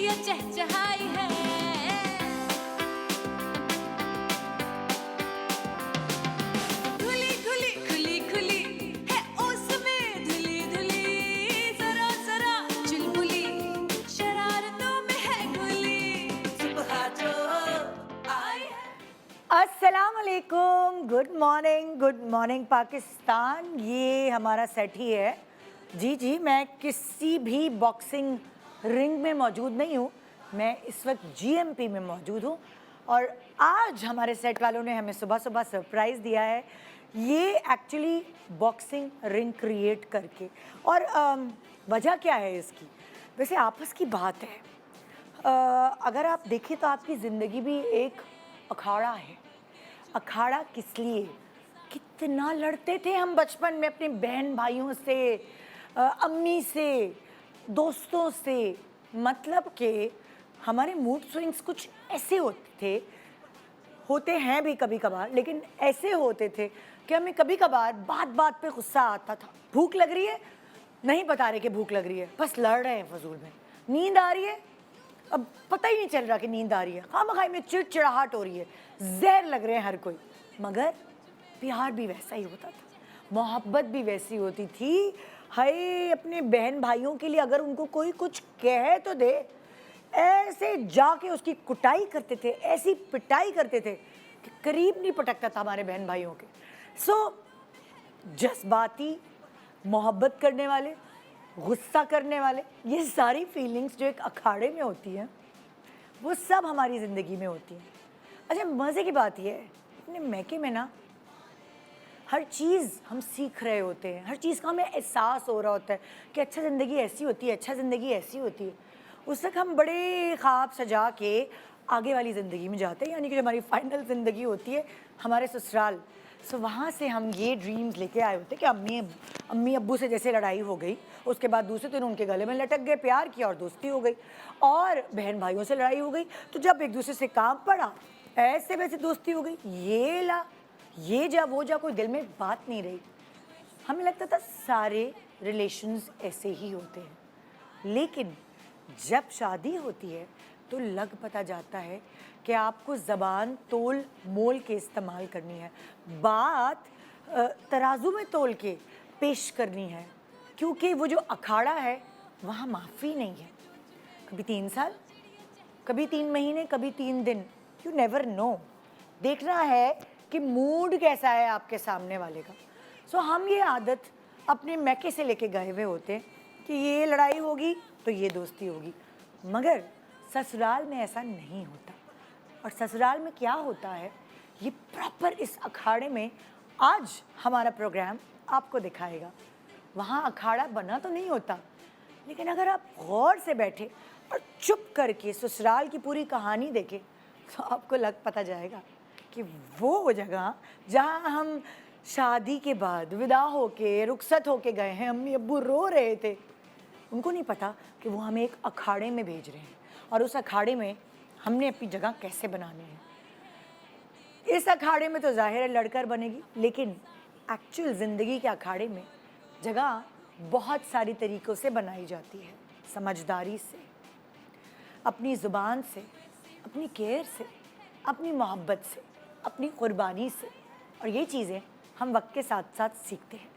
ये चहचहाई है। खुली खुली खुली खुली है उसमें धुली धुली, जरा जरा चुलबुली शरारतों में है घुली, सुबह जो आई है। अस्सलाम वालेकुम, गुड मॉर्निंग पाकिस्तान। ये हमारा सेट ही है। जी मैं किसी भी बॉक्सिंग रिंग में मौजूद नहीं हूँ, मैं इस वक्त जीएमपी में मौजूद हूँ और आज हमारे सेट वालों ने हमें सुबह सुबह सरप्राइज़ दिया है, ये एक्चुअली बॉक्सिंग रिंग क्रिएट करके। और वजह क्या है इसकी? वैसे आपस की बात है। अगर आप देखें तो आपकी ज़िंदगी भी एक अखाड़ा है। अखाड़ा किस लिए? कितना लड़ते थे हम बचपन में अपने बहन भाइयों से, अम्मी से, दोस्तों से। मतलब कि हमारे मूड स्विंग्स कुछ ऐसे होते हैं भी कभी कभार, लेकिन ऐसे होते थे कि हमें कभी कभार बात बात पे गुस्सा आता था। भूख लग रही है, नहीं बता रहे कि भूख लग रही है, बस लड़ रहे हैं फजूल में। नींद आ रही है, अब पता ही नहीं चल रहा कि नींद आ रही है, खामखाई में चिड़चिड़ाहट हो रही है, जहर लग रहे हैं हर कोई। मगर प्यार भी वैसा ही होता था, मोहब्बत भी वैसी होती थी। हाय, अपने बहन भाइयों के लिए अगर उनको कोई कुछ कहे तो दे, ऐसे जाके उसकी कुटाई करते थे, ऐसी पिटाई करते थे कि करीब नहीं पटकता था हमारे बहन भाइयों के। जज्बाती, मोहब्बत करने वाले, गुस्सा करने वाले, ये सारी फीलिंग्स जो एक अखाड़े में होती हैं, वो सब हमारी ज़िंदगी में होती हैं। अच्छा, मज़े की बात ये है, अपने मैके में ना हर चीज़ हम सीख रहे होते हैं, हर चीज़ का हमें एहसास हो रहा होता है कि अच्छा ज़िंदगी ऐसी होती है, अच्छा ज़िंदगी ऐसी होती है। उस तक हम बड़े ख्वाब सजा के आगे वाली ज़िंदगी में जाते हैं, यानी कि जो हमारी फाइनल ज़िंदगी होती है हमारे ससुराल। वहाँ से हम ये ड्रीम्स लेके आए होते हैं कि अम्मी अब्बू से जैसे लड़ाई हो गई, उसके बाद दूसरे दिन उनके गले में लटक गए, प्यार किया और दोस्ती हो गई। और बहन भाइयों से लड़ाई हो गई तो जब एक दूसरे से काम पड़ा, ऐसे वैसे दोस्ती हो गई। ये ला, ये जा, वो जा, कोई दिल में बात नहीं रही। हमें लगता था सारे रिलेशंस ऐसे ही होते हैं, लेकिन जब शादी होती है तो लग पता जाता है कि आपको ज़बान तोल मोल के इस्तेमाल करनी है, बात तराजू में तोल के पेश करनी है, क्योंकि वो जो अखाड़ा है वहाँ माफ़ी नहीं है। कभी 3 साल, कभी 3 महीने, कभी 3 दिन, यू नेवर नो। देखना है कि मूड कैसा है आपके सामने वाले का। हम ये आदत अपने मैके से लेके गए हुए होते हैं कि ये लड़ाई होगी तो ये दोस्ती होगी, मगर ससुराल में ऐसा नहीं होता। और ससुराल में क्या होता है, ये प्रॉपर इस अखाड़े में आज हमारा प्रोग्राम आपको दिखाएगा। वहाँ अखाड़ा बना तो नहीं होता, लेकिन अगर आप गौर से बैठे और चुप करके ससुराल की पूरी कहानी देखें तो आपको लग पता जाएगा कि वो जगह जहाँ हम शादी के बाद विदा होके रुखसत होके गए हैं, अम्मी अब्बू रो रहे थे, उनको नहीं पता कि वो हमें एक अखाड़े में भेज रहे हैं और उस अखाड़े में हमने अपनी जगह कैसे बनानी है। इस अखाड़े में तो जाहिर है लड़कर बनेगी, लेकिन एक्चुअल ज़िंदगी के अखाड़े में जगह बहुत सारी तरीक़ों से बनाई जाती है। समझदारी से, अपनी ज़ुबान से, अपनी केयर से, अपनी मोहब्बत से, अपनी क़ुरबानी से, और ये चीज़ें हम वक्त के साथ साथ सीखते हैं।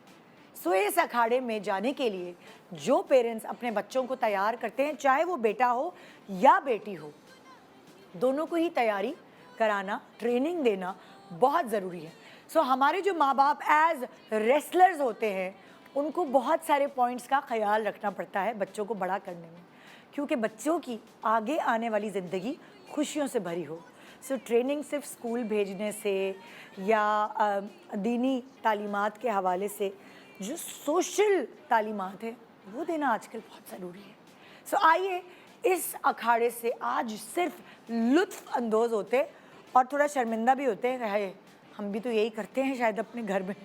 इस अखाड़े में जाने के लिए जो पेरेंट्स अपने बच्चों को तैयार करते हैं, चाहे वो बेटा हो या बेटी हो, दोनों को ही तैयारी कराना, ट्रेनिंग देना बहुत ज़रूरी है। हमारे जो माँ बाप एज रेसलर्स होते हैं, उनको बहुत सारे पॉइंट्स का ख्याल रखना पड़ता है बच्चों को बड़ा करने में, क्योंकि बच्चों की आगे आने वाली ज़िंदगी खुशियों से भरी हो। ट्रेनिंग सिर्फ स्कूल भेजने से या दीनी तालीमात के हवाले से, जो सोशल तालीमात है वो देना आजकल बहुत ज़रूरी है। आइए इस अखाड़े से आज सिर्फ लुत्फ़ अंदोज़ होते और थोड़ा शर्मिंदा भी होते हैं। हम भी तो यही करते हैं शायद अपने घर में,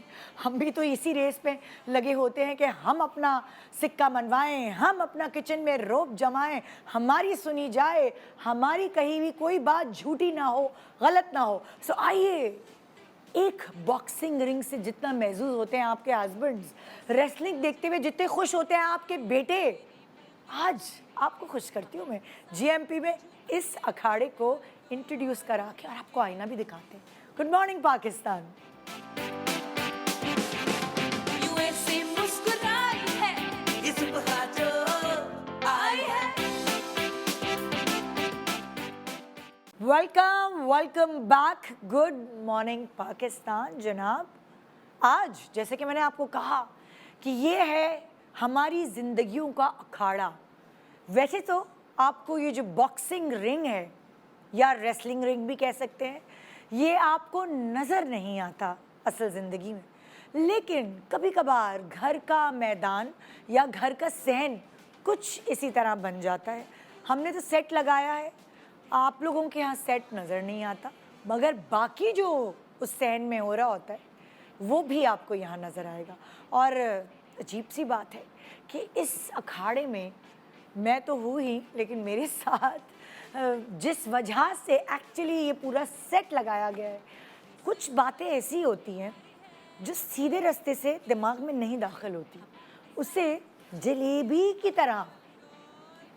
हम भी तो इसी रेस पे लगे होते हैं कि हम अपना सिक्का मनवाएं, हम अपना किचन में रोब जमाएं, हमारी सुनी जाए, हमारी कही हुई कोई बात झूठी ना हो, गलत ना हो। आइए, एक बॉक्सिंग रिंग से जितना महसूस होते हैं आपके हस्बैंड्स, रेसलिंग देखते हुए जितने खुश होते हैं आपके बेटे, आज आपको खुश करती हूँ मैं जीएमपी में इस अखाड़े को इंट्रोड्यूस करा के और आपको आईना भी दिखाते हैं। Good morning Pakistan. यूएसए मुस्कुराई है, ये सुबह जो आई है। Welcome back. Good morning Pakistan जनाब। आज जैसे कि मैंने आपको कहा कि ये है हमारी ज़िंदगियों का अखाड़ा। वैसे तो आपको ये जो बॉक्सिंग रिंग है या रेसलिंग रिंग भी कह सकते हैं, ये आपको नज़र नहीं आता असल ज़िंदगी में, लेकिन कभी कभार घर का मैदान या घर का सहन कुछ इसी तरह बन जाता है। हमने तो सेट लगाया है, आप लोगों के यहाँ सेट नज़र नहीं आता, मगर बाकी जो उस सहन में हो रहा होता है वो भी आपको यहाँ नज़र आएगा। और अजीब सी बात है कि इस अखाड़े में मैं तो हूँ ही, लेकिन मेरे साथ जिस वजह से एक्चुअली ये पूरा सेट लगाया गया है, कुछ बातें ऐसी होती हैं जो सीधे रास्ते से दिमाग में नहीं दाखिल होती, उसे जलेबी की तरह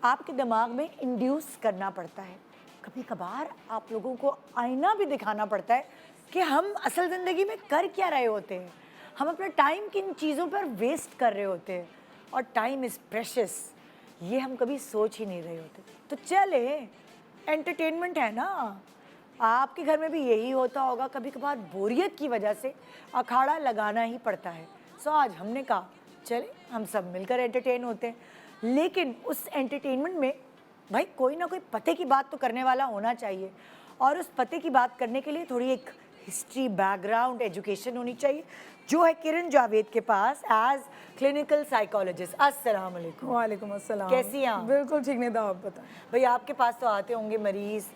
आपके दिमाग में इंड्यूस करना पड़ता है। कभी कभार आप लोगों को आईना भी दिखाना पड़ता है कि हम असल ज़िंदगी में कर क्या रहे होते हैं, हम अपना टाइम किन चीज़ों पर वेस्ट कर रहे होते हैं, और टाइम इज़ प्रेशियस, ये हम कभी सोच ही नहीं रहे होते। तो चले, एंटरटेनमेंट है ना, आपके घर में भी यही होता होगा, कभी कभार बोरियत की वजह से अखाड़ा लगाना ही पड़ता है। सो आज हमने कहा चले हम सब मिलकर एंटरटेन होते हैं, लेकिन उस एंटरटेनमेंट में भाई कोई ना कोई पते की बात तो करने वाला होना चाहिए, और उस पते की बात करने के लिए थोड़ी एक हिस्ट्री, बैकग्राउंड, एजुकेशन होनी चाहिए, जो है किरण जावेद के पास एज क्लिनिकल साइकोलॉजिस्ट। अस्सलाम वालेकुम। वालेकुम अस्सलाम। कैसी हैं आप? बिल्कुल ठीक, नहीं था, आप बताएं। भाई आपके पास तो आते होंगे मरीज़,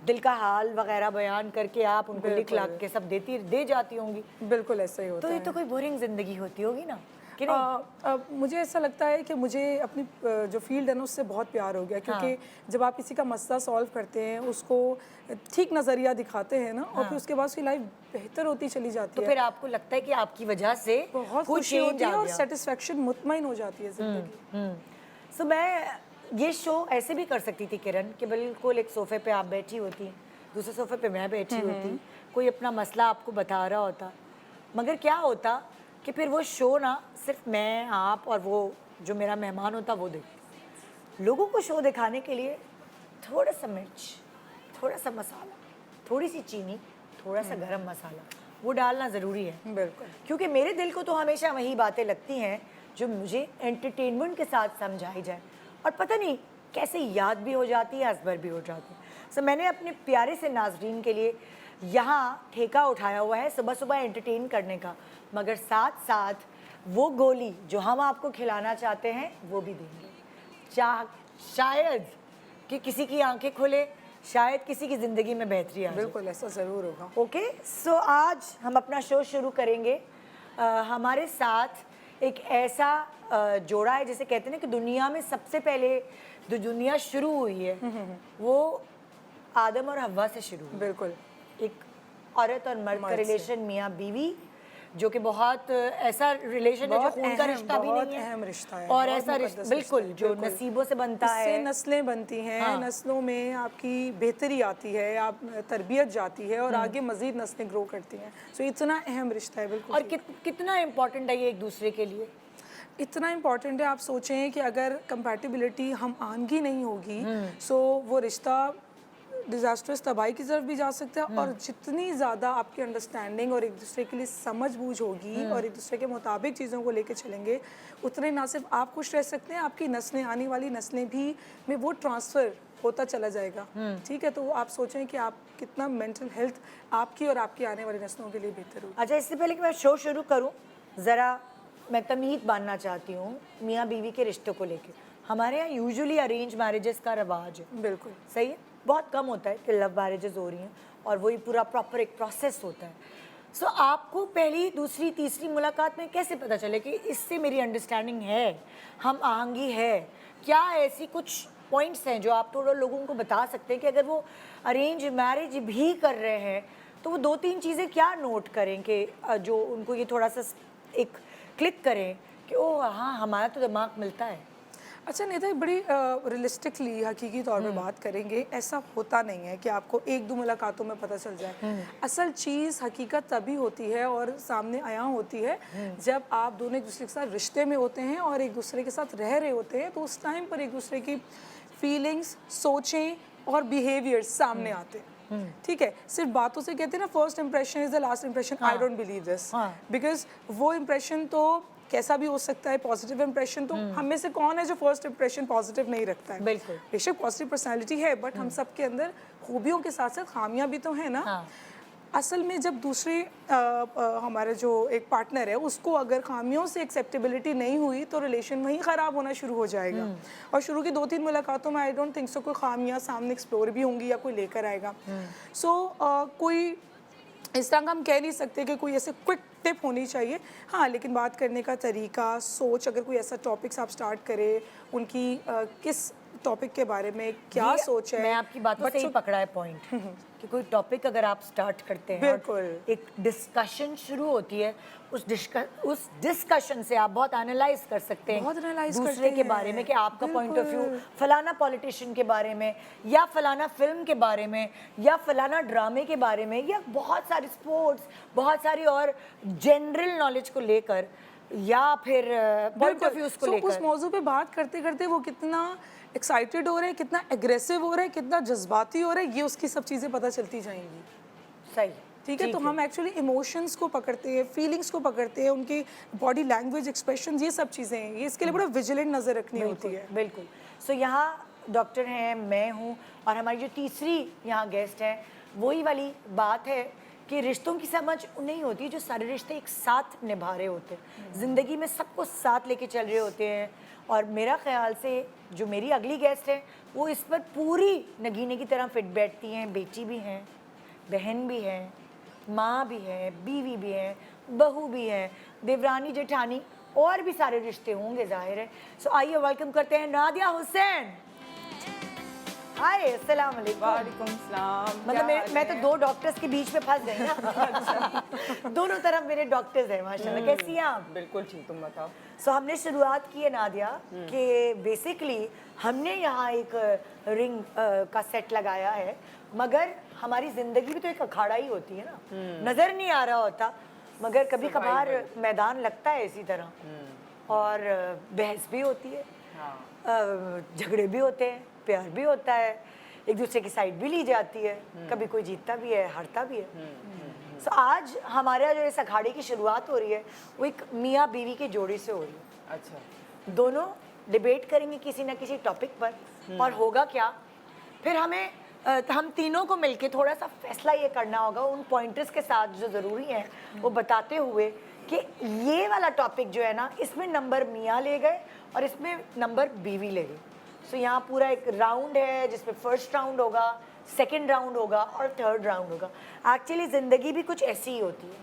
दिल का हाल वगैरह बयान करके आप उनको लिख लाख के सब दे जाती होंगी, बिल्कुल ऐसा ही होता तो ये है। तो कोई बोरिंग ज़िंदगी होती होगी ना कि नहीं? मुझे ऐसा लगता है कि मुझे अपनी जो फील्ड है ना उससे बहुत प्यार हो गया, क्योंकि जब आप किसी का मसला सॉल्व करते हैं, उसको ठीक नज़रिया दिखाते हैं ना, और फिर उसके बाद उसकी लाइफ बेहतर होती चली जाती तो है, फिर आपको लगता है कि आपकी वजह से बहुत कुछ खुशी होती है और गया। सेटिस्फेक्शन, मुतमईन हो जाती है ज़िंदगी। सो मैं ये शो ऐसे भी कर सकती थी किरण कि बिल्कुल एक सोफे पे आप बैठी होती, दूसरे सोफे पे मैं बैठी होती, कोई अपना मसला आपको बता रहा होता, मगर क्या होता कि फिर वो शो ना सिर्फ मैं, आप और वो जो मेरा मेहमान होता वो देखते। लोगों को शो दिखाने के लिए थोड़ा सा मिर्च, थोड़ा सा मसाला, थोड़ी सी चीनी, थोड़ा सा गरम मसाला वो डालना ज़रूरी है। बिल्कुल, क्योंकि मेरे दिल को तो हमेशा वही बातें लगती हैं जो मुझे एंटरटेनमेंट के साथ समझाई जाए, और पता नहीं कैसे याद भी हो जाती है, असबर भी हो जाती है। सो मैंने अपने प्यारे से नाजरीन के लिए यहाँ ठेका उठाया हुआ है सुबह सुबह एंटरटेन करने का, मगर साथ साथ वो गोली जो हम आपको खिलाना चाहते हैं वो भी देंगे। शायद कि किसी की आंखें खुले, शायद किसी की ज़िंदगी में बेहतरी आ जाए। बिल्कुल ऐसा ज़रूर होगा। ओके, सो आज हम अपना शो शुरू करेंगे। हमारे साथ एक ऐसा जोड़ा है, जिसे कहते हैं ना कि दुनिया में सबसे पहले जो दुनिया शुरू हुई है वो आदम और हव्वा से शुरू हुई। बिल्कुल, एक औरत और मर्द का रिलेशन, मियाँ बीवी, जो कि बहुत ऐसा रिलेशन है जो खून का रिश्ता भी नहीं है, अहम रिश्ता है, और बहुत ऐसा मुकद्दस रिश्ता रिश्ता बिल्कुल है, जो बिल्कुल। नसीबों से बनता इससे है। नस्लें बनती हैं, हाँ। नस्लों में आपकी बेहतरी आती है, आप तरबियत जाती है, और आगे मजीद नस्लें ग्रो करती हैं। सो इतना अहम रिश्ता है। बिल्कुल, और कितना इम्पोर्टेंट है ये एक दूसरे के लिए। इतना इम्पॉर्टेंट है। आप सोचें कि अगर कंपैटिबिलिटी हम आनगी नहीं होगी, सो वो रिश्ता डिज़ास्ट्रस तबाही की तरफ भी जा सकता है, और जितनी ज़्यादा आपकी अंडरस्टैंडिंग और एक दूसरे के लिए समझ बूझ होगी और एक दूसरे के मुताबिक चीज़ों को लेके चलेंगे, उतने ना सिर्फ आप खुश रह सकते हैं, आपकी नस्लें, आने वाली नस्लें भी में वो ट्रांसफ़र होता चला जाएगा। ठीक है, तो आप सोचें कि आप कितना मेंटल हेल्थ आपकी और आपकी आने वाली नस्लों के लिए बेहतर होगी। अच्छा, इससे पहले कि मैं शो शुरू करूं, ज़रा मैं तमीज़ बांधना चाहती हूँ मियाँ बीवी के रिश्तों को लेके। हमारे यहाँ यूजुअली अरेंज मैरिजेस का रवाज है। बिल्कुल सही है, बहुत कम होता है कि लव मैरिजेस हो रही हैं, और वही पूरा प्रॉपर एक प्रोसेस होता है। सो आपको पहली, दूसरी, तीसरी मुलाकात में कैसे पता चले कि इससे मेरी अंडरस्टैंडिंग है, हम आहंगी है? क्या ऐसी कुछ पॉइंट्स हैं जो आप थोड़ा लोगों को बता सकते हैं कि अगर वो अरेंज मैरिज भी कर रहे हैं तो वो 2-3 चीज़ें क्या नोट करें कि जो उनको ये थोड़ा सा एक क्लिक करें कि ओह हाँ, हमारा तो दिमाग मिलता है? अच्छा नेता, बड़ी रियलिस्टिकली हकीकी तौर पे बात करेंगे, ऐसा होता नहीं है कि आपको एक दो मुलाकातों में पता चल जाए। असल चीज़ हकीकत तभी होती है और सामने आया होती है जब आप दोनों एक दूसरे के साथ रिश्ते में होते हैं और एक दूसरे के साथ रह रहे होते हैं, तो उस टाइम पर एक दूसरे की फीलिंग्स, सोचें और बिहेवियर सामने आते हैं। ठीक है, सिर्फ बातों से कहते हैं ना first impression is the last impression. I don't believe this, because वो इंप्रेशन तो कैसा भी हो सकता है। पॉजिटिव इंप्रेशन तो हम में से कौन है जो फर्स्ट इंप्रेशन पॉजिटिव नहीं रखता है? बिल्कुल। बेशक पॉजिटिव पर्सनालिटी है, बट हम सब के अंदर खूबियों के साथ साथ खामियां भी तो है ना। असल में जब दूसरे हमारे जो एक पार्टनर है उसको अगर खामियों से एक्सेप्टेबिलिटी नहीं हुई तो रिलेशन वहीं ख़राब होना शुरू हो जाएगा। और शुरू की 2-3 मुलाकातों में आई डोंट थिंक सो कोई खामियां सामने एक्सप्लोर भी होंगी या कोई लेकर आएगा। सो कोई इस तरह का हम कह नहीं सकते कि कोई ऐसे क्विक टिप होनी चाहिए। हाँ, लेकिन बात करने का तरीका, सोच, अगर कोई ऐसा टॉपिक्स आप स्टार्ट करें, उनकी किस टॉपिक के बारे में क्या सोच है। मैं आपकी बातों से ही पकड़ा है पॉइंट कि कोई टॉपिक अगर आप स्टार्ट करते हैं बिल्कुल, एक डिस्कशन शुरू होती है, उस डिस्कशन से आप बहुत एनालाइज कर सकते हैं बहुत एनालाइज दूसरे के बारे में कि आपका पॉइंट ऑफ व्यू फलाना पॉलिटिशियन के बारे में या फलाना फिल्म के बारे में या फलाना ड्रामे के बारे में या बहुत सारी स्पोर्ट्स, बहुत सारी और जनरल नॉलेज को लेकर या फिर पॉइंट ऑफ व्यूज को लेकर उस मौजू पे बात करते करते वो कितना एक्साइटेड हो रहे हैं, कितना एग्रेसिव हो रहे हैं, कितना जज्बाती हो रहे हैं, ये उसकी सब चीज़ें पता चलती जाएंगी। सही, ठीक है। तो हम एक्चुअली इमोशंस को पकड़ते हैं, फीलिंग्स को पकड़ते हैं, उनकी बॉडी लैंग्वेज, एक्सप्रेशन, ये सब चीज़ें हैं। ये इसके लिए बड़ा विजिलेंट नज़र रखनी होती है। बिल्कुल। सो यहाँ डॉक्टर हैं, मैं हूँ और हमारी जो तीसरी यहाँ गेस्ट है, वही वाली बात है कि रिश्तों की समझ नहीं होती जो सारे रिश्ते एक साथ निभा रहे होते हैं, ज़िंदगी में सबको साथ लेके चल रहे होते हैं। और मेरा ख्याल से जो मेरी अगली गेस्ट है वो इस पर पूरी नगीने की तरह फिट बैठती हैं। बेटी भी हैं, बहन भी हैं, माँ भी है, बीवी भी है, बहू भी है, देवरानी जेठानी और भी सारे रिश्ते होंगे जाहिर है। सो आइए वेलकम करते हैं नादिया हुसैन। हाय, अस्सलाम वालेकुम। वालेकुम सलाम। मतलब मैं तो दो डॉक्टर्स के बीच में फंस गई ना। दोनों तरफ मेरे डॉक्टर्स हैं माशाल्लाह। कैसी हैं आप? बिल्कुल ठीक, तुम बताओ। सो हमने शुरुआत की है नादिया कि बेसिकली हमने यहाँ एक रिंग का सेट लगाया है, मगर हमारी ज़िंदगी भी तो एक अखाड़ा ही होती है ना, नज़र नहीं आ रहा होता मगर कभी कभार मैदान लगता है इसी तरह और बहस भी होती है, झगड़े भी होते हैं, प्यार भी होता है, एक दूसरे की साइड भी ली जाती है, कभी कोई जीतता भी है, हारता भी है। सो आज हमारे जो इस अखाड़े की शुरुआत हो रही है वो एक मियाँ बीवी के जोड़े से हो रही है। अच्छा। दोनों डिबेट करेंगे किसी ना किसी टॉपिक पर और होगा क्या, फिर हम तीनों को मिलके थोड़ा सा फैसला ये करना होगा उन पॉइंटर्स के साथ जो ज़रूरी हैं वो बताते हुए कि ये वाला टॉपिक जो है ना, इसमें नंबर मियाँ ले गए और इसमें नंबर बीवी ले गई। सो यहाँ पूरा एक राउंड है जिसमें फर्स्ट राउंड होगा, सेकंड राउंड होगा और थर्ड राउंड होगा। एक्चुअली ज़िंदगी भी कुछ ऐसी ही होती है,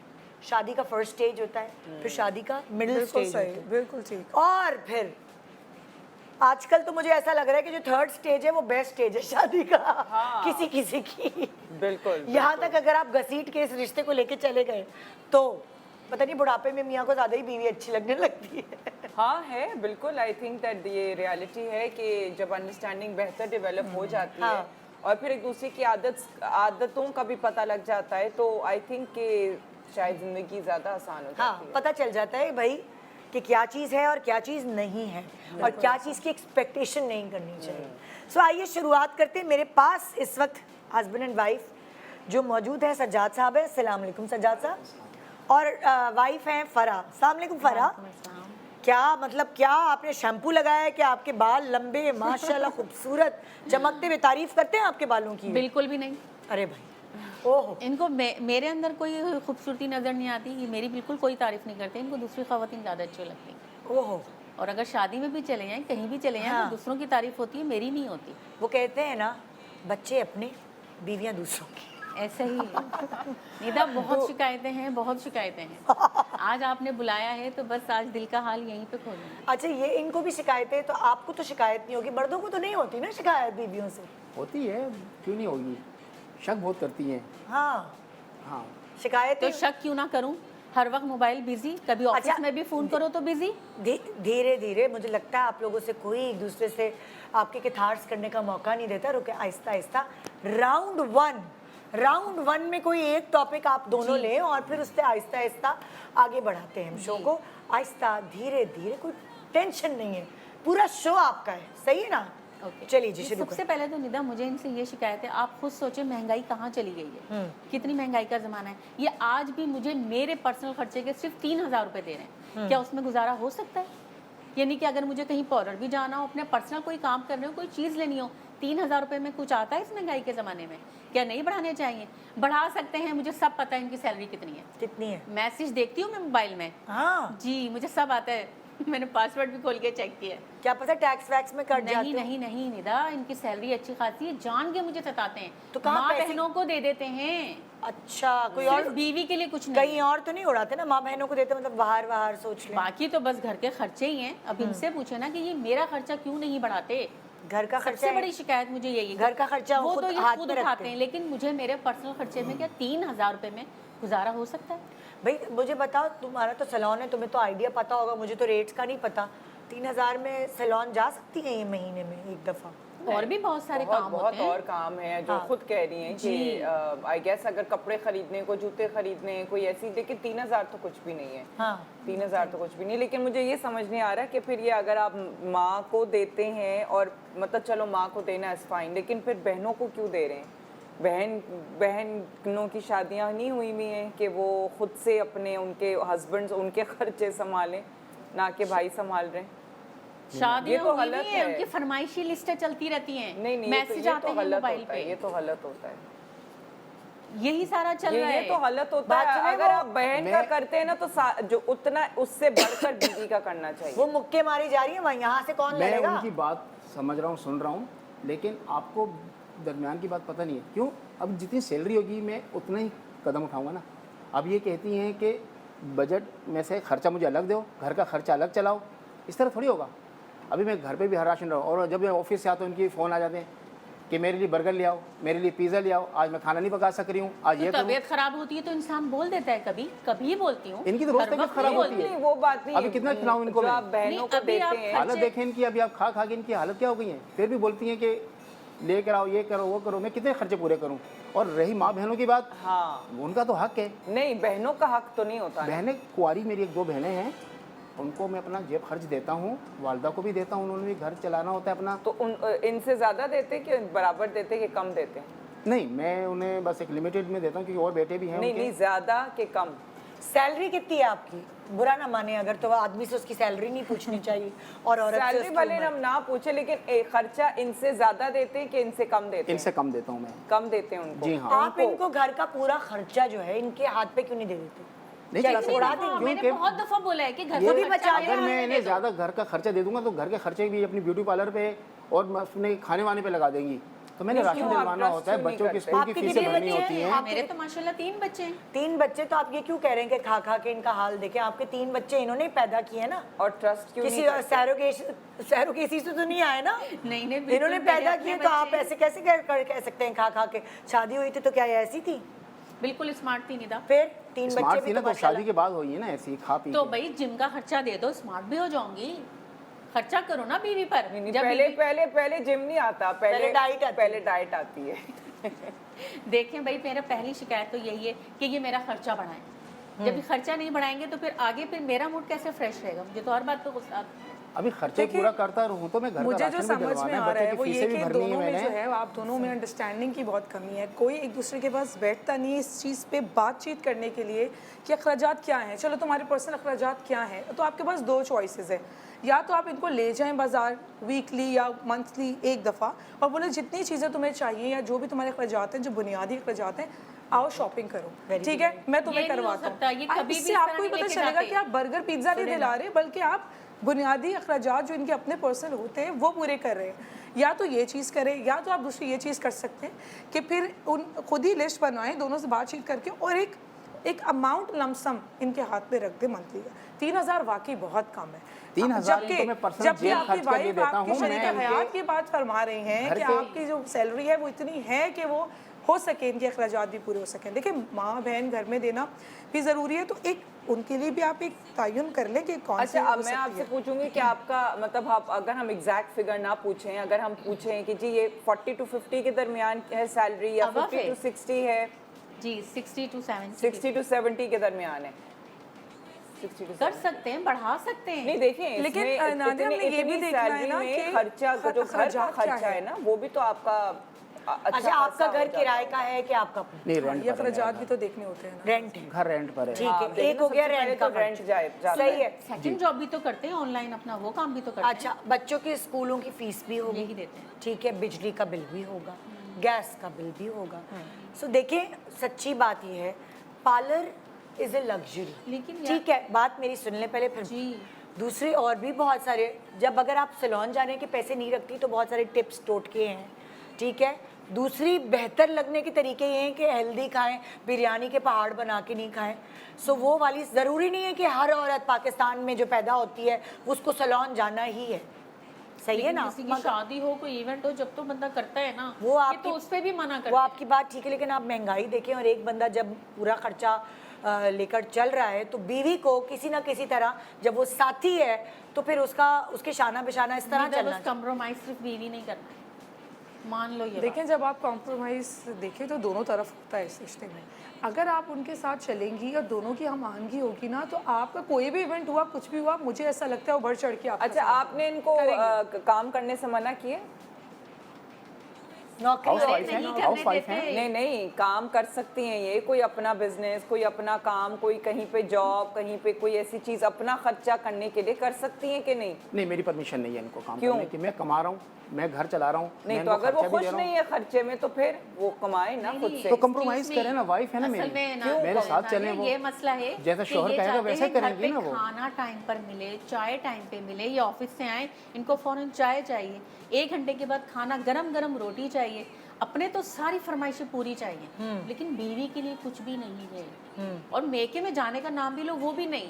शादी का फर्स्ट स्टेज होता है, फिर शादी का मिडिल स्टेज होता है, बिल्कुल ठीक, और फिर आजकल तो मुझे ऐसा लग रहा है कि जो थर्ड स्टेज है वो बेस्ट स्टेज है शादी का। किसी किसी की बिल्कुल। यहाँ तक अगर आप घसीट के इस रिश्ते को लेके चले गए तो पता नहीं बुढ़ापे में मियाँ को ज़्यादा ही बीवी अच्छी लगने लगती है। हाँ है, बिल्कुल। आई थिंक दैट ये रियलिटी है कि जब अंडरस्टैंडिंग बेहतर डेवलप हो जाती है और फिर एक दूसरे की आदतों का भी पता लग जाता है तो आई थिंक कि शायद ज़िंदगी ज़्यादा आसान हो जाती है। पता चल जाता है भाई कि क्या चीज़ है और क्या चीज़ नहीं है और क्या चीज़ की एक्सपेक्टेशन नहीं करनी चाहिए। सो आइए शुरुआत करते हैं। मेरे पास इस वक्त हस्बैंड एंड वाइफ जो मौजूद है, सज्जाद साहब है। अस्सलाम वालेकुम सज्जाद साहब। और वाइफ हैं फ़रा। अस्सलाम वालेकुम फ़रा। क्या मतलब, क्या आपने शैम्पू लगाया है कि आपके बाल लंबे माशाल्लाह खूबसूरत चमकते हुए? तारीफ करते हैं आपके बालों की? बिल्कुल भी नहीं। अरे भाई, ओहो, इनको मेरे अंदर कोई खूबसूरती नज़र नहीं आती, ये मेरी बिल्कुल कोई तारीफ नहीं करते, इनको दूसरी ख़वातीन ज़्यादा अच्छी लगती हैं। ओहो। और अगर शादी में भी चले जाएं, कहीं भी चले जाएं, तो दूसरों की तारीफ होती है, मेरी नहीं होती। वो कहते हैं ना, बच्चे अपने, बीवियाँ दूसरों की। ऐसे ही निदा, बहुत शिकायतें हैं, बहुत शिकायतें हैं। आज आपने बुलाया है तो बस आज दिल का हाल यहीं पे खोलेंगे। अच्छा, ये इनको भी शिकायतें, तो आपको तो शिकायत नहीं होगी, मर्दों को तो नहीं होती ना शिकायत बीवियों से? होती है, क्यों नहीं होगी, शक बहुत करती हैं। हाँ, हाँ, शिकायत तो शक क्यों ना करूं, हर वक्त मोबाइल बिजी, कभी ऑफिस अच्छा, में भी फोन करो तो बिजी। धीरे धीरे मुझे लगता है आप लोगों से कोई एक दूसरे से आपके किथार्स करने का मौका नहीं देता। रुके, आहिस्ता आहिस्ता। राउंड वन में कोई एक टॉपिक आप दोनों लें और फिर उससे आहिस्ता आहिस्ता आगे बढ़ाते हैं हम शो को। आहिस्ता धीरे धीरे, कोई टेंशन नहीं है, पूरा शो आपका है, सही है ना? ओके। चलिए जी, शुरू सबसे पहले तो निदा मुझे इनसे ये शिकायत है, आप खुद सोचे महंगाई कहाँ चली गई है, कितनी महंगाई का जमाना है। ये आज भी मुझे मेरे पर्सनल खर्चे के सिर्फ 3,000 रुपए दे रहे हैं, क्या उसमें गुजारा हो सकता है? यानी कि अगर मुझे कहीं पार्लर भी जाना हो, अपने पर्सनल कोई काम करने हो, कोई चीज़ लेनी हो, 3,000 रुपए में कुछ आता है इस महंगाई के ज़माने में? क्या नहीं बढ़ाने चाहिए? बढ़ा सकते हैं, मुझे सब पता है इनकी सैलरी कितनी है। कितनी है? मैसेज देखती हूँ मैं मोबाइल में, हाँ जी मुझे सब आता है। मैंने पासवर्ड भी खोल के चेक किया है। क्या पता टैक्स वैक्स में कट जाते नहीं हो? नहीं नहीं निदा, इनकी सैलरी अच्छी खासी है, जान के मुझे सताते हैं। तो कहाँ माँ पैसे- बहनों को दे देते हैं, अच्छा, कोई सिर्फ और बीवी के लिए कुछ नहीं। कहीं और तो नहीं उड़ाते ना? माँ बहनों को देते मतलब बाहर सोच लें। बाकी तो बस घर के खर्चे ही हैं। अब इनसे पूछे ना कि ये मेरा खर्चा क्यों नहीं बढ़ाते। घर का खर्चा सबसे है। बड़ी शिकायत मुझे यही है। घर का खर्चा वो खुद तो ये हाथ खुद में रखते उठाते हैं, लेकिन मुझे मेरे पर्सनल खर्चे में क्या 3,000 रुपए में गुजारा हो सकता है? भाई मुझे बताओ, तुम्हारा तो सैलून है, तुम्हें तो आइडिया पता होगा, मुझे तो रेट्स का नहीं पता। 3,000 में सैलून जा सकती है ये महीने में एक दफा? और भी बहुत सारे काम बहुत होते हैं। और काम है जो हाँ। खुद कह रही हैं कि आई गेस अगर कपड़े खरीदने को, जूते खरीदने कोई ऐसी, लेकिन 3,000 तो कुछ भी नहीं है। हाँ 3,000 तो कुछ भी नहीं। लेकिन मुझे ये समझ नहीं आ रहा कि फिर ये अगर आप माँ को देते हैं, और मतलब चलो माँ को देना इज फाइन, लेकिन फिर बहनों को क्यों दे रहे हैं? बहनों की शादियाँ नहीं हुई हुई हैं कि वो खुद से अपने उनके हस्बैंड्स उनके खर्चे संभालें, ना कि भाई संभाल रहे हैं। शादियां तो हुई गलत नहीं है, है। उनकी फरमाइशी लिस्टें चलती रहती हैं, नहीं नहीं, मैसेज आते हैं गलत मोबाइल होता है, पे, ये तो गलत होता है। यही सारा चल रहा ये है। तो गलत होता बात है। सुनिए, अगर वो- आप बहन का करते हैं ना तो जो उतना उससे बढ़कर बीवी का करना चाहिए। वो मुक्के मारी जा रही है, वहाँ यहाँ से कौन मैं लड़ेगा? उनकी बात समझ रहा हूँ, सुन रहा हूँ, लेकिन आपको दरमियान की बात पता नहीं है। क्यों? अब जितनी सैलरी होगी मैं उतना ही कदम उठाऊंगा ना। अब ये कहती हैं कि बजट में से खर्चा मुझे अलग दो, घर का खर्चा अलग चलाओ, इस तरह थोड़ी होगा। अभी मैं घर पे भी हर राशन रहा हूँ, और जब मैं ऑफिस से आता हूँ इनके फ़ोन आ जाते हैं कि मेरे लिए बर्गर ले आओ, मेरे लिए पिज़्ज़ा ले आओ, आज मैं खाना नहीं पका सक रही हूँ, आज ये तो करूँ। तबीयत खराब होती है तो इंसान बोल देता है, कभी कभी बोलती हूँ। इनकी तो रोज हर तबीयत वक्त खराब नहीं होती है। नहीं वो बात नहीं। अभी कितना खिलाऊं इनको जो मैं? आप बहनों नहीं, को अभी देते आप हैं। हालत देखें इनकी, अभी आप खा के इनकी हालत क्या हो गई है। फिर भी बोलती हैं कि लेकर आओ, ये करो वो करो, मैं कितने खर्चे पूरे करूं। और रही माँ बहनों की बात, हाँ उनका तो हक है। नहीं, बहनों का हक तो नहीं होता है। बहनें कुंवारी, मेरी 1-2 बहनें हैं, उनको मैं अपना जेब खर्च देता हूँ, वालदा को भी देता हूँ, उन्होंने भी घर चलाना होता है अपना। तो इनसे ज्यादा देते कि बराबर देते कि कम देते हैं? नहीं, मैं उन्हें बस एक लिमिटेड में देता हूँ, क्योंकि और बेटे भी हैं नहीं उनके। नहीं, ज्यादा कि कम? सैलरी कितनी है आपकी? बुरा ना माने अगर, तो आदमी से उसकी सैलरी नहीं पूछनी चाहिए और औरत से सैलरी उसकी भले उम्र। हम ना पूछे, लेकिन खर्चा इनसे ज्यादा देते हैं कि इनसे कम देते हैं? इनसे कम देता हूँ मैं। कम देते हैं उनको। जी हाँ। आप इनको घर का पूरा खर्चा जो है इनके हाथ पे क्यों नहीं दे देते? नहीं क्या चला इनको सकते, उड़ा देंगे? मैंने क्योंकि बहुत दफा बोला है कि घर खुद ही का बचा खर्चा लेना अगर मेरे मैं हाथ में इन्हें दे दो। ज़्यादा घर का खर्चा दे दूंगा तो घर के खर्चे भी अपनी ब्यूटी पार्लर पे और अपने खाने वाने पे लगा देंगी। तो मैंने नहीं, राशन क्यों आप दिलवाना trust होता है, क्यों नहीं बच्चों की करते? स्कूल की आपके फीसें कितने भरनी बच्चे होती हैं? हैं। मेरे तो माशाल्लाह 3 बच्चे हैं। 3 बच्चे, तो आप ये क्यों कह रहे हैं कि खा खा के इनका हाल देखें? आपके 3 बच्चे इन्होंने ही पैदा किए ना, और ट्रस्ट क्यों किसी नहीं करते? सैरोगेसी से तो नहीं आए ना। नहीं नहीं, बिल्कुल इन्होंने मेरे पैदा अपने किए, तो आप बच्चे हैं। ऐसे कैसे कह सकते हैं खा खा के? शादी हुई थी तो क्या ये ऐसी थी? बिल्कुल स्मार्ट थी निदा। फिर 3 बच्चे स्मार्ट भी थी ना, तो तो शादी माशाल्लाह। के बाद हुई है ना ऐसी खा पी तो के। भाई जिम का खर्चा दे दो, स्मार्ट भी हो जाऊंगी। खर्चा करो ना बीवी पर। नहीं, जब पहले बीवी- पहले पहले जिम नहीं आता, पहले डाइट आती है। पहले डाइट आती है। देखें भाई, मेरा पहली शिकायत तो यही है कि ये मेरा खर्चा बढ़ाएं। जब ये खर्चा नहीं बढ़ाएंगे तो फिर आगे फिर मेरा मूड कैसे फ्रेश रहेगा? मुझे तो हर बात पे गुस्सा आता है। अभी खर्चे देखिए, पूरा करता रहूं तो मैं घर का मुझे जो राशन भी समझ में दिलवाना आ है, रहा है बच्चे वो की ये फीसें भी कि भरनी है दोनों में जो मैंने। है आप दोनों में अंडरस्टैंडिंग की बहुत कमी है। कोई एक दूसरे के पास बैठता नहीं है इस चीज़ पे बातचीत करने के लिए कि अखराजात क्या हैं। चलो तुम्हारे पर्सनल अखराजात क्या हैं, तो आपके पास 2 चॉइसेस है। या तो आप इनको ले जाएं बाजार वीकली या मंथली एक दफ़ा और बोले जितनी चीज़ें तुम्हें चाहिए या जो भी तुम्हारे अखराजात हैं, जो बुनियादी अखराजात हैं, आओ शॉपिंग करो, ठीक है, मैं तुम्हें ये नहीं हो करवाता सकता, ये हूँ। कभी भी इससे इस आपको तरह ही नहीं पता लेके चलेगा जाते। कि आप बर्गर पिज्ज़ा नहीं दिला रहे, बल्कि आप बुनियादी अखराजात जो इनके अपने पर्सनल होते हैं वो पूरे कर रहे हैं। या तो ये चीज़ करें, या तो आप दूसरी ये चीज़ कर सकते हैं कि फिर खुद ही लिस्ट बनवाएं दोनों से बातचीत करके और एक अमाउंट लमसम इनके हाथ में रख दे मंथली का। 3,000 वाकई बहुत कम है। 3,000 इनको मैं personal जबकि जेब आपकी खर्च करके वाइफ देता आपकी हूँ, शरीक मैं हयात उनके की बात फरमा रही हैं घर कि पे- आपकी जो सैलरी है वो इतनी है कि वो हो सके इनके अखराजात भी पूरे हो सकें। देखिए माँ बहन घर में देना भी ज़रूरी है, तो एक उनके लिए भी आप एक तयन कर लें कि कौन सी अच्छा, हो अब मैं सकती आपसे है। पूछूंगी कि आपका मतलब आप अगर हम एग्जैक्ट फिगर ना पूछें, अगर हम पूछें कि जी ये 40 to 50 के दरमियान है सैलरी या Above 50 है। to 60 है, जी 60 to 70 60 to 70 के दरमियान है, 60 to कर 70। सकते हैं, बढ़ा सकते हैं। नहीं देखिए, लेकिन, इसमें नादिया, हमने ये भी इतनी देखना है सैलरी ना में कि खर्चा जो घर का अखराजात क्या खर्चा है। है ना, वो भी तो आपका अच्छा, आपका खासा हो घर जाता किराए होगा। का है कि आपका अपना? नहीं, हाँ, रेंट ये पर है अखराजात भी तो देखने होते हैं ना। रेंट है, घर रेंट पर है। ठीक हाँ, है। देखिए एक ना, हो गया सबसे पहले रेंट का तो रेंट जाता सही है। सेकंड जॉब भी तो करते हैं ऑनलाइन, अपना वो काम भी तो करते अच्छा, बच्चों की स्कूलों की फीस भी हैं, होगी, यही देते हैं। ठीक है, बिजली का बिल भी होगा, गैस का बिल भी होगा। सो देखिए, सच्ची बात ये है, पार्लर इज ए लग्जरी, लेकिन ठीक है, बात मेरी सुन ले पहले, फिर जी। दूसरे और भी बहुत सारे, जब अगर आप सैलून जाने के पैसे नहीं रखती तो बहुत सारे टिप्स टोटके हैं, ठीक है। दूसरी बेहतर लगने के तरीके ये हैं कि हेल्दी खाएं, बिरयानी के पहाड़ बना के नहीं खाएं। सो वो वाली ज़रूरी नहीं है कि हर औरत पाकिस्तान में जो पैदा होती है उसको सैलून जाना ही है, सही है लेकिन ना। किसी की शादी हो, कोई इवेंट हो, जब तो बंदा करता है ना, वो ये आपकी तो उस पे भी मना करते वो हैं। आपकी बात ठीक है, लेकिन आप महंगाई देखें और एक बंदा जब पूरा खर्चा लेकर चल रहा है तो बीवी को किसी ना किसी तरह, जब वो साथी है तो फिर उसके शाना बिशाना इस तरह चलना चाहिए। कॉम्प्रोमाइज सिर्फ बीवी नहीं करना है, मान लो ये देखें, जब आप कॉम्प्रोमाइज़ देखें तो दोनों तरफ होता है इस रिश्ते में। अगर आप उनके साथ चलेंगी और दोनों की हमआहंगी होगी ना, तो आपका कोई भी इवेंट हुआ, कुछ भी हुआ, मुझे ऐसा लगता है वो बढ़ चढ़ के आपका अच्छा, साथ आपने इनको काम करने से मना किए? नौकरी हाउस अरे वाइफ नहीं है, करने हाउस वाइफ देते। है। नहीं नहीं, काम कर सकती हैं ये, कोई अपना बिजनेस, कोई अपना काम, कोई कहीं पे जॉब, कहीं पे कोई ऐसी चीज अपना खर्चा करने के लिए कर सकती हैं कि नहीं? नहीं, मेरी परमिशन नहीं है इनको काम क्यों? करने की। मैं कमा रहा हूँ, मैं घर चला रहा हूँ, नहीं मैं तो इनको अगर वो खर्चा भी खुश दे रहा हूँ। नहीं है खर्चे में तो फिर वो कमाए ना खुद से। तो compromise करें ना, wife है ना असल मेरी। में ना, क्यों? मेरे साथ ना, चलें वो। ये मसला है जैसा कि शौहर ये कहेगा चाहते वैसे हैं घर करेंगी पे ना वो। खाना टाइम पर मिले, चाय टाइम पे मिले, ये ऑफिस से आए, इनको फौरन चाय चाहिए, 1 घंटे के बाद खाना, गरम गरम रोटी चाहिए। अपने तो सारी फरमाइशें पूरी चाहिए, लेकिन बीवी के लिए कुछ भी नहीं है। और मेके में जाने का नाम भी लो, वो भी नहीं।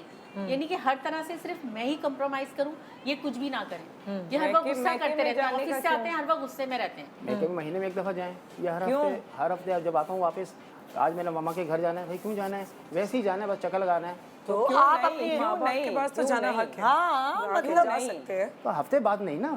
यानी कि हर तरह से सिर्फ मैं ही कंप्रोमाइज करूं, ये कुछ भी ना करें। ये हर वक्त गुस्सा मैके करते में रहते हैं, जाने ऑफिस का से आते हैं, हर वक्त गुस्से में रहते हैं। मैं कभी महीने में 1 दफ़ा जाएं या क्यों? हर हफ्ते अब जब आता हूँ वापस, आज मेरा मामा के घर जाना है, भाई क्यों जाना है, वैसे ही जाना है, बस चक्कर लगाना है। तो क्यों आप नहीं? अपनी क्यों माँ बाप के नहीं? पास तो क्यों जाना नहीं? हक है। हाँ, जाके मतलब जा नहीं। सकते हैं। तो हफ्ते बाद नहीं ना,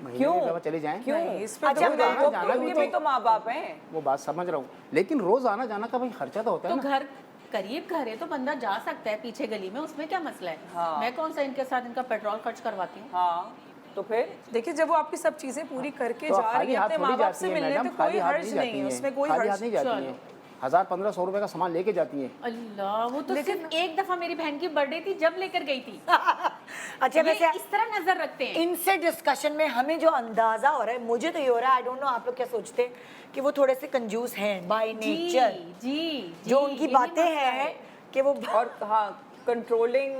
महीने क्यों? में 1 दफ़ा चले जाएं। क्यों? इस पे अच्छा, तो मैं- वो जाना भी उनके भी तो माँ बाप हैं। वो बात समझ रहा हूँ, लेकिन रोज़ आना जाना का भाई खर्चा तो होता है तो ना। घर करीब घर है तो बंदा जा सकता है पीछे गली में, उसमें क्या मसला है। हाँ। मैं कौन सा इनके साथ इनका पेट्रोल खर्च करवाती हूँ। हाँ, तो फिर देखिए, जब वो आपकी सब चीजें पूरी करके तो जा रही खाली है हाथ अपने थोड़ी माँ बाप जाती से है मिलने, मैडम, तो खाली कोई हाथ हर्ज नहीं नहीं जाती है, हैं, उसमें कोई खाली हाथ हर्ज नहीं जाती चलो। हैं। 1000-1500 रुपए का सामान लेके जाती हैं। अल्लाह, वो तो सिर्फ एक दफा मेरी बहन की बर्थडे थी जब लेकर गई थी। अच्छा, ये वैसे इस तरह नजर रखते हैं। इनसे डिस्कशन में हमें जो अंदाजा हो रहा है, मुझे तो ये हो रहा है, आई डोंट नो आप लोग क्या सोचते हैं, कि वो थोड़े से कंजूस हैं बाय जी नेचर। जी, जो जी, उनकी यही बातें मसला हैं है। कि वो और हाँ, कंट्रोलिंग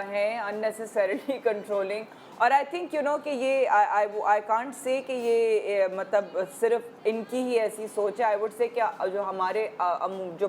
है, अननेसेसरीली कंट्रोलिंग। और आई थिंक यू नो कि ये आई कांट से कि ये मतलब सिर्फ इनकी ही ऐसी सोच है। आई वुड से क्या जो हमारे जो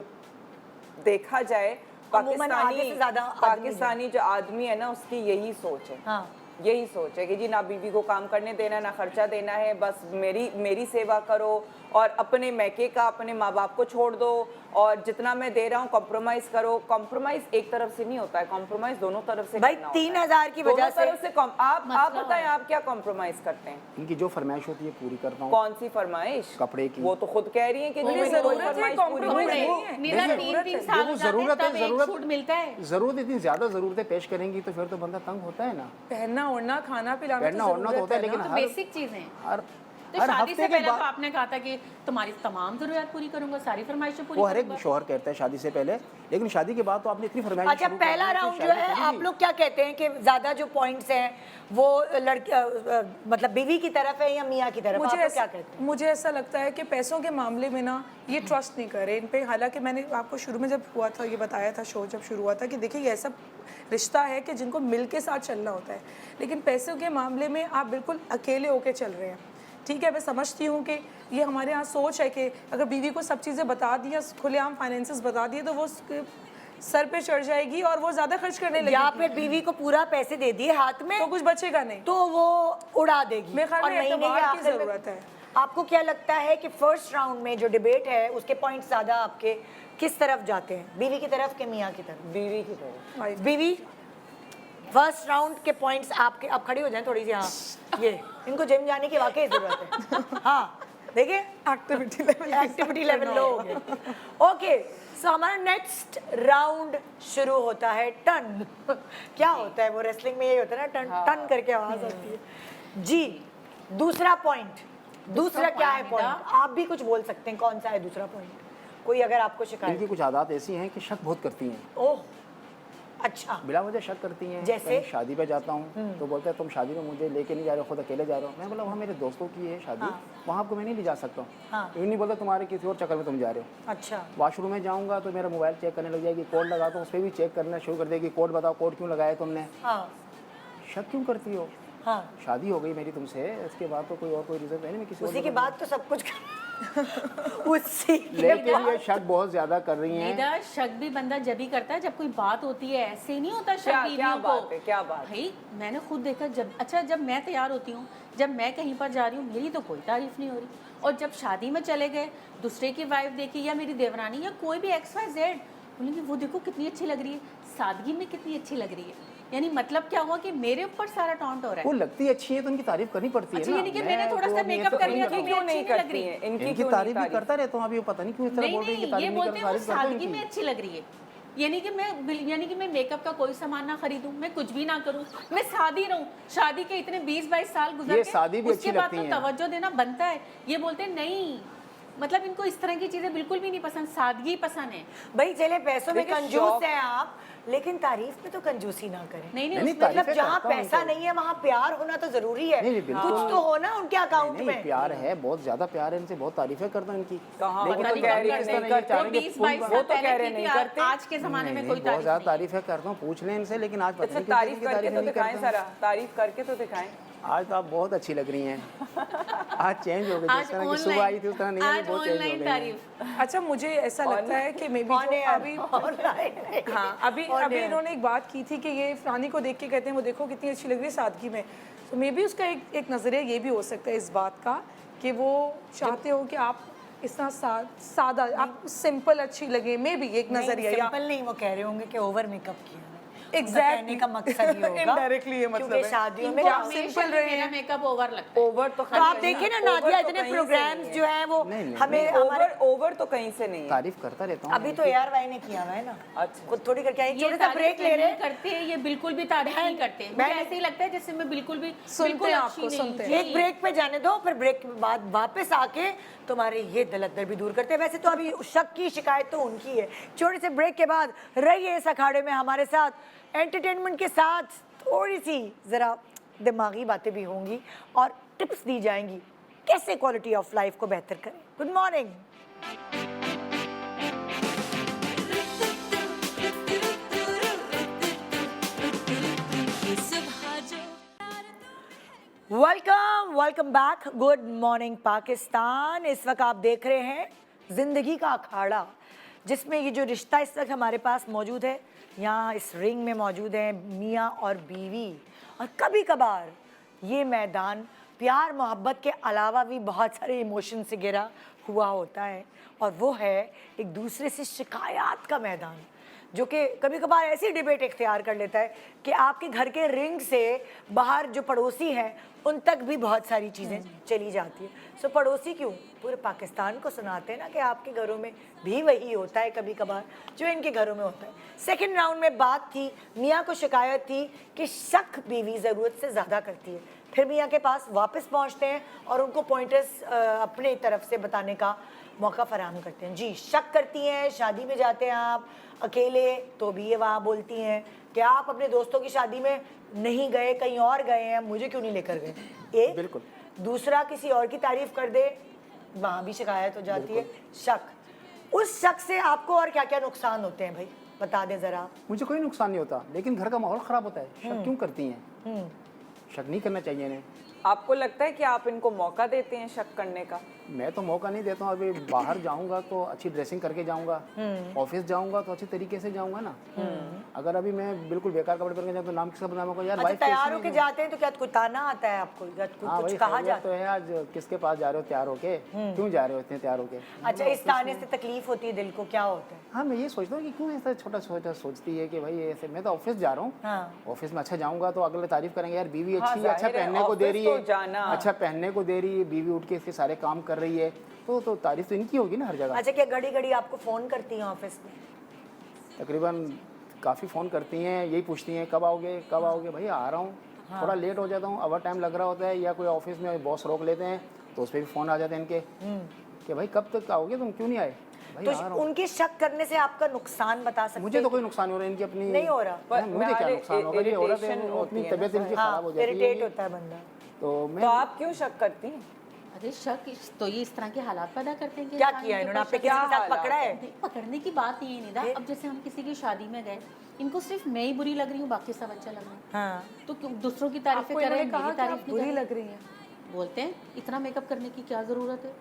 देखा जाए अमूमन आधे से ज़्यादा आदमी पाकिस्तानी जो आदमी है ना, उसकी यही सोच है। हाँ, यही सोच है कि जी ना बीवी को काम करने देना, ना खर्चा देना है, बस मेरी सेवा करो और अपने मैके का अपने माँ बाप को छोड़ दो, और जितना मैं दे रहा हूँ कॉम्प्रोमाइज करो। कॉम्प्रोमाइज एक तरफ से नहीं होता है, कॉम्प्रोमाइज दोनों तरफ से भाई करना होता है। 3000 की वजह दोनों से तरफ से आप बताएं, आप क्या कॉम्प्रोमाइज करते हैं? इनकी जो फरमाइश होती है पूरी करता हूँ। कौन सी फरमाइश? कपड़े की। वो तो खुद कह रही है कि उन्हें मेरी जरूरत है, फरमाइश पूरी compromise नहीं नहीं है। है। निरा देखिए, 3 साल हो जाते हैं, तब एक छूट मिलता है। ज़रूरत इतनी ज़्यादा ज़रूरतें पेश करेंगी तो फिर तो बंदा तंग होता है ना। पहनना ओढ़ना खाना पिलाना पहनना ओढ़ना तो होता है, लेकिन तो हर बेसिक चीजें हैं। हर तो हर शादी हफ्ते से के पहले तो बाद आपने कहा था कि तुम्हारी तमाम जरूरियात पूरी करूंगा, सारी फरमाइशें पूरी वो हर एक करूंगा। शौहर कहता है शादी से पहले, लेकिन शादी के बाद तो आपने इतनी फरमाइश अच्छा, पहला राउंड जो है, आप लोग क्या कहते हैं कि ज्यादा जो पॉइंट्स हैं वो लड़की मतलब बीवी की तरफ है या मियाँ की तरफ? आप लोग क्या कहते हैं? मुझे ऐसा लगता है कि पैसों के मामले में ना ये ट्रस्ट नहीं करे इन पे। हालांकि मैंने आपको शुरू में जब हुआ था ये बताया था, शो जब शुरू हुआ था, कि देखिए ये ऐसा रिश्ता है कि जिनको मिल के साथ चलना होता है, लेकिन पैसों के मामले में आप बिल्कुल अकेले होके चल रहे हैं। ठीक है, मैं समझती हूँ कि ये हमारे यहाँ सोच है कि अगर बीवी को सब चीज़ें बता दिया, खुलेआम फाइनेंसेस बता दिए, तो वो सर पे चढ़ जाएगी और वो ज़्यादा खर्च करने लगेगी। या फिर बीवी को पूरा पैसे दे दिए हाथ में तो कुछ बचेगा नहीं। तो वो उड़ा देगी मेरे ख्याल और में महीने के एतबार की आखिर में ज़रूरत है। आपको क्या लगता है कि फर्स्ट राउंड में जो डिबेट है उसके पॉइंट्स ज़्यादा आपके किस तरफ जाते हैं, बीवी की तरफ के मियाँ की तरफ? बीवी की तरफ। बीवी, फर्स्ट राउंड के पॉइंट्स आपके, आप खड़ी हो जाएं थोड़ी सी, हाँ ये इनको जिम जाने की वाकई ज़रूरत है। हाँ देखिए एक्टिविटी लेवल लो हो गया। ओके, सो हमारा नेक्स्ट राउंड शुरू होता है टर्न। क्या होता है वो रेसलिंग में, यही होता है ना, टर्न टर्न करके आवाज आती है जी। दूसरा पॉइंट, दूसरा क्या है पॉइंट? आप भी कुछ बोल सकते हैं, कौन सा है दूसरा पॉइंट? कोई अगर आपको शिकायत? इनकी कुछ आदत ऐसी हैं कि शक बहुत करती हैं, ओह अच्छा, बिला वजह शक करती हैं। जैसे? कहीं शादी पे जाता हूँ तो बोलते हैं तुम शादी में मुझे लेके नहीं जा रहे हो, खुद अकेले जा रहे हो। मैं बोला वहाँ मेरे दोस्तों की है शादी, वहाँ आपको मैं नहीं ले जा सकता हूँ। हाँ। ये नहीं बोलता तुम्हारे किसी और चक्कर में तुम जा रहे हो। अच्छा, वॉशरूम में जाऊँगा तो मेरा मोबाइल चेक करने लग जाएगी, कोड लगाता हूँ उस पर भी चेक करना शुरू कर देगी, कोड बताओ कोड क्यों लगाया तुमने, हाँ शक क्यों करती हो? हाँ, शादी हो गई मेरी तुमसे, इसके बाद तो कोई रीज़न है नहीं, मैं किसी और उसी के को- बाद तो सब कुछ उसी के लेकिन ये शक बहुत ज़्यादा कर रही हैं। निदा, शक भी बंदा जब ही करता है जब कोई बात होती है, ऐसे नहीं होता शक क्या बीवियों को। बात है, क्या बात? भाई मैंने खुद देखा, जब मैं तैयार होती हूँ, जब मैं कहीं पर जा रही हूँ, मेरी तो कोई तारीफ नहीं हो रही, और जब शादी में चले गए, दूसरे की वाइफ देखी या मेरी देवरानी या कोई भी XYZ बोलेंगे वो देखो कितनी अच्छी लग रही है, सादगी में कितनी अच्छी लग रही है। यानी मतलब क्या हुआ कि मेरे ऊपर सारा टॉन्ट हो रहा वो है। लगती अच्छी है तो उनकी तारीफ करनी पड़ती है अच्छा, ना। यानी कि मैंने मैं थोड़ा तो सा अब ये मेकअप तो कर नहीं लिया करता तो हूँ। क्यों अच्छी नहीं नहीं लग करती रही हैं? है। इनकी इनकी क्यों तारीफ नहीं भी करता रहता हूँ, अभी वो पता नहीं क्यों इस तरह नहीं बोल रही है कि नहीं, तारीफ ये नहीं बोलते करता, हैं वो तारीफ करता हूँ सादगी में इनकी। अच्छी लग रही है। यानी कि मैं मेकअप का कोई सामान ना खरीदूं, मैं कुछ भी ना करूं, मैं सादी रहूं, शादी के इतने 20-22 साल गुजर ये के शादी भी उसके अच्छी बाद लगती तो हैं। तवज्जो देना बनता है। ये बोलते हैं नहीं, मतलब इनको इस तरह की चीजें बिल्कुल भी नहीं पसंद, सादगी पसंद है। भाई चले पैसों में देखिए, कंजूस शौक- हैं आप, लेकिन तारीफ में तो कंजूसी ना करें। नहीं नहीं, उसमें तारीफ मतलब है, जहाँ करता हूँ पैसा तो। नहीं है वहाँ प्यार होना तो जरूरी है। नहीं, नहीं, बिल्कुल। कुछ तो हो ना उनके अकाउंट नहीं, में। प्यार है, बहुत ज्यादा प्यार है इनसे, बहुत तारीफें करता हूँ इनकी। कहाँ? लेकिन वो तो अब कह रही है इस तरह नहीं ये करते। चाह रहे हैं कि 20-22 फुल- वो तो साल कह रहे पहले नहीं की करते। आज के जमाने में नहीं, कोई बहुत तारीफ ज्यादा नहीं। तारीफें करता हूँ, पूछ लें इनसे, लेकिन आज पता अच्छा, नहीं क्यों तारीफ इनकी करके तारीफें तो नहीं दिखाएं करते हैं। जरा, तारीफ करके तो दिखाएं। आज तो आप बहुत अच्छी लग रही हैं। आज चेंज हो गई, आज जिस तरह की सुबह आई थी उस तरह नहीं है, आज बहुत चेंज हो ऑनलाइन गई हैं। तारीफ। अच्छा, मुझे ऐसा लगता है कि मे बी ऑन एयर, अभी ऑनलाइन। हाँ अभी On अभी air। इन्होंने एक बात की थी कि ये फलानी को देख के कहते हैं वो देखो कितनी अच्छी लग रही है सादगी में, तो मे बी उसका एक नज़रिया ये भी हो सकता है इस बात का कि वो चाहते हो कि आप इस तरह सादा, आप सिंपल अच्छी लगे, मे बी एक नज़रिया या सिंपल नहीं, वो कह रहे होंगे कि ओवर मेकअप किया है। उनका Exactly. कहने का मकसद ये होगा Indirectly ये मतलब क्योंकि है। शादियों में इनको आप सिंपल रहे मेरा हैं। मेकअप ओवर लगता है। ओवर तो तो आप देखिए ना नादिया, इतने प्रोग्राम्स जो हैं वो नहीं, हमें हमारे ओवर तो कहीं से नहीं है। तारीफ करता रहता हूँ। अभी तो ARY ने किया हुआ है ना, अच्छा। खुद थोड़ी करके आए, ये छोटा सा तारीफ ब्रेक ले रहे नहीं करते, ये बिल्कुल भी तारीफ नहीं करते। मुझे मैं- ऐसे ही लगता है जैसे मैं बिल्कुल भी सुनते बिल्कुल हैं अच्छी आपको, नहीं। सुनते हैं। जी। एक ब्रेक पे जाने दो, फिर ब्रेक के बाद वापस आके तुम्हारे ये दलदल भी दूर करते हैं। वैसे तो अभी शक की शिकायत तो उनकी है। छोटे से ब्रेक के बाद रहिए इस अखाड़े में हमारे साथ, एंटरटेनमेंट के साथ थोड़ी सी ज़रा दिमागी बातें भी होंगी और टिप्स दी जाएंगी कैसे क्वालिटी ऑफ लाइफ को बेहतर करें। Good morning. Welcome back, good morning Pakistan. इस वक्त आप देख रहे हैं ज़िंदगी का अखाड़ा, जिसमें ये जो रिश्ता इस वक्त हमारे पास मौजूद है, यहाँ इस रिंग में मौजूद हैं मियाँ और बीवी। और कभी कभार ये मैदान प्यार मोहब्बत के अलावा भी बहुत सारे इमोशन से घिरा हुआ होता है, और वो है एक दूसरे से शिकायत का मैदान, जो कि कभी कभार ऐसी डिबेट इख्तियार कर लेता है कि आपके घर के रिंग से बाहर जो पड़ोसी हैं उन तक भी बहुत सारी चीज़ें चली जाती है। सो पड़ोसी क्यों, पूरे पाकिस्तान को सुनाते हैं ना कि आपके घरों में भी वही होता है कभी कभार जो इनके घरों में होता है। सेकंड राउंड में बात थी, मियाँ को शिकायत थी कि शक बीवी ज़रूरत से ज़्यादा करती है। फिर मियाँ के पास वापस पहुँचते हैं और उनको पॉइंटर्स अपने तरफ से बताने का मौका फराहम करते हैं। जी, शक करती हैं, शादी में जाते हैं आप अकेले तो भी ये वहाँ बोलती हैं कि आप अपने दोस्तों की शादी में नहीं गए, कहीं और गए हैं, मुझे क्यों नहीं लेकर गए। एक बिल्कुल। दूसरा किसी और की तारीफ कर दे, वहाँ भी शिकायत हो जाती है। शक, उस शक से आपको और क्या क्या नुकसान होते हैं भाई, बता दें ज़रा। मुझे कोई नुकसान नहीं होता, लेकिन घर का माहौल ख़राब होता है। शक क्यों करती हैं? शक नहीं करना चाहिए इन्हें। आपको लगता है कि आप इनको मौका देते हैं शक करने का? मैं तो मौका नहीं देता हूँ। अभी बाहर जाऊंगा तो अच्छी ड्रेसिंग करके जाऊंगा, ऑफिस जाऊंगा तो अच्छी तरीके से जाऊंगा ना। अगर अभी मैं बिल्कुल बेकार कपड़े पहन के जाऊँ तो नाम किसका बदनाम होगा यार? अच्छा वाइफ तैयार होके जाते हैं तो क्या कुछ ताना आता है आपको या कुछ हाँ कुछ भाई, कहा खैरियत जाता तो है। आज किसके पास जा रहे हो तैयार होके? क्यों जा रहे हो इतने तैयार होके? है? अच्छा इस ताने से तकलीफ होती है दिल को, क्या होता है? हाँ, मैं ये सोचता हूँ कि क्यों ऐसा छोटा छोटा सोचती है कि भाई ऐसे। मैं तो ऑफिस जा रहा हूँ, हाँ। ऑफिस में अच्छा जाऊंगा तो अगले तारीफ करेंगे यार बीवी हाँ, अच्छी है, अच्छा जाहिर है, पहनने को दे ऑफिस रही तो है, जाना। अच्छा पहनने को दे रही है, बीवी उठ के इसके सारे काम कर रही है, तो तारीफ तो इनकी होगी ना हर जगह। अच्छा क्या घड़ी घड़ी आपको फोन करती हैं ऑफिस में? तकरीबन काफ़ी फ़ोन करती हैं, यही पूछती हैं कब आओगे कब आओगे। भाई आ रहा हूँ, थोड़ा लेट हो जाता हूँ, ओवर टाइम लग रहा होता है, या कोई ऑफिस में बॉस रोक लेते हैं तो उस पर भी फ़ोन आ जाते हैं इनके कि भाई कब तक आओगे, तुम क्यों नहीं आए? भाई तो आ रहा हूँ। उनके शक करने से आपका नुकसान बता सकते मुझे तो कोई नुकसान नहीं हो रहा है, इनकी अपनी नहीं हो रहा? पर मुझे क्या मेरे नुकसान होगा? ये औरत है, irritation वो अपनी होती है ना, तबीयत इनकी हाँ खराब हो जाती इरिटेट है। होता है बंदा। तो तो मैं आप क्यों शक करती हैं? अरे शक तो ये इस तरह के हालात पैदा करते हैं कि क्या इंसान किया इनके इन्होंने? ऊपर आपने शक- किसी के क्या साथ पकड़ा है? नहीं, पकड़ने की बात ये नहीं था। अब जैसे हम किसी की शादी में गए, इनको सिर्फ मैं ही बुरी लग रही हूँ, बाकी सब अच्छा लग रहा है, हाँ तो क्यों दूसरों की तारीफें आपको करें, इन्होंने मेरी कहा कि तारीफ आप नहीं बुरी करें? लग रही हैं? बोलते हैं इतना मेकअप करने की क्या जरूरत है,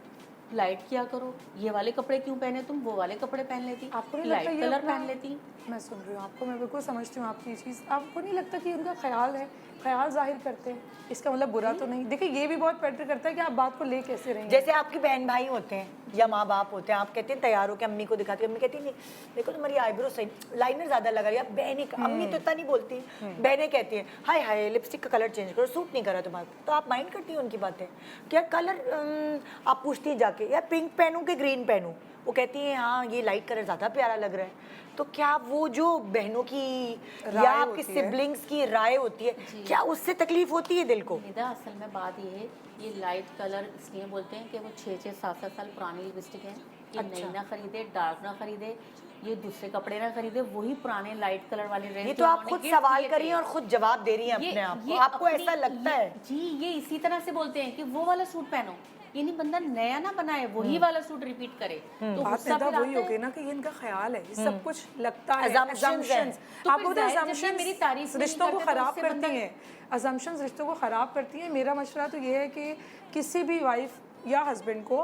लाइट किया करो, ये वाले कपड़े क्यों पहने तुम, वो वाले कपड़े पहन लेती, आपको नहीं लगता लाइट ये कलर अपना- पहन लेती। मैं सुन रही हूँ आपको, मैं बिल्कुल समझती हूँ आपकी चीज़। आपको नहीं लगता कि उनका ख्याल है, ख्याल जाहिर करते हैं, इसका मतलब बुरा तो नहीं? देखिए ये भी बहुत मैटर करता है कि आप बात को ले कैसे रहेंगे। जैसे आपके बहन भाई होते हैं या माँ बाप होते हैं, आप कहते हैं तैयार हो के अम्मी को दिखाते हैं, अम्मी कहती नहीं देखो तुम्हारी आईब्रो सही, लाइनर ज्यादा लगा रही है। बहनें अम्मी तो इतना नहीं बोलती, बहनें कहती हैं हाय हाय लिपस्टिक का कलर चेंज करो, सूट नहीं करा तुम्हारे को। तो आप माइंड करती हैं उनकी बातें? क्या कलर आप पूछती हैं जाके यार पिंक पहनूं कि ग्रीन पहनूं? वो कहती हैं हाँ ये लाइट कलर ज़्यादा प्यारा लग रहा है। तो क्या वो जो बहनों की या आपकी होती है। सिबलिंग्स की राय होती है, क्या उससे तकलीफ होती है दिल को? निदा असल में बात ये है, ये लाइट कलर इसलिए बोलते हैं कि वो 6-6, 7-7 साल पुरानी लिपस्टिक है, ये नई ना खरीदे, डार्क ना खरीदे, ये दूसरे कपड़े ना खरीदे, वही पुराने लाइट कलर वाले रेंज ये तो आप खुद सवाल कर रही हैं और खुद जवाब दे रही हैं अपने आप को। आपको ऐसा लगता है? जी ये इसी तरह से बोलते हैं कि वो वाला सूट पहनो, यानी बंदा नया ना बनाए, वही वाला सूट रिपीट करे, तो बात गुस्सा पैदा फिर वही आता हो गई है। ना कि ये इनका ख्याल है, ये सब कुछ लगता है, Assumptions हैं। assumptions। तो आपको फिर तो जाहिर जब ये assumptions मेरी तारीफ नहीं रिश्तों को करते तो खराब उससे करती बंदा- हैं, assumptions रिश्तों को खराब करती हैं। मेरा मशवरा तो ये है कि किसी भी वाइफ या हस्बैंड को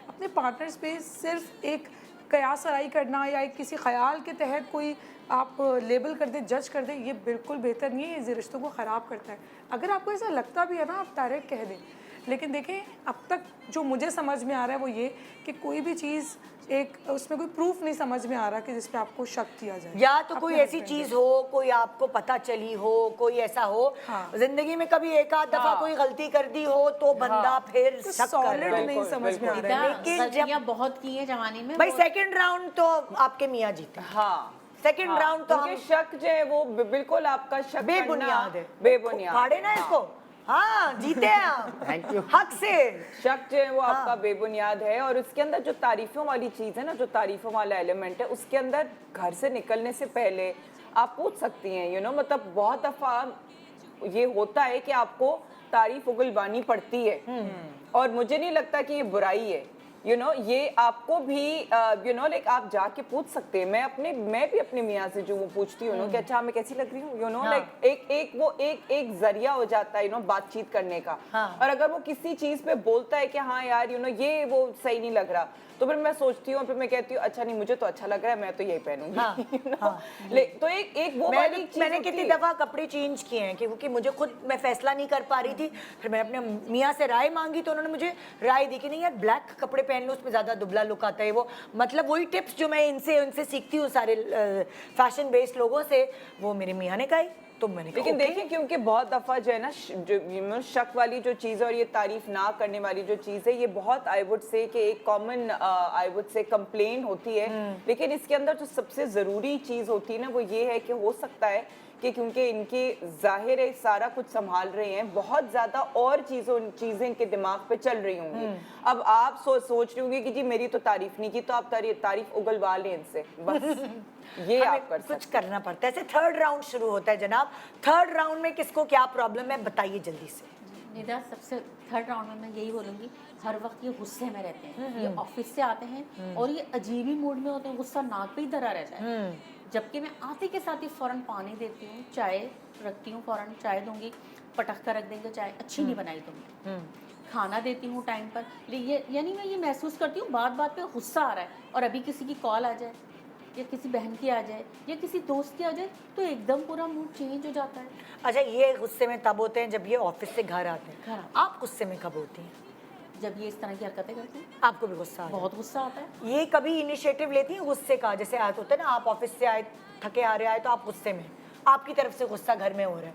अपने पार्टनर्स पे सिर्फ एक कयास आराई करना या एक किसी ख्याल के तहत कोई आप लेबल कर दे, जज कर दे, ये बिल्कुल बेहतर नहीं है, ये रिश्तों को ख़राब करता है। अगर आपको ऐसा लगता भी है ना, आप डायरेक्ट कह दें। लेकिन देखें अब तक जो मुझे समझ में आ रहा है वो ये कि कोई भी चीज़ एक उसमें कोई प्रूफ नहीं समझ में आ रहा कि जिस पे आपको शक किया जाए। या तो कोई अपने ऐसी husband चीज हो, कोई आपको पता चली हो, कोई ऐसा हो जिंदगी में कभी एक आध दफा कोई गलती कर दी हो तो बंदा फिर कुछ शक कर सॉलिड रहा है। नहीं समझ में आ रहा है। लेकिन जब- गलतियां बहुत की है जवानी में, भाई वो- सेकंड राउंड तो आपके मियाँ जीते, हाँ सेकंड राउंड तो क्योंकि हम शक जो है वो बिल्कुल आपका शक बेबुनियाद है। बेबुनियाद फाड़े ना इसको, हाँ जीते हैं आप थैंक यू। हक से। शक जो है वो आपका बेबुनियाद है। और उसके अंदर जो तारीफों वाली चीज़ है ना, जो तारीफों वाला एलिमेंट है, उसके अंदर घर से निकलने से पहले आप पूछ सकती हैं, मतलब बहुत दफ़ा ये होता है कि आपको तारीफ उगलवानी पड़ती है, और मुझे नहीं लगता कि ये बुराई है। ये आपको भी लाइक आप जाके पूछ सकते हैं। मैं भी अपने मियाँ से जो वो पूछती हूँ कि अच्छा मैं कैसी लग रही हूँ, लाइक एक जरिया हो जाता है बातचीत करने का। और अगर वो किसी चीज पे बोलता है कि हाँ यार ये वो सही नहीं लग रहा, तो फिर मैं सोचती हूँ, फिर मैं कहती हूँ अच्छा नहीं मुझे तो अच्छा लग रहा है, मैं तो यही पहनूंगी। तो एक वो वाली चीज मैंने होती कितनी है। दफा कपड़े चेंज किए हैं क्योंकि मुझे खुद मैं फैसला नहीं कर पा रही थी। फिर मैंने अपने मियाँ से राय मांगी तो उन्होंने मुझे राय दी कि नहीं यार ब्लैक कपड़े पहन लो, उसमें ज़्यादा दुबला लुक आता है। वो मतलब वही टिप्स जो मैं उनसे सीखती हूँ सारे फैशन बेस्ड लोगों से, वो मेरे मियाँ ने कही तो मैंने कहा, लेकिन "ओके।" देखिए क्योंकि बहुत दफा जो है ना जो शक वाली जो चीज़ है और ये तारीफ ना करने वाली जो चीज़ है, ये बहुत आई वुड से कि एक common I would say complain होती है। लेकिन इसके अंदर जो सबसे ज़रूरी चीज़ होती है ना, वो ये है कि हो सकता है कि क्योंकि इनके ज़ाहिर है सारा कुछ संभाल रहे हैं, बहुत ज़्यादा और चीज़ें इनके दिमाग पे चल रही होंगी। अब आप सोच रही होंगी कि जी मेरी तो तारीफ नहीं की, तो आप तारीफ उगलवा लें इनसे, बस ये हमें आप कर कुछ सकते करना पड़ता है। ऐसे थर्ड राउंड शुरू होता है जनाब। थर्ड राउंड में किसको क्या प्रॉब्लम है बताइए जल्दी से। निदा सबसे थर्ड राउंड में मैं यही बोलूँगी, हर वक्त ये गुस्से में रहते हैं, ये ऑफिस से आते हैं और ये अजीब ही मूड में होते हैं, गुस्सा नाक पे ही धरा रहता है। जबकि मैं आते के साथ ही फ़ौरन पानी देती हूँ, चाय रखती हूँ, फ़ौरन चाय दूंगी, पटक कर रख देंगे चाय, अच्छी नहीं बनाई तुमने। खाना देती हूँ टाइम पर, यानी मैं ये महसूस करती हूँ बात बात पे गुस्सा आ रहा है, और अभी किसी की कॉल आ जाए या किसी बहन की आ जाए या किसी दोस्त की आ जाए तो एकदम पूरा मूड चेंज हो जाता है। अच्छा, ये गुस्से में तब होते हैं जब ये ऑफिस से घर आते हैं। घर आप गुस्से में कब होती हैं? जब ये इस तरह की हरकतें करते हैं आपको भी गुस्सा आता है? बहुत गुस्सा आता है। ये कभी इनिशिएटिव लेती हैं गुस्से का? जैसे आज होता है ना, आप ऑफिस से आए, थके हारे आए, तो आप गुस्से में, आपकी तरफ से गुस्सा घर में हो रहा है,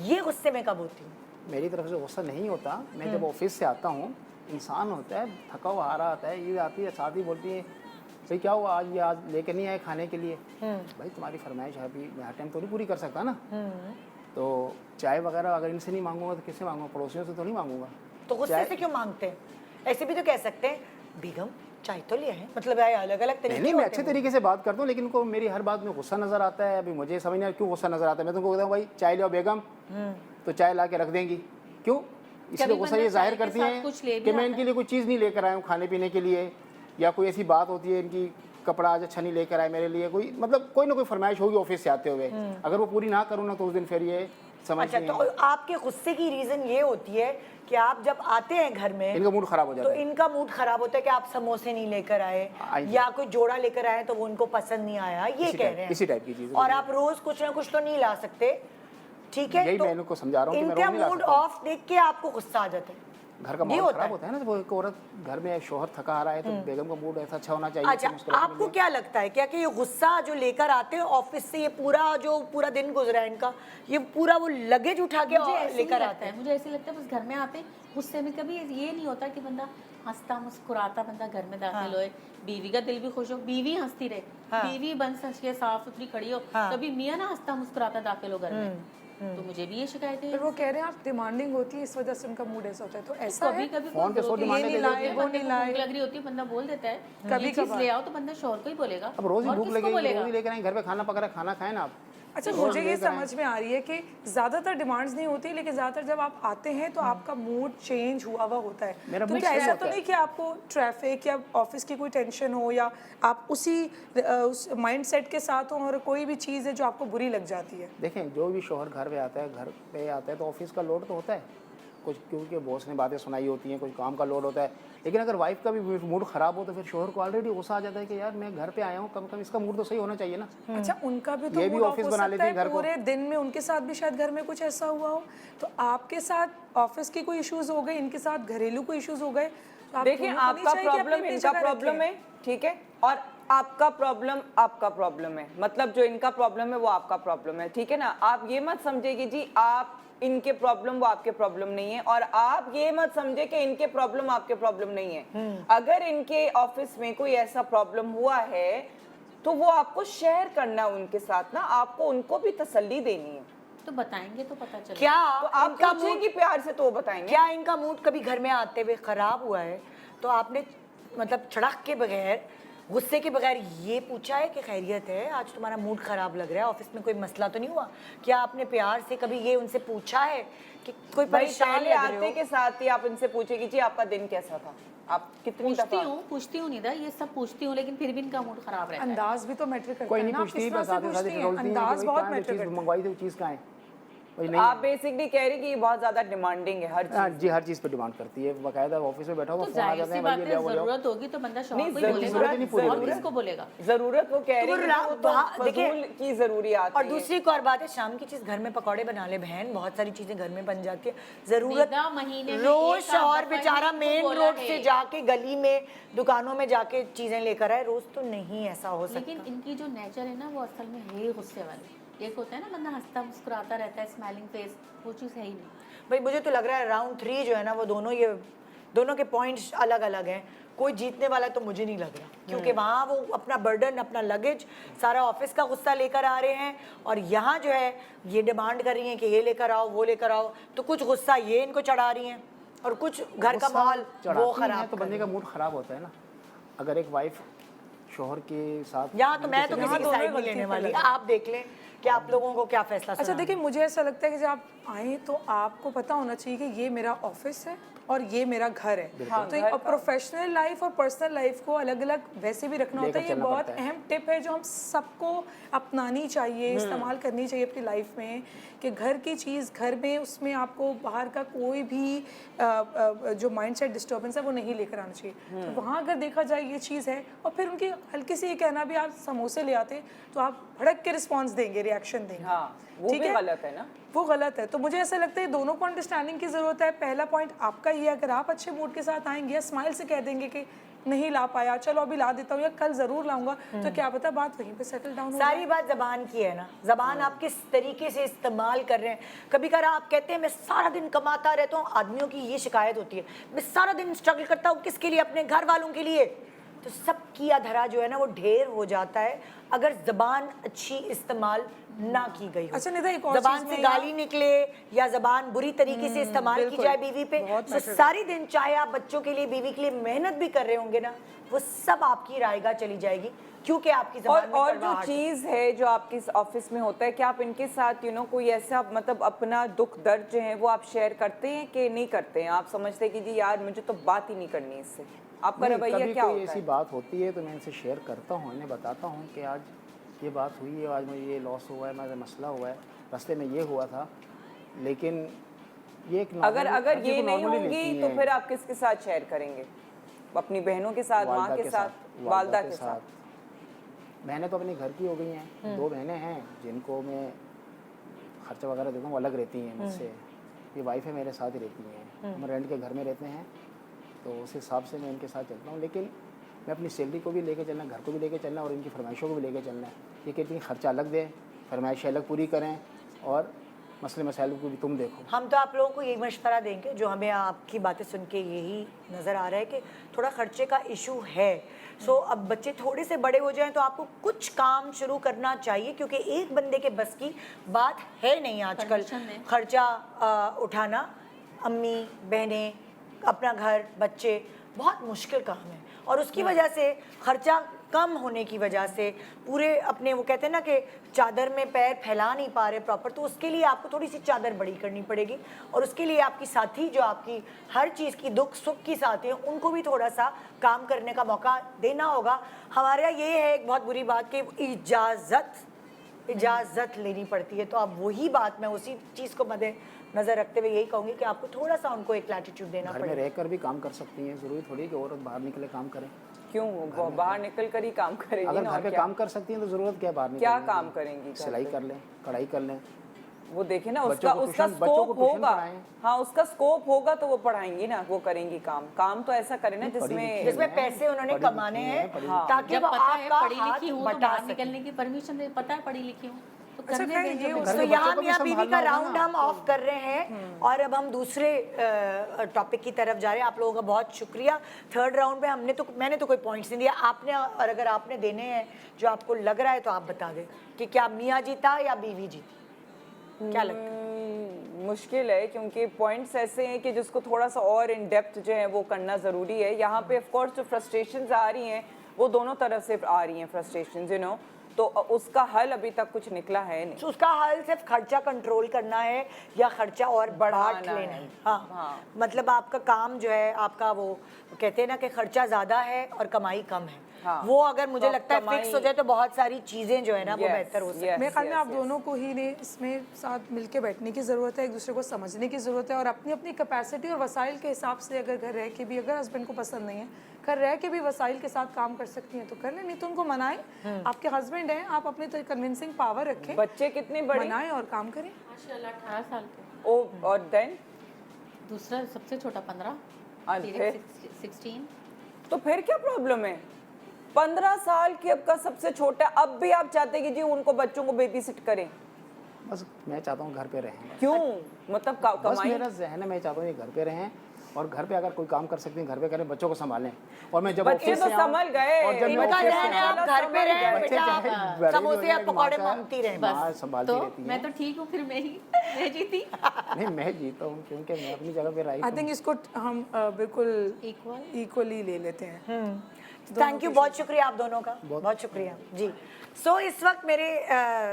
ये गुस्से में कब होती हूँ? मेरी तरफ से गुस्सा नहीं होता। मैं जब ऑफिस से आता हूँ, इंसान होता है, थका हुआ हारा आता है, ये आती है साथ ही बोलती है भाई क्या हुआ आज, ये आज लेकर नहीं आए खाने के लिए। भाई तुम्हारी फरमाइश है, अभी मैं हर टाइम तो नहीं पूरी कर सकता ना। तो चाय वगैरह अगर इनसे नहीं मांगूंगा तो किससे मांगूंगा? पड़ोसियों से तो नहीं मांगूंगा। तो गुस्से से क्यों मांगते हैं? ऐसे भी तो कह सकते हैं बेगम चाय तो लिया है, मतलब अलग अलग तरीके नहीं, मैं होते अच्छे हैं। तरीके से बात करता हूँ, लेकिन उनको मेरी हर बात में गुस्सा नजर आता है। अभी मुझे समझ नहीं आ क्यों गुस्सा नजर आता है। मैं तुमको कहता हूँ भाई चाय लियो बेगम, तो चाय ला के रख देंगी। क्यों? इसलिए गुस्सा ये जाहिर करती हैं कि मैं इनके लिए कोई चीज़ नहीं लेकर आया हूँ खाने पीने के लिए, या कोई ऐसी बात होती है इनकी कपड़ा आज अच्छा नहीं लेकर आए मेरे लिए, कोई मतलब कोई ना कोई फरमाइश होगी ऑफिस से आते हुए। अगर वो पूरी ना करूँ ना तो उस दिन फिर ये समझ अच्छा, तो आपके गुस्से की रीजन ये होती है कि आप जब आते हैं घर में इनका मूड खराब हो तो जाता है। इनका मूड खराब होता है कि आप समोसे नहीं लेकर आए या कोई जोड़ा लेकर आए तो वो उनको पसंद नहीं आया, ये कह रहे हैं। इसी टाइप की चीज़। और आप रोज कुछ ना कुछ तो नहीं ला सकते, ठीक है? यही तो मैं इनको समझा रहा हूँ कि मैं रोज इनका नहीं ला मूड सकता। ऑफ देख के आपको गुस्सा आ जाता है। घर का माहौल खराब होता है ना, जब एक औरत घर में शोहर थका आ रहा है तो बेगम का मूड ऐसा अच्छा होना चाहिए। अच्छा, आपको क्या लगता है क्या कि ये गुस्सा जो लेकर आते हैं ऑफिस से, ये पूरा दिन गुजरा है इनका, ये पूरा वो लगेज उठा के मुझे ऐसे लेकर ही आते लगता हैं? है, मुझे ऐसे लगता है बस घर में आते गुस्से में कभी ये नहीं होता कि बंदा हंसता मुस्कुराता बंदा घर में दाखिल होए, बीवी का दिल भी खुश हो, बीवी हंसती रहे, बीवी बन सच के साफ सुथरी खड़ी हो, कभी मियाँ ना हंसता मुस्कुराता दाखिल हो घर में। तो मुझे भी ये शिकायतें फिर वो कह रहे हैं आप डिमांडिंग होती है, इस वजह से उनका मूड ऐसा होता है। तो ऐसा कभी है कभी फोन पे 100 डिमांडें नहीं लाए, वो नहीं लाए, लग रही होती है बंदा बोल देता है कभी ये चीज कभार। ले आओ तो बंदा शोर को ही बोलेगा। अब रोज ही और भूख किसको लगेगी, बोलेगा? रोज ही लेकर आए घर पे खाना पका रहा, खाना खाए ना आप। अच्छा, मुझे ये समझ में आ रही है कि ज़्यादातर डिमांड्स नहीं होती, लेकिन ज़्यादातर जब आप आते हैं तो आपका मूड चेंज हुआ हुआ होता है। मेरा तो mood क्या change ऐसा होता तो है। नहीं कि आपको ट्रैफिक या ऑफिस की कोई टेंशन हो या आप उस माइंडसेट के साथ हो और कोई भी चीज़ है जो आपको बुरी लग जाती है? देखें, जो भी शोहर घर पे आता है तो ऑफिस का लोड तो होता है कुछ, क्योंकि बॉस ने बातें सुनाई होती हैं, कुछ काम का लोड होता है। लेकिन अगर वाइफ का भी मूड खराब हो तो फिर शोहर को ऑलरेडी गुस्सा आ जाता है कि यार मैं घर पे आया हूँ, कम से कम इसका मूड तो सही होना चाहिए ना। अच्छा, उनका भी तो ये भी मूड ऑफ ऑफिस हो बना सकता लेती है हैं घर को। पूरे दिन में, उनके साथ भी शायद घर में कुछ ऐसा हुआ हो, तो आपके साथ ऑफिस की कोई इश्यूज हो गए, इनके साथ घरेलू कोई इश्यूज हो गए, तो आप देखिए, दोनों को नहीं आपका चाहिए कि प्रॉब्लम अपनी इनका जगह प्रॉब्लम रखें। है, ठीक है, और आपका प्रॉब्लम है, मतलब जो इनका प्रॉब्लम है वो आपका प्रॉब्लम है, ठीक है ना। आप ये मत समझे कि जी आप इनके प्रॉब्लम वो आपके प्रॉब्लम नहीं है, और आप ये मत समझे कि इनके प्रॉब्लम आपके प्रॉब्लम नहीं है। अगर इनके ऑफिस में कोई ऐसा प्रॉब्लम हुआ है तो वो आपको शेयर करना है उनके साथ ना, आपको उनको भी तसल्ली देनी है। तो बताएंगे तो पता चले। क्या तो आप इनका पूछेंगी प्यार से तो वो बताएंगे। क्या इनका मूड कभी घर में आते हुए खराब हुआ है तो आपने मतलब छड़क के बगैर, गुस्से के बगैर ये पूछा है कि खैरियत है, आज तुम्हारा मूड खराब लग रहा है, ऑफिस में कोई मसला तो नहीं हुआ? क्या आपने प्यार से कभी ये उनसे पूछा है कि कोई भाई परेशान पहले लग आते रहे हो? के साथ ही आप इनसे पूछेगी जी आपका दिन कैसा था। आप कितनी दफा पूछती हूँ निदा, ये सब पूछती हूँ, लेकिन फिर भी इनका मूड खराब रहता है। अंदाज भी तो मैटर करता कोई है नहीं ना, आप पूछती, किस तरह बस से आते पूछती साथ हैं, बोलती हैं अंदाज कि बहुत भाई मैटर चीज़ करता है। मंगवाई थी, चीज़ कहाँ है भाई? नहीं आप बेसिकली कह रही कि ये बहुत ज्यादा डिमांडिंग है हर चीज। हाँ जी, हर चीज़ पे डिमांड करती है। बाकायदा ऑफिस में बैठा हो तो तो फोन आ जाहिर जाते सी हैं बात भाई है, ये ले आओ, ले आओ। जरूरत होगी तो बंदा शौक नहीं, को ही बोलेगा, जरूरत नहीं पूरी और होगी। किसको बोलेगा? जरूरत वो कह रही तो है कि वो तो वहाँ- देखिए, फजूल की जरूरियात और है। दूसरी एक और बात है, शाम की चीज घर में पकौड़े बना ले बहन, बहुत सारी चीजें घर में बन जाती है। जरूरत निदा महीने में रोज एक आध शौहर दफा बेचारा इनको मेन बोला रोड है। से जाके गली में दुकानों में जाके चीजें लेकर आए, रोज तो नहीं ऐसा हो सकता। लेकिन इनकी जो नेचर है ना वो असल में है ही गुस्से वाली। एक होता है ना बंदा हंसता मुस्कुराता रहता है, स्माइलिंग फेस, वो चीज़ है ही नहीं। भाई मुझे तो लग रहा है राउंड 3 जो है ना वो दोनों के पॉइंट्स अलग अलग हैं। कोई जीतने वाला तो मुझे नहीं लग रहा, क्योंकि वहाँ वो अपना बर्डन, अपना लगेज, सारा ऑफिस का गुस्सा लेकर आ रहे हैं, और यहाँ जो है ये डिमांड कर रही हैं कि ये लेकर आओ वो लेकर आओ, तो कुछ गुस्सा ये इनको चढ़ा रही हैं और कुछ घर का गुस्सा माहौल चढ़ाती वो हैं खराब तो बंदे का मूड खराब होता है ना। अगर एक वाइफ शोहर के साथ, यहाँ तो मैं तो यहाँ किसी की दोनों साइड नहीं गलती लेने पे वाली, लगे। आप देख लें कि आप लोगों को क्या फैसला अच्छा सुनाना है। देखिए, मुझे ऐसा लगता है कि जब आप आए तो आपको पता होना चाहिए कि ये मेरा ऑफिस है और ये मेरा घर है। तो घर प्रोफेशनल लाइफ और पर्सनल लाइफ को अलग अलग वैसे भी रखना होता है। ये चलना बहुत पड़ता अहम टिप है जो हम सबको अपनानी चाहिए, इस्तेमाल करनी चाहिए अपनी लाइफ में, कि घर की चीज़ घर में, उसमें आपको बाहर का कोई भी जो माइंडसेट डिस्टर्बेंस है वो नहीं लेकर आना चाहिए। तो वहाँ अगर देखा जाए ये चीज़ है, और फिर उनकी हल्की सी ये कहना भी, आप समोसे ले आते तो आप भड़क के रिस्पॉन्स देंगे, रिएक्शन देंगे। हाँ, वो ठीक भी है? गलत है ना। वो गलत है। तो मुझे ऐसा लगता है दोनों को अंडरस्टैंडिंग की ज़रूरत है। पहला पॉइंट आपका ये है, अगर आप अच्छे मूड के साथ आएंगे या स्माइल से कह देंगे कि नहीं ला पाया, चलो अभी ला देता हूँ या कल ज़रूर लाऊंगा, तो क्या पता बात वहीं पे सेटल डाउन हो सारी बात जबान की है ना, जबान आप किस तरीके से इस्तेमाल कर रहे हैं। कभी कभार आप कहते हैं मैं सारा दिन कमाता रहता हूँ, आदमियों की ये शिकायत होती है, मैं सारा दिन स्ट्रगल करता हूँ, किसके लिए? अपने घर वालों के लिए। तो सब किया धरा जो है ना वो ढेर हो जाता है अगर जबान अच्छी इस्तेमाल ना की गई हो। अच्छा निधा, एक और जबान चीज़ से में गाली निकले या जबान बुरी तरीके से इस्तेमाल की बिल्कुल, जाए बीवी पे, बहुत तो matter सारी दिन चाहे आप बच्चों के लिए, बीवी के लिए मेहनत भी कर रहे होंगे ना, वो सब आपकी रायगा चली जाएगी, क्योंकि आपकी जबान में और जो कड़वाहट है। चीज़ है जो आपके ऑफिस में होता है, कि आप इनके साथ कोई ऐसा मतलब अपना दुख दर्द जो है वो आप शेयर करते हैं कि नहीं करते हैं? आप समझते हैं कि जी यार मुझे तो बात ही नहीं करनी इससे, आपका रवैया कभी क्या कोई होता ऐसी है? बात होती है तो मैं इनसे शेयर करता हूँ, इन्हें बताता हूँ कि आज ये बात हुई है, आज मुझे ये लॉस हुआ है, मेरा मसला हुआ है, रास्ते में ये हुआ था। लेकिन ये एक अगर हर चीज़ ये को नहीं normally होंगी लेती तो हैं। फिर आप किसके साथ शेयर करेंगे? अपनी बहनों के साथ, माँ के साथ, वालदा के साथ? बहनें तो अपने घर की हो गई हैं, 2 बहनें हैं जिनको मैं खर्चा वगैरह देता हूँ, अलग रहती हैं मुझसे। ये वाइफ है मेरे साथ ही रहती हैं, हम रेंट के घर में रहते हैं, तो उस हिसाब से मैं इनके साथ चलता हूँ। लेकिन मैं अपनी सैलरी को भी लेके चलना, घर को भी लेके चलना और इनकी फरमाइशों को भी लेके चलना है। ये कहती हैं खर्चा अलग दें, फरमाइशें अलग पूरी करें और मसले मसाइल को भी तुम देखो। हम तो आप लोगों को यही मशवरा देंगे, जो हमें आपकी बातें सुन के यही नज़र आ रहा है कि थोड़ा खर्चे का इशू है। सो अब बच्चे थोड़े से बड़े हो जाएं तो आपको कुछ काम शुरू करना चाहिए, क्योंकि एक बंदे के बस की बात है नहीं आजकल Condition है। खर्चा उठाना। अम्मी, बहनें, अपना घर, बच्चे, बहुत मुश्किल काम है, और उसकी वजह से खर्चा कम होने की वजह से पूरे अपने, वो कहते हैं ना कि चादर में पैर फैला नहीं पा रहे प्रॉपर, तो उसके लिए आपको थोड़ी सी चादर बड़ी करनी पड़ेगी, और उसके लिए आपकी साथी जो आपकी हर चीज़ की दुख सुख की साथी हैं उनको भी थोड़ा सा काम करने का मौका देना होगा। हमारे यहाँ ये है एक बहुत बुरी बात कि इजाज़त लेनी पड़ती है, तो अब वही बात मैं उसी चीज़ को नज़र रखते हुए यही कहूँगी कि आपको थोड़ा सा उनको एक लैटिट्यूड देना घर में पड़ेगा। रहकर भी काम कर सकती हैं, ज़रूरी थोड़ी कि औरत बाहर निकले काम करें। क्यों वो बाहर निकल कर ही काम करेगी अगर ना? घर और पे क्या काम कर सकती हैं तो ज़रूरत क्या है बाहर निकलने क्या की? काम करेंगी? घर सिलाई पे? कर लें, कढ़ाई कर लें। वो देखे ना, बच्चों को उसका ट्यूशन- बच्चों को स्कोप ट्यूशन होगा। पढ़ाएं। हाँ, उसका स्कोप होगा तो वो पढ़ाएंगी ना, वो करेंगी काम तो ऐसा करे ना जिसमें जिसमें पैसे उन्होंने पढ़ी लिखी कमाने हैं, हैं, पढ़ी ताकि जब वो पता है आपका पढ़ी लिखी हाथ हूँ तो बटा बाहर सके। निकलने की परमिशन दे, पता है पढ़ी लिखी हूँ तो अच्छा, करने खैर, दें ये जो उस- घर तो के यहाँ बच्चों को भी मियाँ बीवी का संभालना होगा राउंड ना हम ऑफ कर रहे हैं, और अब हम दूसरे टॉपिक की तरफ जा रहे हैं। आप लोगों का बहुत शुक्रिया। थर्ड राउंड में मैंने तो कोई पॉइंट्स नहीं दिया आपने, और अगर आपने देने हैं जो आपको लग रहा है तो आप बता दें कि क्या मियाँ जीता या बीवी जीती, क्या लगता है? मुश्किल है, क्योंकि पॉइंट्स ऐसे हैं कि जिसको थोड़ा सा और इन डेप्थ जो है वो करना ज़रूरी है। यहाँ पे ऑफ कोर्स जो फ्रस्ट्रेशंस आ रही हैं वो दोनों तरफ से आ रही हैं फ्रस्ट्रेशंस, तो उसका हल अभी तक कुछ निकला है नहीं। तो उसका हल सिर्फ खर्चा कंट्रोल करना है या खर्चा और बढ़ाना बांट लेना है। है? हाँ। हाँ। मतलब आपका काम जो है, आपका वो कहते हैं ना कि खर्चा ज़्यादा है और कमाई कम है। हाँ। वो अगर मुझे तो लगता है कमाई- फिक्स हो जाए तो बहुत सारी चीज़ें जो है ना वो Yes, बेहतर हो सकती हैं। yes, मेरे ख्याल में yes, आप yes. दोनों को ही ने इसमें साथ मिलके बैठने की ज़रूरत है, एक दूसरे को समझने की ज़रूरत है, और अपनी अपनी कैपेसिटी और वसाइल के हिसाब से अगर घर रह के भी, अगर हस्बैंड को पसंद नहीं है, घर रह के भी वसाइल के साथ काम कर सकती हैं तो कर लें, नहीं तो उनको मनाएं। आपके हस्बैंड हैं, आप अपनी कन्विंसिंग पावर रखें, बच्चे कितने बड़े? मनाएं और काम करें। माशाल्लाह 18 साल के, ओ, और देन दूसरा सबसे छोटा 15, और फिर फिर? 16। तो फिर क्या प्रॉब्लम है? 15 साल की अब का सबसे छोटा, अब भी आप चाहते हैं कि जी उनको बच्चों को बेबी सिट करें? बस मैं चाहता हूँ घर पे रहें, क्यों? मतलब बस कमाई? मेरा जहन है, मैं चाहता हूँ ये घर पे रहें और घर पे अगर कोई काम कर सकते हैं घर पे करें, बच्चों को संभालें। और मैं जब बच्चे ऑफिस तो से आऊं- संभल गए। और जब मैं इनका ऑफिस से रहना है, आऊं- आप घर पे रहें बच्चे बेटा, चाहे आप बड़े भी हो समोसे जाएं, या पकौड़े माँ मांगती रहें। माँ संभालती तो रहती मैं हैं। तो ठीक हूँ, फिर मैं जीती। नहीं, मैं जीता हूँ क्योंकि मैं अपनी जगह पे राइट आई हूँ। थिंक इसको हम बिल्कुल इक्वल इक्वली ले लेते हैं। थैंक यू, बहुत शुक्रिया आप दोनों का, बहुत शुक्रिया जी। सो इस वक्त मेरे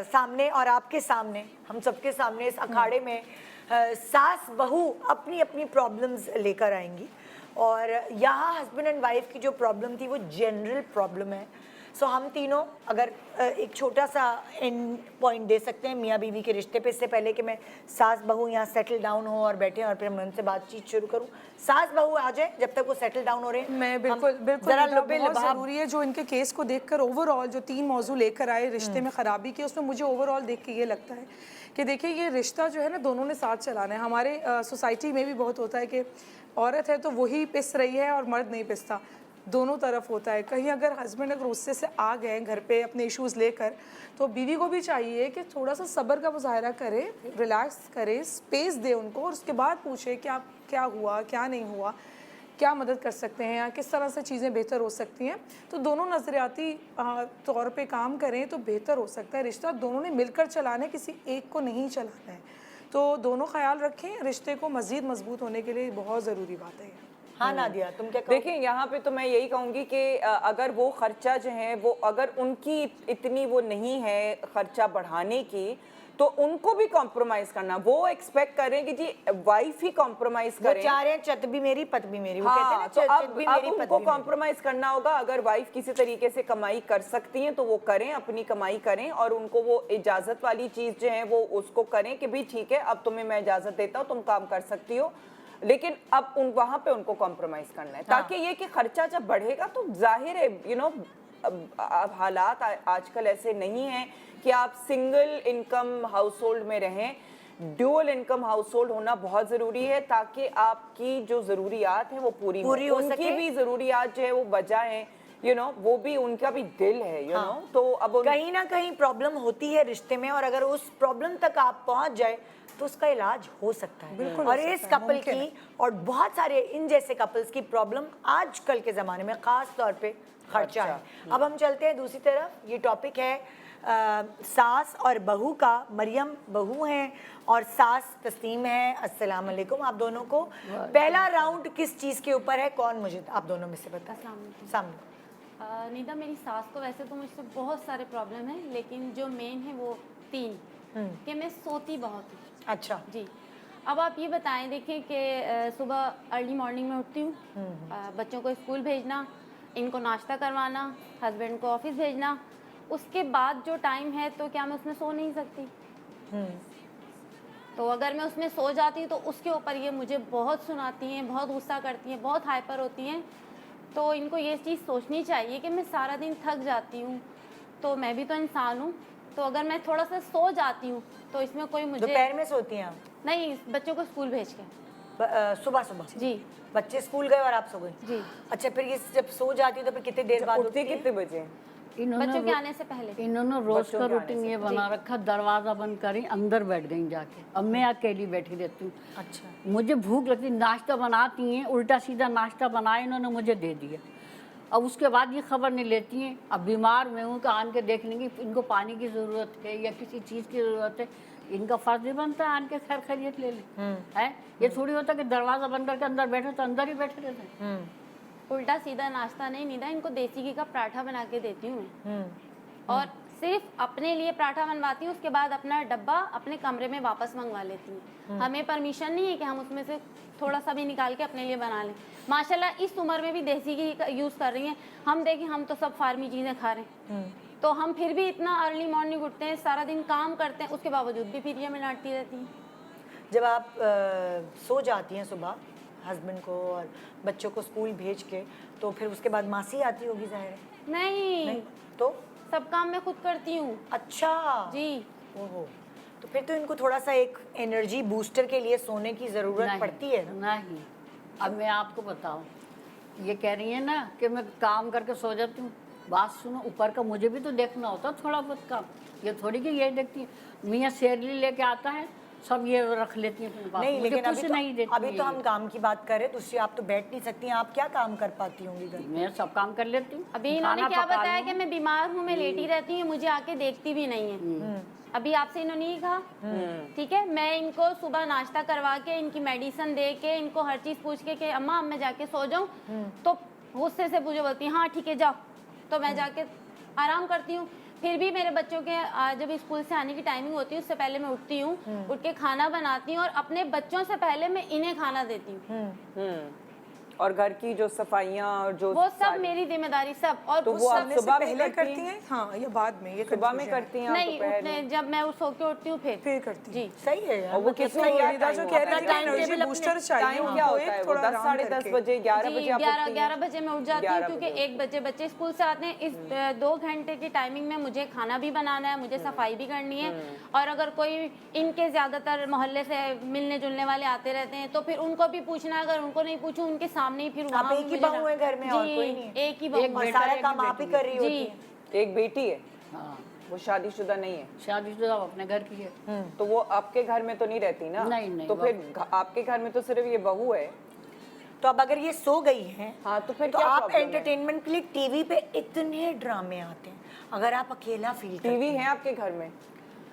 सामने और आपके सामने, हम सबके सामने इस अखाड़े में सास बहू अपनी अपनी प्रॉब्लम्स लेकर आएंगी और यहाँ हस्बैंड एंड वाइफ की जो प्रॉब्लम थी वो जनरल प्रॉब्लम है। सो हम तीनों अगर एक छोटा सा एंड पॉइंट दे सकते हैं मियाँ बीवी के रिश्ते पे, इससे पहले कि मैं सास बहू यहाँ सेटल डाउन हो और बैठे और फिर मैं उनसे बातचीत शुरू करूँ। सास बहू आ जाए जब तक वो सेटल डाउन हो रहे हैं। मैं बिल्कुल बिल्कुल जरा निदा, लुबे बहुत लबाब ज़रूरी है जो इनके केस को देखकर ओवरऑल जो 3 मौजू लेकर आए रिश्ते में ख़राबी के, उसमें मुझे ओवरऑल देख के ये लगता है कि देखिए ये रिश्ता जो है ना दोनों ने साथ चलाना है। हमारे सोसाइटी में भी बहुत होता है कि औरत है तो वही पिस रही है और मर्द नहीं पिसता, दोनों तरफ होता है। कहीं अगर हस्बैंड अगर गुस्से से आ गए घर पे अपने इश्यूज़ लेकर, तो बीवी को भी चाहिए कि थोड़ा सा सब्र का मुजाहरा करे, रिलैक्स करे, स्पेस दे उनको और उसके बाद पूछे कि आप क्या हुआ क्या नहीं हुआ, क्या मदद कर सकते हैं या किस तरह से चीज़ें बेहतर हो सकती हैं। तो दोनों नज़रियाती तौर पे काम करें तो बेहतर हो सकता है। रिश्ता दोनों ने मिलकर चलाना है, किसी एक को नहीं चलाना है। तो दोनों ख्याल रखें, रिश्ते को मज़ीद मजबूत होने के लिए बहुत ज़रूरी बात है। हाँ नादिया, तुम क्या कहोगे? देखिए यहाँ पे तो मैं यही कहूँगी कि अगर वो खर्चा जो है वो अगर उनकी इतनी वो नहीं है खर्चा बढ़ाने की, तो उनको भी कॉम्प्रोमाइज करना। वो एक्सपेक्ट करें कि जी वाइफ ही कॉम्प्रोमाइज वो करें। चाह रहे हैं चत भी मेरी पत भी मेरी, वो कहते हैं हाँ, ना तो चत भी अब मेरी पत उनको भी मेरी। कॉम्प्रोमाइज करना होगा। अगर वाइफ किसी तरीके से कमाई कर सकती हैं तो वो करें, अपनी कमाई करें और उनको वो इजाजत वाली चीज जो है वो उसको करें कि भी ठीक है अब तुम्हें मैं इजाजत देता हूँ, तुम काम कर सकती हो, लेकिन अब वहां पे उनको कॉम्प्रोमाइज करना है ताकि ये कि खर्चा जब बढ़ेगा तो जाहिर है अब हालात आजकल ऐसे नहीं हैं कि आप सिंगल इनकम हाउसहोल्ड में रहें। ड्यूअल इनकम हाउसहोल्ड होना बहुत ज़रूरी है ताकि आपकी जो ज़रूरियात हैं वो पूरी हो उनकी सके। भी ज़रूरियात जो है वो बजा है, वो भी उनका भी दिल है, तो अब कहीं ना कहीं प्रॉब्लम होती है रिश्ते में और अगर उस प्रॉब्लम तक आप पहुंच जाए तो उसका इलाज हो सकता है। बिल्कुल और हो इस सकता है, कपल मुमकिन की है। और बहुत सारे इन जैसे कपल्स की प्रॉब्लम आजकल के ज़माने में ख़ास तौर पे खर्चा है। अब हम चलते हैं दूसरी तरफ। ये टॉपिक है सास और बहू का। मरियम बहू हैं और सास तस्नीम है। अस्सलाम वालेकुम आप दोनों को। पहला राउंड किस चीज़ के ऊपर है, कौन मुझे आप दोनों में से बता? सामने निदा, मेरी सास को वैसे तो मुझसे बहुत सारे प्रॉब्लम हैं, लेकिन जो मेन है वो 3 कि मैं सोती बहुत हूँ। अच्छा जी, अब आप ये बताएं, देखिए कि सुबह अर्ली मॉर्निंग में उठती हूँ, बच्चों को स्कूल भेजना, इनको नाश्ता करवाना, हस्बैंड को ऑफिस भेजना, उसके बाद जो टाइम है तो क्या मैं उसमें सो नहीं सकती? तो अगर मैं उसमें सो जाती हूँ तो उसके ऊपर ये मुझे बहुत सुनाती हैं, बहुत गुस्सा करती हैं, बहुत हाइपर होती हैं। तो इनको ये चीज़ सोचनी चाहिए कि मैं सारा दिन थक जाती हूँ, तो मैं भी तो इंसान हूँ, तो अगर मैं थोड़ा सा सो जाती हूँ तो इसमें कोई मुझे दोपहर में सोती हैं आप? नहीं, बच्चों को स्कूल भेज के। सुबह सुबह जी बच्चे स्कूल गए और आप सो गई? जी। अच्छा, फिर ये जब सो जाती है तो फिर कितनी देर बाद उठती उठती है? कितने बजे? बच्चों के आने से पहले। इन्होंने रोज बच्चों का के आने रूटीन से। ये बना रखा, दरवाजा बंद करी अंदर बैठ गई जाके। अब मैं अकेली बैठी रहती हूँ। अच्छा, मुझे भूख लगती, नाश्ता बनाती हैं, उल्टा सीधा नाश्ता बनाया इन्होंने मुझे दे दिया। अब उसके बाद ये खबर नहीं लेती हैं। अब बीमार मैं हूँ, आन के देख लेंगी इनको पानी की ज़रूरत है या किसी चीज़ की ज़रूरत है, इनका फर्ज भी बनता है आन के खैर खैरियत ले लें। है ये थोड़ी होता कि दरवाज़ा बंद करके अंदर बैठे तो अंदर ही बैठे रहते हैं। उल्टा सीधा नाश्ता नहीं निदा, इनको देसी घी का पराठा बना के देती हूँ मैं, और सिर्फ अपने लिए पराठा बनवाती हूँ, उसके बाद अपना डब्बा अपने कमरे में वापस मंगवा लेती हूँ। हमें परमिशन नहीं है कि हम उसमें से थोड़ा सा भी निकाल के अपने लिए बना लें। माशाल्लाह इस उम्र में भी देसी घी का यूज़ कर रही हैं। हम देखें, हम तो सब फार्मी चीज़ें खा रहे हैं, तो हम फिर भी इतना अर्ली मॉर्निंग उठते हैं, सारा दिन काम करते हैं, उसके बावजूद भी फिर ये में डांटती रहती हैं। जब आप सो जाती हैं सुबह हस्बैंड को और बच्चों को स्कूल भेज के, तो फिर उसके बाद मासी आती होगी जाहिर है? नहीं, तो सब काम मैं खुद करती हूँ। अच्छा जी। ओहो, तो फिर तो इनको थोड़ा सा एक एनर्जी बूस्टर के लिए सोने की ज़रूरत नहीं, पड़ती है ना? नहीं। अब मैं आपको बताऊं, ये कह रही है ना कि मैं काम करके सो जाती हूँ। बात सुनो, ऊपर का मुझे भी तो देखना होता थोड़ा बहुत काम। ये थोड़ी कि ये देखती है मियाँ शेरली लेके आता है, सब ये रख लेती है अपने पास। नहीं, मुझे लेकिन कुछ अभी तो, नहीं देती अभी है तो ये। हम काम की बात कर रहे हैं। दूसरी आप तो बैठ नहीं सकती हैं, आप क्या काम कर पाती होंगी घर में? मैं सब काम कर लेती हूँ। अभी इन्होंने खाना क्या पका बताया लूँ। कि मैं बीमार हूँ, मैं लेटी रहती हूँ, मुझे आके देखती भी नहीं है। अभी आपसे इन्होंने ये कहा, ठीक है, मैं इनको सुबह नाश्ता करवा के, इनकी मेडिसिन दे के, इनको हर चीज पूछ के कि अम्मा अब मैं जाके सो जाऊं, तो गुस्से से मुझे बोलती है हाँ ठीक है जाओ, तो मैं जाके आराम करती हूँ। फिर भी मेरे बच्चों के जब स्कूल से आने की टाइमिंग होती है उससे पहले मैं उठती हूँ, उठ के खाना बनाती हूँ और अपने बच्चों से पहले मैं इन्हें खाना देती हूँ। और घर की जो सफाइयाँ और जो वो सब मेरी जिम्मेदारी सब। और तो उस वो आप सोने से सुबह में पहले करती करती हैं, हाँ, या बाद में? ये सुबह में confusion है। करती हैं आप नहीं, दोपहर उठने में? जब मैं सो के उठती हूँ फिर करती जी। सही है यार, और वो मतलब कितने सही है। निदा जो कह रही थी टाइम एनर्जी टेबल बूस्टर चाहिए टाइम उनको, क्या होता एक है? वो थोड़ा 10 आराम साढ़े 10 करके। बजे 11 जी, बजे आप उठती हैं? 11 बजे मैं उठ जाती हूँ 11 क्योंकि बजे। 1 बजे बच्चे स्कूल से आते हैं। इस 2 घंटे की टाइमिंग में मुझे खाना भी बनाना है, मुझे सफाई भी करनी है। और अगर कोई इनके ज्यादातर मोहल्ले से मिलने जुलने वाले आते रहते हैं तो फिर उनको भी पूछना है। अगर उनको नहीं पूछूं उनके सामने ही फिर आप वहाँ एक ही बहू है घर में और कोई नहीं है? एक ही बहू और है। सारा काम आप ही कर रही होती जी। हैं। एक बेटी है, हाँ, वो शादीशुदा नहीं है, शादीशुदा अपने घर की है। तो वो आपके घर में तो नहीं रहती ना? नहीं, नहीं, तो वो- फिर आपके घर में तो सिर्फ ये बहू है। तो अब अगर ये सो गई हैं हाँ, तो फिर तो क्या आप प्रॉब्लम है? एंटरटेनमेंट के लिए टीवी पे इतने ड्रामे आते हैं, अगर आप अकेला फील करते टीवी है आपके घर में?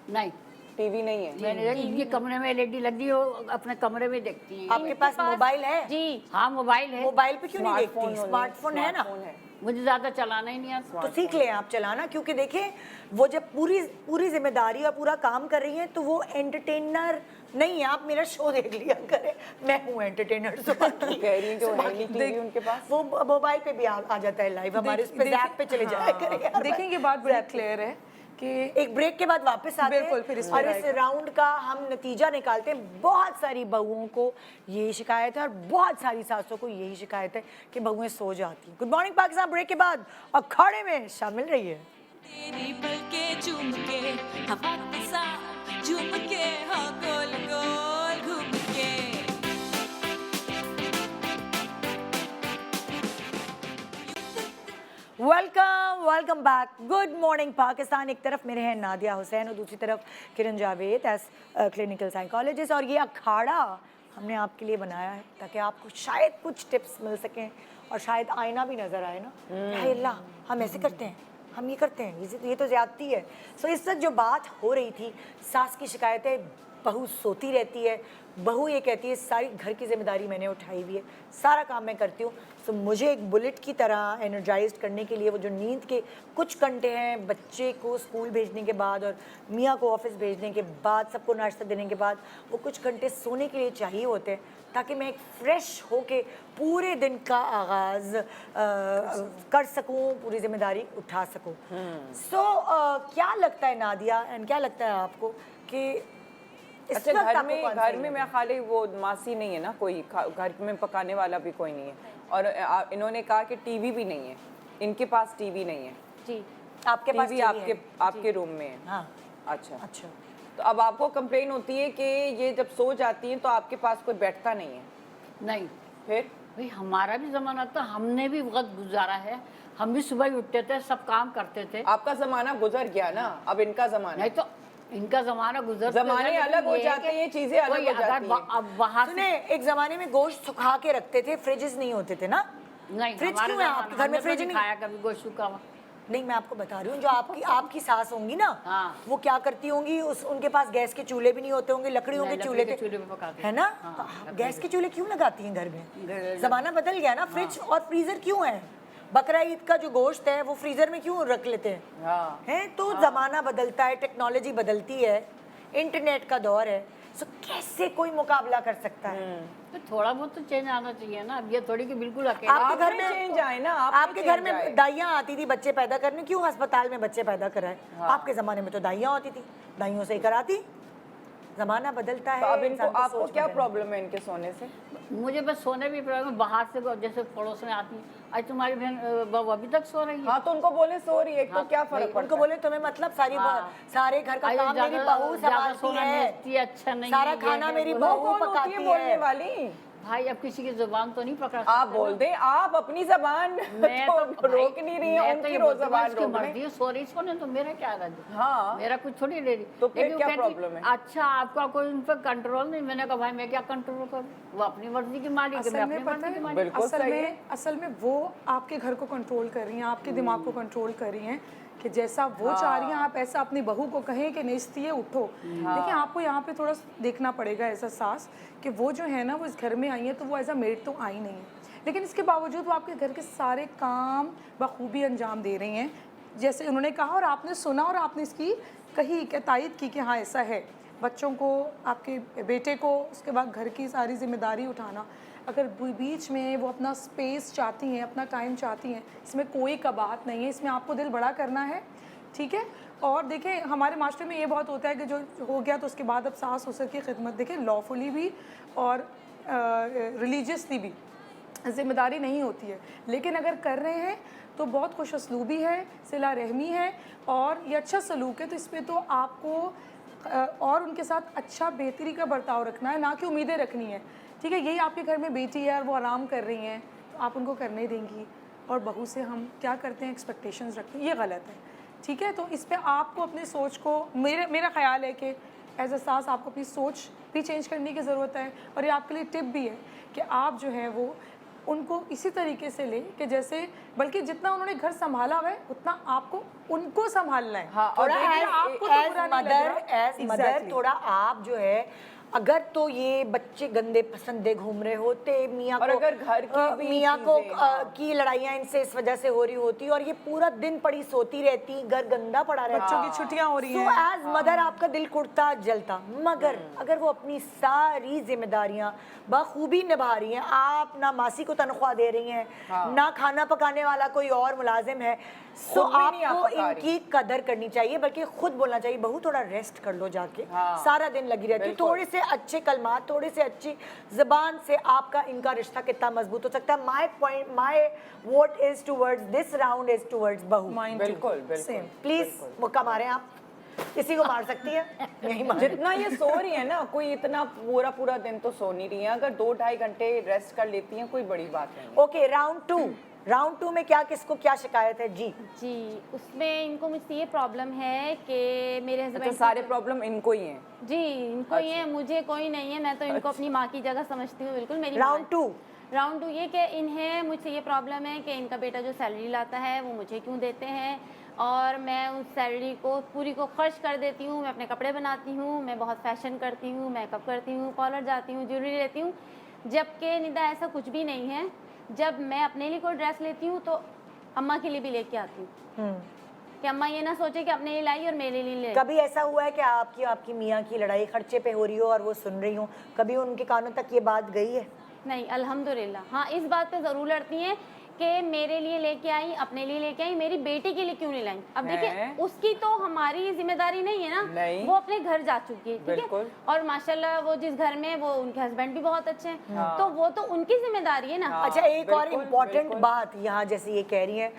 नहीं, टीवी नहीं है? मैंने इनके कमरे में एलईडी लगी हो, अपने कमरे में देखती हैं। आपके पास मोबाइल है? जी। हाँ, मोबाइल है। मोबाइल पे क्यों नहीं स्मार्टफोन देखती? होने- स्मार्टफोन है ना, स्मार्टफोन है। मुझे ज़्यादा चलाना ही नहीं आता। तो सीख लें आप चलाना, क्योंकि देखिए वो जब पूरी जिम्मेदारी और पूरा काम कर रही हैं तो वो एंटरटेनर नहीं है। आप मेरा शो देख लिया करें, मैं हूँ एंटरटेनर। कह रही हैं कि वो है नहीं टीवी उनके पास? वो मोबाइल पे भी आ जाता है लाइव, हमारे उस पे ज़ैप पे चले जाया करें यार। देखें ये बात बड़ी क्लियर है कि एक ब्रेक के बाद वापस आते बिल्कुल, हैं फिर इस और पे इस राउंड का हम नतीजा निकालते हैं। बहुत सारी बहुओं को यही शिकायत है और बहुत सारी सासों को यही शिकायत है कि बहुएं सो जाती हैं। गुड मॉर्निंग पाकिस्तान ब्रेक के बाद अखाड़े में शामिल रही है। तेरी पलके चूम के हवा के साथ झूम के हाँ गोल गोल घूम के welcome back. Good morning Pakistan. एक तरफ मेरे हैं नादिया हुसैन और दूसरी तरफ किरण जावेद एज क्लिनिकल साइकोलॉजिस्ट। और ये अखाड़ा हमने आपके लिए बनाया है ताकि आपको शायद कुछ टिप्स मिल सकें और शायद आईना भी नज़र आए ना, हाय अल्लाह हम ऐसे करते हैं, हम ये करते हैं, ये तो ज़्यादती है। सो इस वक्त जो बात हो रही थी, सास की शिकायतें, बहू सोती रहती है, बहू ये कहती है सारी घर की जिम्मेदारी मैंने उठाई हुई है, सारा काम मैं करती हूँ। सो मुझे एक बुलेट की तरह एनर्जाइज करने के लिए वो जो नींद के कुछ घंटे हैं बच्चे को स्कूल भेजने के बाद और मियाँ को ऑफिस भेजने के बाद, सबको नाश्ता देने के बाद, वो कुछ घंटे सोने के लिए चाहिए होते हैं ताकि मैं एक फ्रेश होके पूरे दिन का आगाज़ कर सकूं, पूरी जिम्मेदारी उठा सकूं। सो क्या लगता है नादिया एंड क्या लगता है आपको कि इस अच्छा, वक्त घर आपको में कौन घर सही में लगे? मैं खाली वो मासी नहीं है ना, कोई घर में पकाने वाला भी कोई नहीं है। और इन्होंने कहा कि टीवी भी नहीं है, इनके पास टीवी नहीं है। जी। आपके पास टीवी टीवी है? आपके रूम में है? हाँ। अच्छा। अच्छा, तो अब आपको कंप्लेन होती है कि ये जब सो जाती हैं तो आपके पास कोई बैठता नहीं है, नहीं फिर? भाई, हमारा भी ज़माना था, हमने भी वक्त गुजारा है। हम भी सुबह ही उठते थे, सब काम करते थे। आपका जमाना गुजर गया ना, अब इनका जमाना। नहीं तो इनका ज़माना गुजर तो ज़माने गया, लेकिन अलग हो ये है जाते कि हैं, चीज़ें अलग कोई हो अगर जाती हैं। अब वहाँ से सुने एक ज़माने में गोश्त सुखा के रखते थे, फ्रिजेस नहीं होते थे ना? नहीं, फ्रिज हमारे क्यों है ज़माना- आपके घर में? हमने तो फ्रिज नहीं नहीं खाया कभी गोश्त सूखा हुआ। नहीं, मैं आपको बता रही हूँ जो आपकी सास होंगी ना, हाँ। वो क्या करती होंगी, उनके पास गैस के चूल्हे भी नहीं होते होंगे, लकड़ियों के नहीं, चूल्हे लकड़ी थे, के चूल्हे पे पकाते है थे। ना? हाँ, तो लकड़ी गैस के चूल्हे क्यों लगाती हैं घर में? घर- जमाना बदल गया ना, फ्रिज और फ्रीजर क्यों है? बकरा ईद का जो गोश्त है वो फ्रीजर में क्यों रख लेते हैं? हाँ। है तो जमाना बदलता है, टेक्नोलॉजी बदलती है, इंटरनेट का दौर है। सो कैसे कोई मुकाबला कर सकता है? तो थोड़ा बहुत तो चेंज आना चाहिए ना। अब ये थोड़ी कि बिल्कुल अकेले। आपके घर आप में में change आए ना, आप में आपके घर change आए। में दाइयाँ आती थी बच्चे पैदा करने, क्यों अस्पताल में बच्चे पैदा कराए? आपके जमाने में तो दाइयाँ होती थी, दाइयों से ही कराती। जमाना बदलता तो है, अब इनको इंसान की आपको सोच क्या बदलती है। प्रॉब्लम है इनके सोने से? मुझे बस सोने भी प्रॉब्लम, बाहर से जैसे पड़ोस में आती है, आज तुम्हारी बहन बहू अभी तक सो रही है। हाँ, तो उनको बोले सो रही है, तो हाँ, क्या फर्क उनको पड़ता है? बोले तुम्हें मतलब सारे घर का अरे काम मेरी ज़्यादा- बहू ज़्यादा संभालती सोना है, बेचती है, अच्छा नहीं सारा है, ये खाना है, मेरी वो बहू वो कौन होती पकाती है बोलने है। वाली? भाई अब किसी की जुबान तो नहीं पकड़ा सकते आप ना। बोल दें, आप अपनी जबान मैं तो तो रोक नहीं रही हैं, मैं तो उनकी ये रोज बोलती हूँ, जबान इसकी रोक मर्जी रही। है, सो रही सोने तो मेरा क्या रहा? हाँ। मेरा कुछ थोड़ी ले रही। तो फिर लेकिन क्या वो कहती, प्रॉब्लम है? अच्छा आपका कोई उन पर कंट्रोल नहीं। मैंने कहा भाई मैं क्या कंट्रोल करूँ, वो अपनी मर्जी की मालिक है, मैं असल अपनी में पता मर्जी की है, मालिक। बिल्कुल सही है। असल में वो आपके घर को कंट्रोल कर रही हैं, आपके दिमाग को कंट्रोल कर रही हैं कि जैसा वो चाह रही हैं आप ऐसा अपनी बहू को कहें कि नेस्ती है उठो। देखिए आपको यहाँ पे थोड़ा देखना पड़ेगा ऐसा सास कि वो जो है ना वो इस घर में आई है तो वो एज अ मेड तो आई नहीं है, लेकिन इसके बावजूद वो आपके घर के सारे काम बखूबी अंजाम दे रही हैं। जैसे उन्होंने कहा और आपने सुना और आपने इसकी कही कि तायद की कि हाँ ऐसा है, बच्चों को, आपके बेटे को, उसके बाद घर की सारी जिम्मेदारी उठाना, अगर बीच में वो अपना स्पेस चाहती हैं, अपना टाइम चाहती हैं, इसमें कोई कबाहत नहीं है, इसमें आपको दिल बड़ा करना है, ठीक है। और देखें हमारे मास्टर में ये बहुत होता है कि जो हो गया तो उसके बाद अब सास ससुर की खिदमत, देखें लॉफुली भी और रिलीजियसली भी ज़िम्मेदारी नहीं होती है, लेकिन अगर कर रहे हैं तो बहुत खुश असलूबी है, सिला रहमी है और ये अच्छा सलूक है, तो इस पर तो आपको और उनके साथ अच्छा बेहतरी का बर्ताव रखना है, ना कि उम्मीदें रखनी है, ठीक है। यही आपके घर में बेटी है और वो आराम कर रही हैं तो आप उनको करने देंगी, और बहू से हम क्या करते हैं एक्सपेक्टेशंस रखते हैं, ये गलत है, ठीक है। तो इस पे आपको अपनी सोच को, मेरा ख्याल है कि एज अ सास आपको अपनी सोच भी चेंज करने की ज़रूरत है, और ये आपके लिए टिप भी है कि आप जो है वो उनको इसी तरीके से लें कि जैसे, बल्कि जितना उन्होंने घर संभाला हुआ है उतना आपको उनको संभालना है। हाँ, और थोड़ा देखिए, आपको तो बुरा नहीं लग रहा। एज मदर थोड़ा आप जो है, अगर तो ये बच्चे गंदे पसंदे घूम रहे होते, मियाँ और को, अगर घर की भी मियाँ को चीज़ें, हाँ। की लड़ाइयाँ इनसे इस वजह से हो रही होती, और ये पूरा दिन पड़ी सोती रहती, घर गंदा पड़ा रहता, बच्चों की छुट्टियां हो रही सो हैं, एज मदर आपका दिल कुड़ता जलता। मगर अगर वो अपनी सारी जिम्मेदारियां बखूबी निभा रही हैं, आप ना मासी को तनख्वाह दे रही हैं, ना खाना पकाने वाला कोई और मुलाजिम है, सो खुद भी नहीं आप आपको पका रही। इनकी कदर करनी चाहिए, बल्कि खुद बोलना चाहिए, बहू थोड़ा रेस्ट कर लो जाके, सारा दिन लगी रहती है, बिल्कुल। थोड़े से अच्छे कलमात, थोड़े से अच्छी ज़बान से आपका इनका रिश्ता कितना मजबूत हो सकता है। My point, my vote is towards this round is towards बहू। बिल्कुल बिल्कुल। प्लीज मौका मारें आप, किसी को मार सकती है, नहीं मार। जितना ये सो रही है ना, कोई इतना पूरा दिन तो सो नहीं रही है, अगर 2-2.5 घंटे रेस्ट कर लेती हैं कोई बड़ी बात नहीं। ओके, राउंड टू में क्या, किसको क्या शिकायत है? जी जी, उसमें इनको मुझसे ये प्रॉब्लम है कि मेरे अच्छा, हस्बैंड सारे प्रॉब्लम इनको ही हैं? जी, इनको ही है, मुझे कोई नहीं है, मैं तो इनको अपनी माँ की जगह समझती हूँ, बिल्कुल मेरी राउंड टू राउंड टू ये कि इन्हें मुझसे ये प्रॉब्लम है कि इनका बेटा जो सैलरी लाता है वो मुझे क्यों देते हैं, और मैं उस सैलरी को पूरी को खर्च कर देती हूँ, मैं अपने कपड़े बनाती हूँ, मैं बहुत फैशन करती हूँ, मेकअप करती हूँ, पार्लर जाती हूँ, ज्वेलरी लेती हूँ, जबकि निदा ऐसा कुछ भी नहीं है। जब मैं अपने लिए कोई ड्रेस लेती हूँ तो अम्मा के लिए भी लेके आती हूँ, कि अम्मा ये ना सोचे कि अपने लिए लाई और मेरे लिए ले। कभी ऐसा हुआ है कि आपकी मियाँ की लड़ाई खर्चे पे हो रही हो और वो सुन रही हो, कभी उनके कानों तक ये बात गई है? नहीं, अल्हम्दुलिल्लाह। हाँ, इस बात पे ज़रूर लड़ती हैं कि मेरे लिए लेके आई, अपने लिए लेके आई, मेरी बेटी के लिए क्यों नहीं लाई। अब देखिए, उसकी तो हमारी जिम्मेदारी नहीं है ना, नहीं। वो अपने घर जा चुकी है, ठीक है। बिल्कुल। और माशाल्लाह वो जिस घर में, वो उनके हस्बैंड भी बहुत अच्छे हैं, तो वो तो उनकी जिम्मेदारी है ना। अच्छा, एक और बिल्कुल, इम्पॉर्टेंट बिल्कुल। बात यहाँ, जैसे ये कह रही हैं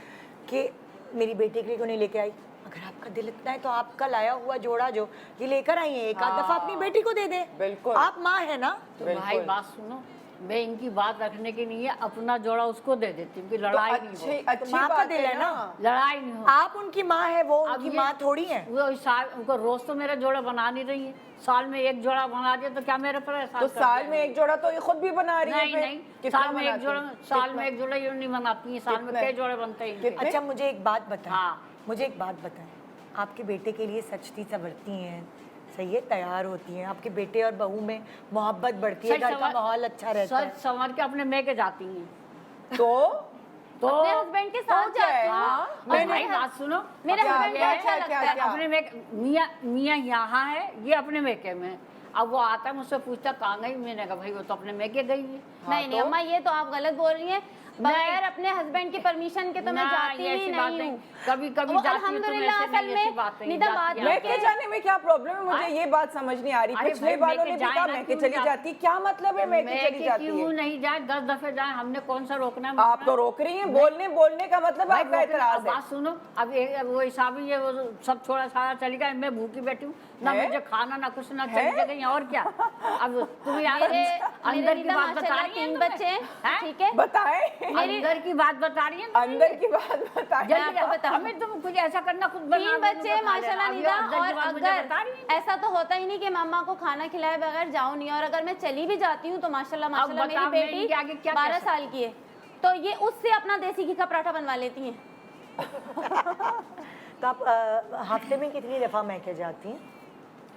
कि मेरी बेटी के लिए क्यों नहीं लेके आई, अगर आपका दिल इतना है तो आपका लाया हुआ जोड़ा जो ये लेकर आई है, एक आध दफा अपनी बेटी को दे दे। बिल्कुल। आप माँ है ना। तो भाई बात सुनो, मैं इनकी बात रखने की नहीं है, अपना जोड़ा उसको दे देती हूँ कि लड़ाई नहीं हो, अच्छी माँ का बात दिल है ना, लड़ाई नहीं हो। आप उनकी माँ है, वो अब उनकी ये- माँ थोड़ी है। वो साल उनको रोज तो मेरा जोड़ा बना नहीं रही है, साल में एक जोड़ा बना दिया तो क्या मेरे पर एहसास तो कर साल दिया? में एक जोड़ा तो ये खुद भी बना रही है नहीं फिर? नहीं, कितना साल में एक बनाती जोड़ा, हैं? साल में एक जोड़ा ये नहीं बनाती है, साल में कितने? कई जोड़े बनते हैं। कितने? अच्छा, मुझे एक बात बताएं, हाँ। मुझे एक बात बताएं, आपके बेटे के लिए सजती संवरती हैं, सही है, तैयार होती हैं, आपके बेटे और बहू में मोहब्बत बढ़ती है, सच घर का संवर- माहौल अच्छा रहता है, सच संवर के अपने मैं के जाती हैं तो अपने हस्बैंड के साथ क्या है? जाती हूँ। हाँ, और भाई बात सुनो, मेरे क्या- हस्बैंड को क्या- अच्छा क्या- लगता है। क्या- अपने में मियाँ यहाँ है, ये अपने मेके में। अब वो आता है मुझसे पूछता कहाँ गई, मैंने कहा भाई वो तो अपने मेके गई है। नहीं नहीं अम्मा, ये तो आप गलत बोल रही हैं, बगैर अपने हस्बैंड की परमिशन के तो मैं ना, जाती ये ही ऐसी बात नहीं हूँ। कभी कभी वो जाती हूँ तो अल्हम्दुलिल्लाह वैसे असल नहीं, ऐसी में बात नहीं, निदा जाती बात हैं। मैं मैके जाने में क्या प्रॉब्लम है? मुझे ये बात समझ नहीं आ रही। अरे पिछले भाई, वालों मैके ने भी जाए कहा ना, मैके क्यों चली जाती? जाती, क्या मतलब है मैके चली मैं जाती क्यों है? नहीं जाए, 10 दफे जाए, हमने कौन सा रोकना है? आप तो रोक रही हैं, बोलने का मतलब भाई आपका रोकना- एतराज अब है। बात सुनो, अब वो हिसाब ही है, वो सब छोड़ा छाड़ा चली गई, मैं भूखी बैठी हूँ, ना है? मुझे खाना ना कुछ, ना है? चली गई, और क्या? अब तुम यार मेरे अंदर की निदा बात बता माशाल्लाह रही है 3 तुम्हें? बच्चे हैं, हैं? ठीक है। बताएं, अंदर की बात बता रही है तुम्हें? अंदर की बात बताएं। मैं आपको बताऊं। हमें तुम कुछ ऐसा करना, खुद बना 3 दो, बच्चे उनको खा माशाल्लाह लेना। निदा, अब ये और अंदर की बात मुझे अगर बता रही है? ऐसा तो होता ही नहीं कि मम्मा को खाना खिलाए बगैर जाऊं नहीं, और अगर मैं चली भी जाती हूँ तो माशाल्लाह माशाल्लाह बताओ, मेरी मैं बेटी इनके आगे क्या कह 12 सकती साल की है, तो ये उससे अपना देसी घी का पराठा बनवा लेती हैं। तो आप हफ्ते में कितनी दफ़ा मैके जाती हैं?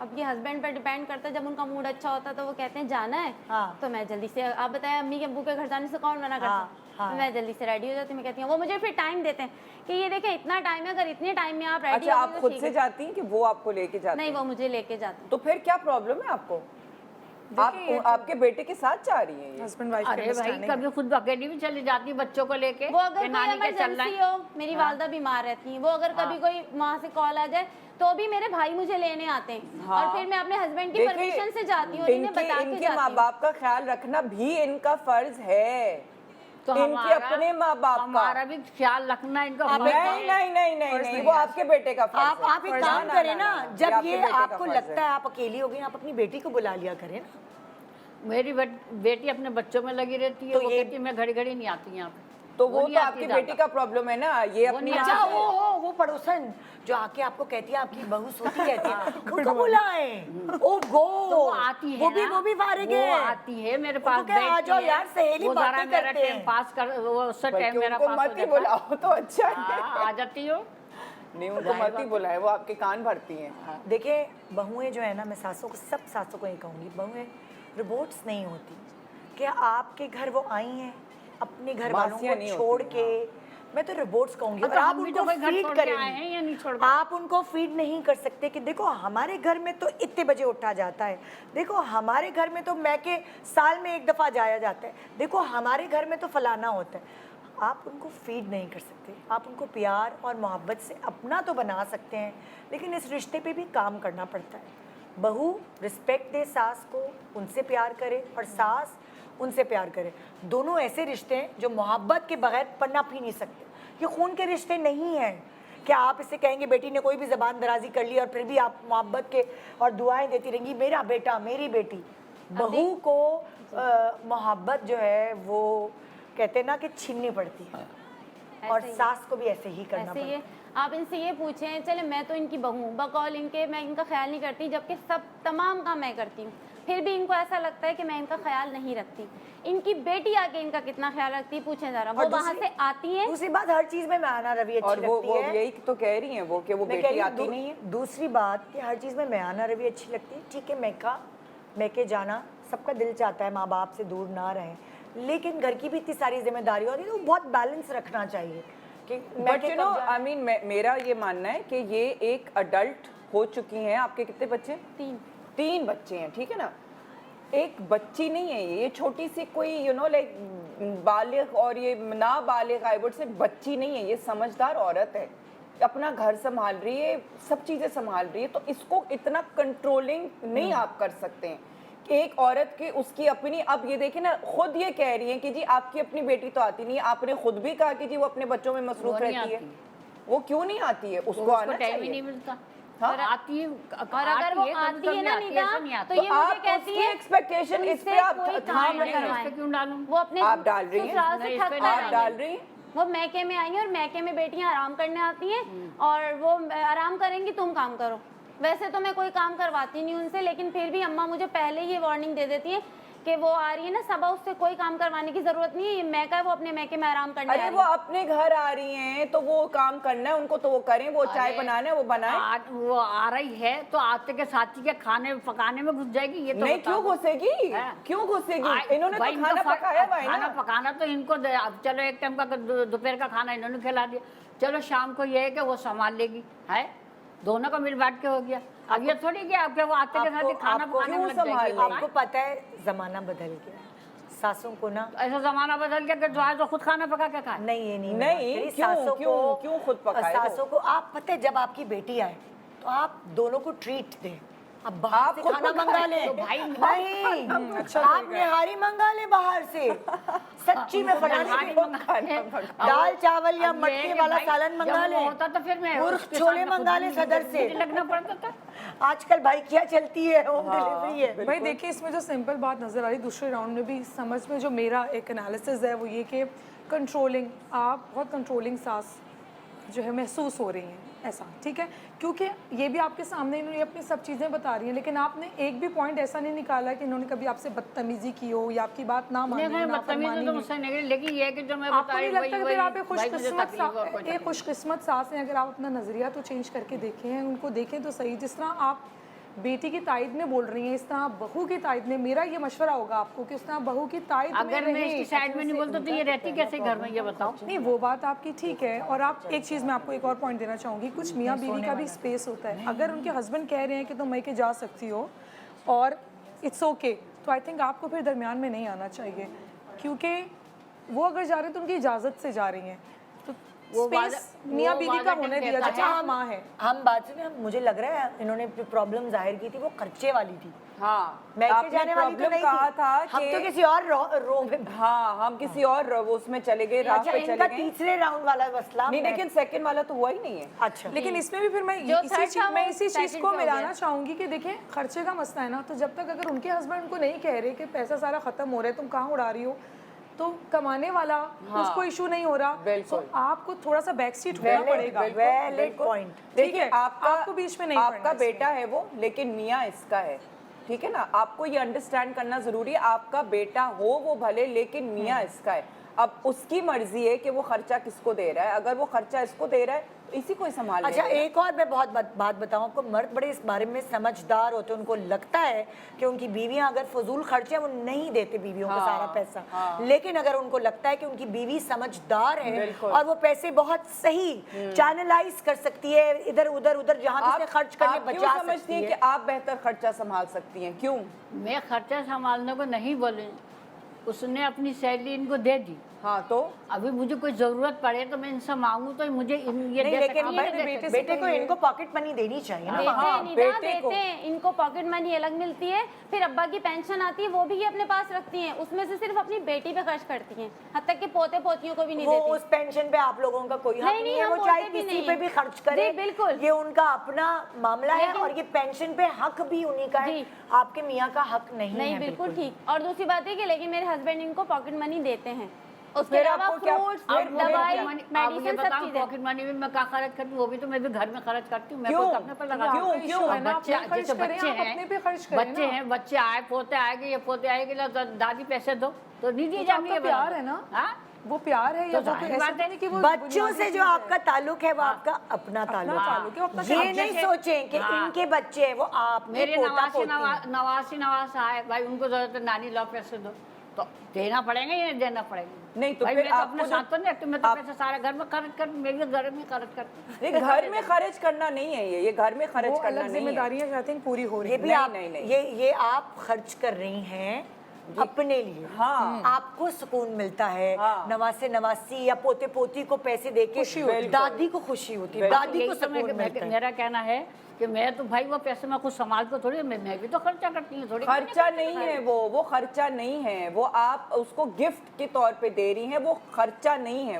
अब ये हस्बैंड पर डिपेंड करता है, जब उनका मूड अच्छा होता है तो वो कहते हैं जाना है, हाँ। तो मैं जल्दी से, आप बताएं अम्मी के अब्बू के घर जाने से कौन मना करता है? मैं जल्दी से रेडी हो जाती हूँ। मैं कहती हूँ, वो मुझे फिर टाइम देते हैं कि ये देखें इतना टाइम है, अगर इतने टाइम में आप रेडी अच्छा, आप खुद से जाती हैं कि वो आपको लेके जाते नहीं, हैं? वो मुझे लेके जाते हैं। तो फिर क्या प्रॉब्लम है आपको? आप आपके बेटे के साथ जा रही हैं ये? हस्बैंड वाइफ अरे भाई कभी खुद अकेली भी चली जाती बच्चों को लेके, वो अगर कि कोई नानी के चलना इमरजेंसी है। हो, मेरी वालदा बीमार रहती हैं, वो अगर कभी कोई वहाँ से कॉल आ जाए तो भी मेरे भाई मुझे लेने आते हैं और फिर मैं अपने हस्बैंड की देखिए, परमिशन से जाती हूँ और इन्हें बता के इनके माँ जाती हूँ। बाप का ख्याल रखना भी इनका फर्ज है। तो इनके अपने माँ बाप का। हमारा भी ख्याल रखना इनका नहीं नहीं नहीं नहीं नहीं, वो आपके बेटे का फर्ज है। आप एक काम करें ना, जब आपके ये बेटे का आपको फर्ज लगता है आप अकेली हो गई, आप अपनी बेटी को बुला लिया करें ना। मेरी बेटी अपने बच्चों में लगी रहती है, तो वो ये- कहती है मैं घड़ी घड़ी नहीं आती यहाँ पे। तो वो नहीं तो आती आपकी ज्यादा। बेटी का प्रॉब्लम है ना, ये अपनी नहीं अच्छा, आती है। वो पड़ोसन जो आके आपको कहती है आपकी बहू सोती रहती है, उनको बुलाएं। ओ गो, तो वो आती है ना, वो भी फारिग वो है। आती है मेरे पास उनको कहे, आ बैठती जाओ है, यार, सहेली वो जरा बातें मेरा करते टाइम हैं। पास कर, वो उससे बल्कि टाइम मेरा उनको पास मत हो ही जाता है। बुलाओ तो अच्छा है। हाँ, आ जाती हो। नहीं, उनको मत ही बुलाए, वो आपके कान भरती हैं। देखिए, बहुएं जो है ना, मैं सासों को, सब सासों को ये कहूँगी, बहुएं रोबोट्स नहीं होती। क्या आपके घर वो आई हैं अपने घर वालों मासियाँ को नहीं छोड़ होती, के? मैं तो रोबोट्स कहूंगी। तो और आप हम भी उनको तो कोई घर फीड छोड़ के आए हैं या नहीं छोड़ करेंगे, के? आप उनको फीड नहीं कर सकते कि देखो हमारे घर में तो इतने बजे उठा जाता है, देखो हमारे घर में तो मैके साल में एक दफ़ा जाया जाता है, देखो हमारे घर में तो फलाना होता है। आप उनको फीड नहीं कर सकते, आप उनको प्यार और मोहब्बत से अपना तो बना सकते हैं, लेकिन इस रिश्ते पे भी काम करना पड़ता है। बहू रिस्पेक्ट दे सास को, उनसे प्यार करे, और सास उनसे प्यार करे। दोनों ऐसे रिश्ते हैं जो मोहब्बत के बगैर पनप ही नहीं सकते। ये खून के रिश्ते नहीं हैं। क्या आप इसे कहेंगे बेटी ने कोई भी ज़बान दराजी कर ली और फिर भी आप मोहब्बत के और दुआएं देती रहेंगी, मेरा बेटा मेरी बेटी? बहू को मोहब्बत जो है वो कहते हैं ना कि छीननी पड़ती है, और ऐसे ही। सास को भी ऐसे ही करना ऐसे पड़ता ये है। आप इनसे ये पूछें, चले मैं तो इनकी बहू हूँ, बकौल इनके मैं इनका ख्याल नहीं करती, जबकि सब तमाम काम मैं करती हूँ, फिर भी इनको ऐसा लगता है कि मैं इनका ख्याल नहीं रखती। इनकी बेटी आके इनका कितना ख्याल रखती है, पूछें जरा। वो और वहाँ दूसरी- से आती हैं, दूसरी बात, हर चीज़ में मैना रवि और अच्छी वो लगती वो है। यही तो कह रही हैं वो कि वो मैं कह बेटी रही हूँ, आती नहीं है। दूसरी बात कि हर चीज़ में मैना रवि अच्छी लगती है। ठीक है, मैके जाना सबका दिल चाहता है, माँ बाप से दूर ना रहें, लेकिन घर की भी इतनी सारी जिम्मेदारी होती है, तो बहुत बैलेंस रखना चाहिए कि बट मैके यू कब नो, जाना- आई मीन, मेरा ये मानना है कि ये एक अडल्ट हो चुकी हैं। आपके कितने बच्चे? 3 बच्चे हैं, ठीक है ना। एक बच्ची नहीं है ये छोटी सी कोई यू नो लाइक बालिग, और ये ना बालिग, आई वुड से बच्ची नहीं है, ये समझदार औरत है, अपना घर संभाल रही है, सब चीज़ें संभाल रही है। तो इसको इतना कंट्रोलिंग नहीं आप कर सकते हैं कि एक औरत की उसकी अपनी। अब ये देखिए ना, खुद ये कह रही है कि जी आपकी अपनी बेटी तो आती नहीं है, आपने खुद भी कहा कि जी वो अपने बच्चों में मसरूफ वो नहीं रहती है। आती। वो क्यों नहीं आती है? उसको उसको आना टाइम ही चाहिए। नहीं मिलता। हाँ? और आती है, और अगर वो आती है ना निदा, तो तो ये मुझे आप कहती उसकी है एक्सपेक्टेशन इस पे उनसे आप कोई थाम काम रही नहीं हैं। करवाएं। इस पे क्यों डालूं? वो अपने आप डाल रही हैं? ससुराल नहीं, से इस थक पे कर नहीं आप आई डाल हैं। रही हैं? वो मैके में आई हैं और मैके में बेटियां आराम करने आती हैं, और वो आराम करेंगी, तुम काम करो। वैसे तो मैं कोई काम करवाती नहीं उनसे, लेकिन फिर भी अम्मा मुझे पहले ही वार्निंग दे देती है कि वो आ रही है ना सबा, उससे कोई काम करवाने की जरूरत नहीं है, ये मैका है, वो अपने मैके में आराम करने आ अरे रही वो है। अपने घर आ रही हैं तो वो काम करना है उनको, तो वो करें। वो चाय अरे, बनाना है वो बनाए। वो आ रही है तो आते के साथी के खाने पकाने में घुस जाएगी, ये तो नहीं, बताओ। क्यों घुसेगी? हाँ। क्यों घुसेगी? आ- इन्होंने भाई तो इनका खाना फर्क- पकाया हुआ है खाना ना। पकाना तो इनको अब चलो एक टाइम का दोपहर का खाना इन्होंने खिला दिया, चलो शाम को ये है कि वो संभाल लेगी, है दोनों का मिल बांट के हो गया। अब ये थोड़ी कि आपके वो आते के साथ ही खाना आपको पकाने में क्यों लग जाएगी। संभाल लेगी? आपको पता है ज़माना बदल गया है, सासों को ना, ऐसा जमाना बदल गया कि जो है तो खुद खाना पका के खाए। नहीं ये नहीं नहीं, मैं बात करी। क्यों- सासों क्यों- को क्यों खुद पकाए वो? सासों को आप पता है, जब आपकी बेटी आए तो आप दोनों को ट्रीट दें, अब बाहर आप से खुद खाना पकाएं। मंगा लें। तो भाई नहीं, आप निहारी मंगा लें बाहर से, सच्ची में निहारी फलाने मंगा लें। दाल चावल या अब ये है मटके कि वाला भाई, सालन जब मंगा वो लें, होता तो फिर मैं मुर्ख उसके छोले साथ खुद मंगा भी लें सदर से। मुझे लगना पड़ता था। आजकल भाई क्या चलती है, होम डिलीवरी है। भाई देखिए, इसमें जो सिंपल बात नज़र आ रही दूसरे राउंड में भी, समझ में जो मेरा एक एनालिसिस है वो ये कि कंट्रोलिंग, आप बहुत कंट्रोलिंग सास जो है महसूस हो रही हैं ऐसा, ठीक है, क्योंकि ये भी आपके सामने इन्होंने अपनी सब चीज़ें बता रही हैं, लेकिन आपने एक भी पॉइंट ऐसा नहीं निकाला कि इन्होंने कभी आपसे बदतमीजी की हो या आपकी बात ना मानी हो, नहीं बदतमीजी नाफरमानी तो हुई। मुझसे नहीं, लेकिन ये है कि जो मैं आपको बता नहीं रही लगता कि वही फिर आप एक भाई मुझे खुशकिस्मत तकलीफ और कोई एक खुशकिस्मत सास हैं? अगर आप अपना नज़रिया तो चेंज करके देखें, उनको देखें तो सही। जिस तरह आप बेटी की ताइद में बोल रही हैं, इस तरह बहू की ताइद में, मेरा ये मशवरा होगा आपको कि इस तरह बहू की ताइद में अगर मैं रहें। इसकी साइड में नहीं बोलता तो ये रहती कैसे घर में, ये बताओ। नहीं, वो बात आपकी ठीक है। और आप एक चीज़ मैं आपको एक और पॉइंट देना चाहूँगी, कुछ मियाँ बीवी का भी स्पेस होता है। अगर उनके हस्बैंड कह रहे हैं कि तुम मैके जा सकती हो और इट्स ओके, तो आई थिंक आपको फिर दरमियान में नहीं आना चाहिए, क्योंकि वो अगर जा रहे हैं तो उनकी इजाज़त से जा रही हैं, तो स्पेस मियाँ बीवी का होने दिया जाए। आप माँ है, हम बात सुने, मुझे लग रहा है इन्होंने प्रॉब्लम जाहिर की थी वो खर्चे वाली थी। हाँ, मैके आपने जाने वाली तो problem नहीं कहा थी। था हम कि तो किसी और रो में। हाँ, हम किसी और उसमें चले गए, राह अच्छा, पे इनका चले गए। तीसरे राउंड वाला मसला नहीं, लेकिन सेकंड वाला तो हुआ ही नहीं है। अच्छा, लेकिन इसमें भी फिर मैं जो इसी third चीज था मैं वो इसी चीज second को पे हो मिलाना गया। चाहूंगी कि देखिए खर्चे का मसला है ना, तो जब तक अगर उनके हस्बैंड उनको नहीं कह रहे कि पैसा सारा खत्म हो रहा है, तुम कहाँ उड़ा रही हो, तो कमाने वाला उसको इशू नहीं हो रहा, बिल्कुल। तो आपको थोड़ा सा बैक सीट होना पड़ेगा। Valid point. देखिए, आपका आपको बीच में नहीं आपका पड़ना इसमें। बेटा है वो, लेकिन मियाँ इसका है, ठीक है ना। आपको ये अंडरस्टैंड करना जरूरी है, आपका बेटा हो वो भले, लेकिन मियाँ इसका है। अब उसकी मर्जी है कि वो खर्चा किसको दे रहा है। अगर वो खर्चा इसको दे रहा है तो इसी को ही संभाल अच्छा, लेगा। एक और मैं बहुत बात बताऊं आपको, मर्द बड़े इस बारे में समझदार होते हैं। उनको लगता है कि उनकी बीवियां अगर फजूल खर्चे, वो नहीं देते बीवियों को सारा पैसा, लेकिन अगर उनको लगता है कि उनकी बीवी समझदार है और वो पैसे बहुत सही चैनलाइज कर सकती है इधर उधर जहां भी उसे खर्च करने आप क्यों बचा समझती सकती हैं है। कि आप बेहतर खर्चा संभाल सकती हैं? क्यों? मैं खर्चा संभालने को नहीं बोली, उसने अपनी सैलरी इनको दे दी। हाँ, तो अभी मुझे कोई जरूरत पड़े तो मैं इनसे मांगू तो मुझे ये नहीं, दे लेकिन सकती है, भाई, बेटे को इनको पॉकेट मनी देनी चाहिए ना। देते हाँ, हैं निदा, बेटे को। देते हैं। इनको पॉकेट मनी अलग मिलती है, फिर अब्बा की पेंशन आती है, वो भी ये अपने पास रखती हैं, उसमें से सिर्फ अपनी बेटी पे खर्च करती हैं, हद तक कि पोते पोतियों को भी नहीं वो देती। उस पेंशन पे आप लोगों का कोई हक नहीं, नहीं है, हम वो चाहे बोलते भी किसी नहीं पे हैं। भी खर्च करे, जी, बिल्कुल। ये उनका अपना मामला है लेकिन- और ये पेंशन पे हक भी उन्हीं का है, जी। आपके मियाँ का हक नहीं नहीं, है। बिल्कुल ठीक। और दूसरी बात है कि लेकिन मेरे हस्बैंड इनको पॉकेट मनी देते हैं, उसके फिर अलावा आपको क्या- फ्रूट्स, फिर दवाई, आप ये मेडिसिन, सब बताओ चीजें। पॉकेट मनी में मैं क्या खर्च करती हूँ, वो भी तो मैं भी घर में खर्च करती हूँ, मैं क्यों? कुछ अपने पर लगा क्यों? आपका issue है ना, बच्चे अपने खर्च जैसे करें, बच्चे आप अपने पे खर्च हैं, करें बच्चे ना। हैं, बच्चे आए, पोते आएंगे, ये पोते आएंगे, दादी पैसे दो तो नहीं दिए तो जाएंगे। आपका प्यार है ना, हाँ? वो प्यार है या तो वो जाहिर ऐसा बात है नहीं कि वो बच्चों बुनियादी से चीज़ जो है। आपका ताल्लुक है वो आपका अपना ताल्लुक ताल्लुक है, वो अपना है। ये ताल्लुक नहीं है। सोचें कि हाँ। इनके बच्चे हैं, वो आपके मेरे पोता पोती हैं। नवासी आए भाई, उनको जरूरत है नानी लो पैसे दो, तो देना पड़ेगा या नहीं देना पड़ेगा? नहीं, तो भाई फिर मैं तो आपको अपने जो- साथ तो नहीं रखती, मैं तो पैसे सारा घर में खर्च कर, मेरे घर में खर्च करती। नहीं, घर में खर्च करना नहीं है, ये घर में वो खर्च करना अलग नहीं है। जिम्मेदारियां आई थिंक पूरी हो रही ये हैं। भी नहीं, आप नहीं, नहीं। ये आप खर्च कर रही हैं अपने लिए। हाँ। आपको सुकून मिलता है, हाँ। नवासी या पोते पोती को पैसे देके दादी को खुशी होती है, दादी को यही तो सुकून मिलता है। मेरा कहना है कि मैं तो भाई वो पैसे मैं खुद संभाल को थोड़ी, मैं भी तो खर्चा करती हूँ थोड़ी। खर्चा नहीं है वो खर्चा नहीं है, वो आप उसको गिफ्ट के तौर पे दे रही हैं, वो खर्चा नहीं है,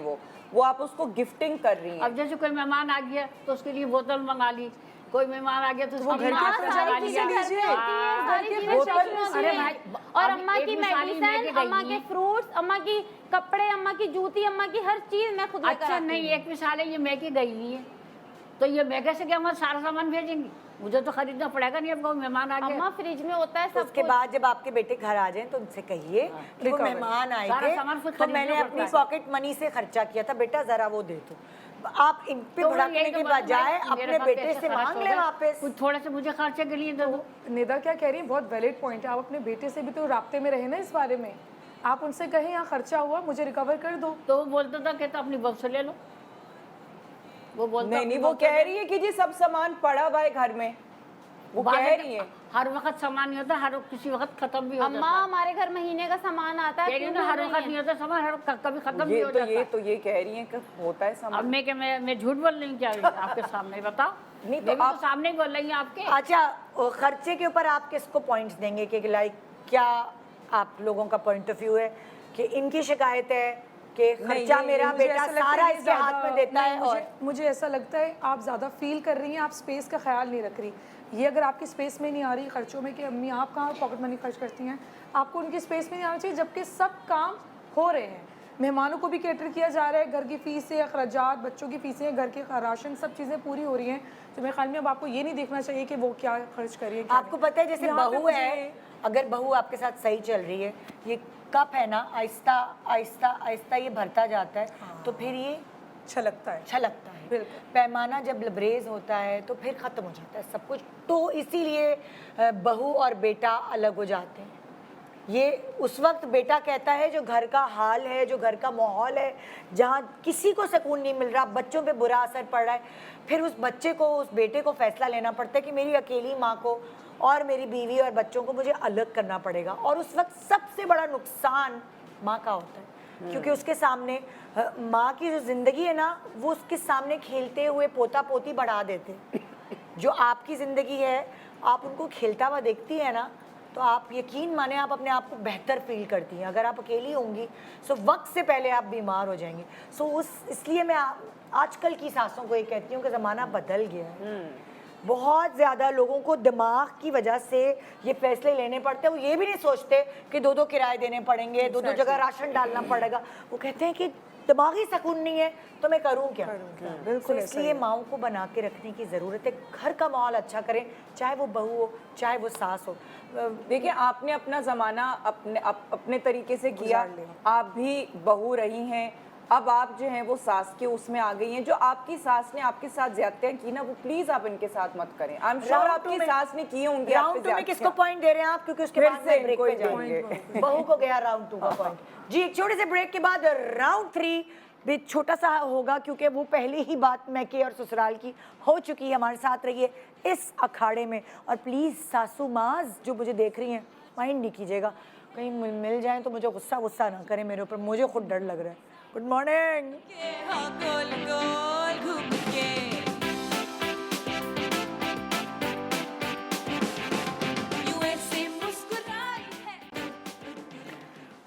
वो आप उसको गिफ्टिंग कर रही हैं। अब जैसे कोई मेहमान आ गया तो उसके लिए बोतल मंगा ली, कोई मेहमान आ गया तो उसके लिए घर नाश्ता की मंगा सारी लिया। चीजें लीजिए। हाँ, सारी चीजें बोतल- शॉपिंग होती अरे हैं। भाई, और अब अम्मा एक की मिसाल ही मेडिसिन, लेके अम्मा गई के हैं। फ्रूट्स, अम्मा की कपड़े, अम्मा की जूती, अम्मा की हर चीज मैं खुद लेकर अच्छा आती नहीं, हूँ। एक मिसाल है, ये मैके गई नहीं है तो ये मैके से क्या हमारा सारा सामान भेजेंगी, मुझे तो खरीदना पड़ेगा नहीं। अब कोई मेहमान आ गया अम्मा फ्रिज में होता है तो सब उसके कुछ। बाद जब आपके बेटे घर आ जाएं तो उनसे कहिए कि वो मेहमान आए सारा थे सामान खुद तो खरीदना मैंने पड़ता अपनी है। पॉकेट मनी से खर्चा किया था, बेटा जरा वो दे दो। आप इन पे तो भड़कने यही तो के बात है, बजाय मेरे अपने पास बेटे पैसे से खर्च मांग हो ले गए, वापस। कुछ थोड़े से मुझे खर्चे के लिए दे दो। निदा क्या कह रही है, बहुत वैलिड पॉइंट है। आप अपने बेटे से भी तो राब्ते में रहे ना इस बारे में। आप उनसे कहें यहाँ खर्चा हुआ, मुझे रिकवर कर दो। तो वो बोलता था कहता अपनी बहू से ले लो, वो बोलता नहीं, अपनी वो बहू से कह ले रही है कि जी सब सामान पड़ा हुआ है घर में, वो बात कह है रही कि है। हर वक्त सामान नहीं होता, हर किसी वक्त खत्म भी हो अम्मा जाता है। हमारे घर महीने का सामान आता है, कह रही क्यों हूँ ना, हर बोल वक्त रही नहीं हैं? होता सामान, हर कभी खत्म भी ये हो तो जाता ये है। तो ये कह रही है कि होता है अब सामान। मैं झूठ बोल रही हूँ क्या आपके सामने, बताओ। नहीं, तो मैं भी आप- तो सामने ही बोल रही हूँ आपके। अच्छा, वो खर्चे के ऊपर आप किसको पॉइंट्स देंगे कि लाइक क्या आप लोगों का पॉइंट ऑफ व्यू है कि इनकी शिकायत है कि खर्चा मेरा मुझे बेटा ऐसा लगता सारा है कि इसके हाथ ज़्यादा- में देता नहीं, है और मुझे ऐसा लगता है आप ज़्यादा फील कर रही हैं, आप स्पेस का ख्याल नहीं रख रही। ये अगर आपकी स्पेस में नहीं आ रही खर्चों में कि अम्मी आप कहाँ पॉकेट मनी खर्च करती हैं, आपको उनकी स्पेस में नहीं आना चाहिए, जबकि सब काम हो रहे हैं। मेहमानों को भी कैटर किया जा रहा है, घर की फीसें, अखराजात, बच्चों की फीसें, घर के राशन, सब चीज़ें पूरी हो रही हैं। तो मेरे ख्याल में अब आपको ये नहीं देखना चाहिए कि वो क्या खर्च करिए। आपको पता है जैसे यहाँ पे बहू है, अगर बहू आपके साथ सही चल रही है, ये कप है ना आहिस्ता आहिस्ता आहिस्ता ये भरता जाता है, तो फिर ये अच्छा लगता है। अच्छा लगता है। हैं। पैमाना जब लबरेज होता है तो फिर ख़त्म हो जाता है सब कुछ। तो इसीलिए बहू और बेटा अलग हो जाते हैं। ये उस वक्त बेटा कहता है जो घर का हाल है, जो घर का माहौल है, जहाँ किसी को सुकून नहीं मिल रहा, बच्चों पे बुरा असर पड़ रहा है, फिर उस बच्चे को, उस बेटे को फैसला लेना पड़ता है कि मेरी अकेली माँ को और मेरी बीवी और बच्चों को मुझे अलग करना पड़ेगा। और उस वक्त सबसे बड़ा नुकसान माँ का होता है, क्योंकि उसके सामने माँ की जो ज़िंदगी है ना, वो उसके सामने खेलते हुए पोता पोती बढ़ा देते हैं। जो आपकी ज़िंदगी है, आप उनको खेलता हुआ देखती है ना, तो आप यकीन माने आप अपने आप को बेहतर फील करती हैं। अगर आप अकेली होंगी सो वक्त से पहले आप बीमार हो जाएंगी। सो इसलिए मैं आजकल की सासों को ये कहती हूँ कि ज़माना बदल गया है। बहुत ज़्यादा लोगों को दिमाग की वजह से ये फैसले लेने पड़ते हैं। वो ये भी नहीं सोचते कि 2-2 किराए देने पड़ेंगे, 2-2 जगह राशन डालना पड़ेगा। वो कहते हैं कि दिमागी सुकून नहीं है तो मैं करूँ क्या। बिल्कुल, इसलिए माँओं को बना के रखने की ज़रूरत है। घर का माहौल अच्छा करें, चाहे वो बहू हो चाहे वो सास हो। देखिए, आपने अपना ज़माना अपने तरीके से किया, आप भी बहू रही हैं, अब आप जो हैं वो सास के उसमें आ गई हैं। जो आपकी सास ने आपके साथ ज्यादतियां की ना, वो प्लीज आप इनके साथ मत करें। आई एम श्योर आपकी सास ने की होंगी आप पे ज्यादतियां। किसको पॉइंट दे रहे हैं आप, क्योंकि उसके बाद में ब्रेक पे जाएंगे। बहू को गया राउंड 2 का पॉइंट जी। एक छोटे से ब्रेक के बाद राउंड 3 भी छोटा सा होगा, क्योंकि वो पहले ही बात मैके और ससुराल की हो चुकी है। हमारे साथ रहिए इस अखाड़े में। और प्लीज़ सासू माज जो मुझे देख रही हैं, माइंड नहीं कीजिएगा, कहीं मिल जाए तो मुझे गुस्सा ना करें मेरे ऊपर, मुझे खुद डर लग रहा है। Good morning. गोल गोल घूम के यूएसए मुस्कुराई है।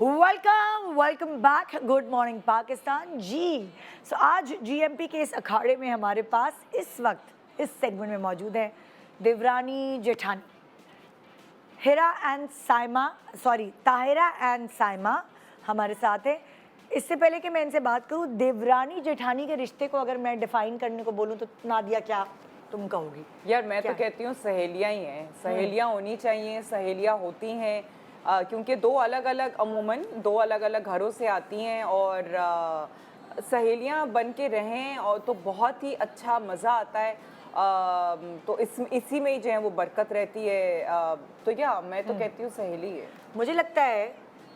Welcome back. Good morning Pakistan ji. So आज जीएमपी के इस अखाड़े में हमारे पास इस वक्त इस सेगमेंट में मौजूद है देवरानी जेठानी, ताहिरा एंड साइमा हमारे साथ है। इससे पहले कि मैं इनसे बात करूं, देवरानी जेठानी के रिश्ते को अगर मैं डिफाइन करने को बोलूं तो नादिया क्या तुम कहोगी? यार मैं तो कहती हूँ सहेलियाँ ही हैं, सहेलियाँ होनी चाहिए, सहेलियाँ होती हैं क्योंकि दो अलग अलग घरों से आती हैं और सहेलियाँ बन के रहें और तो बहुत ही अच्छा मज़ा आता है। तो इसी में ही जो है वो बरकत रहती है। तो क्या मैं तो कहती हूँ सहेली है। मुझे लगता है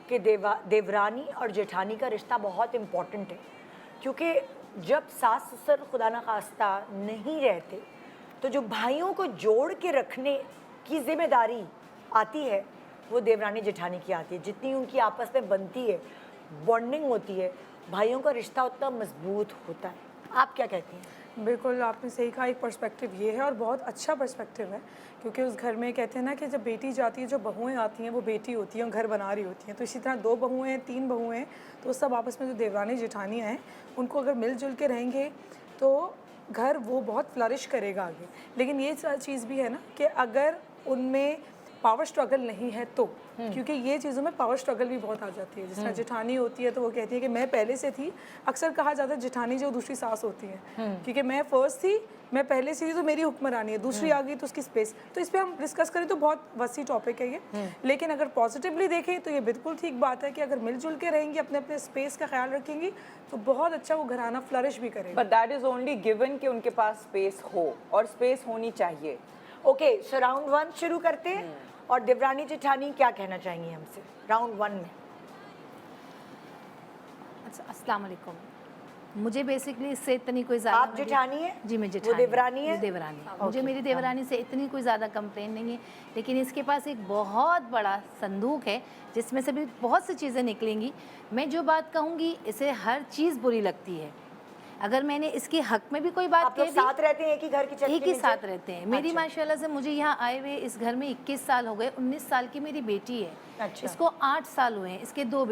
कि देवरानी और जेठानी का रिश्ता बहुत इम्पॉर्टेंट है, क्योंकि जब सास ससुर खुदा न खास्ता नहीं रहते तो जो भाइयों को जोड़ के रखने की जिम्मेदारी आती है वो देवरानी जेठानी की आती है। जितनी उनकी आपस में बनती है, बॉन्डिंग होती है, भाइयों का रिश्ता उतना मजबूत होता है। आप क्या कहती हैं? बिल्कुल आपने सही कहा। एक पर्सपेक्टिव ये है और बहुत अच्छा पर्सपेक्टिव है, क्योंकि उस घर में कहते हैं ना कि जब बेटी जाती है, जो बहुएं आती हैं वो बेटी होती हैं, घर बना रही होती हैं। तो इसी तरह 2 बहुएं हैं, 3 बहुएं हैं, तो सब आपस में जो देवरानी जेठानियाँ हैं उनको अगर मिलजुल के रहेंगे तो घर वो बहुत फ्लरिश करेगा आगे। लेकिन ये चीज़ भी है ना कि अगर उनमें पावर स्ट्रगल नहीं है तो, क्योंकि ये चीज़ों में पावर स्ट्रगल भी बहुत आ जाती है। जिस तरह जेठानी होती है तो वो कहती है कि मैं पहले से थी। अक्सर कहा जाता है जेठानी जो दूसरी सास होती है, क्योंकि मैं फर्स्ट थी, मैं पहले से थी तो मेरी हुक्मरानी है, दूसरी आ गई तो उसकी स्पेस। तो इस पर हम डिस्कस करें तो बहुत वसी टॉपिक है ये। लेकिन अगर पॉजिटिवली देखें तो ये बिल्कुल ठीक बात है कि अगर मिलजुल के रहेंगी, अपने अपने स्पेस का ख्याल रखेंगी तो बहुत अच्छा वो घराना फ्लरिश भी करेगा। But that is only given कि उनके पास स्पेस हो, और स्पेस होनी चाहिए। ओके, सो राउंड 1 शुरू करते हैं। और देवरानी जेठानी क्या कहना चाहेंगी हमसे राउंड 1 में? अच्छा, अस्सलाम वालेकुम। मुझे बेसिकली इससे इतनी कोई ज़्यादा, आप जेठानी हैं? जी मैं वो जेठानी, देवरानी है? मैं देवरानी। मुझे मेरी देवरानी से इतनी कोई ज़्यादा कंप्लेन नहीं है, लेकिन इसके पास एक बहुत बड़ा संदूक है जिसमें से भी बहुत सी चीज़ें निकलेंगी। मैं जो बात कहूँगी इसे हर चीज़ बुरी लगती है। अगर मैंने इसके हक में भी कोई बात कह दी, साथ रहते हैं एक ही घर की छत के एक ही नीचे? साथ रहते हैं। मेरी माशाल्लाह से मुझे यहाँ आए हुए इस घर में 21 साल हो गए। 19 साल की मेरी बेटी है। अच्छा। इसको 8 साल हुए हैं। इसके 2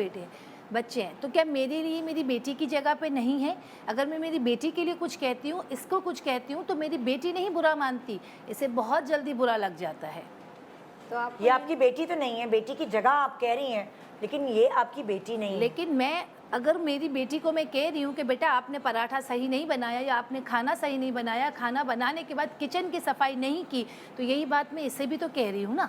बच्चे हैं। तो क्या मेरे लिए मेरी बेटी की जगह पे नहीं है? अगर मैं मेरी बेटी के लिए कुछ कहती हूँ, इसको कुछ कहती हूँ, तो मेरी बेटी नहीं बुरा मानती, इसे बहुत जल्दी बुरा लग जाता है। तो आप ये आपकी बेटी तो नहीं है, बेटी की जगह आप कह रही हैं, लेकिन ये आपकी बेटी नहीं है। लेकिन मैं अगर मेरी बेटी को मैं कह रही हूँ कि बेटा आपने पराठा सही नहीं बनाया या आपने खाना सही नहीं बनाया, खाना बनाने के बाद किचन की सफाई नहीं की, तो यही बात मैं इससे भी तो कह रही हूँ ना।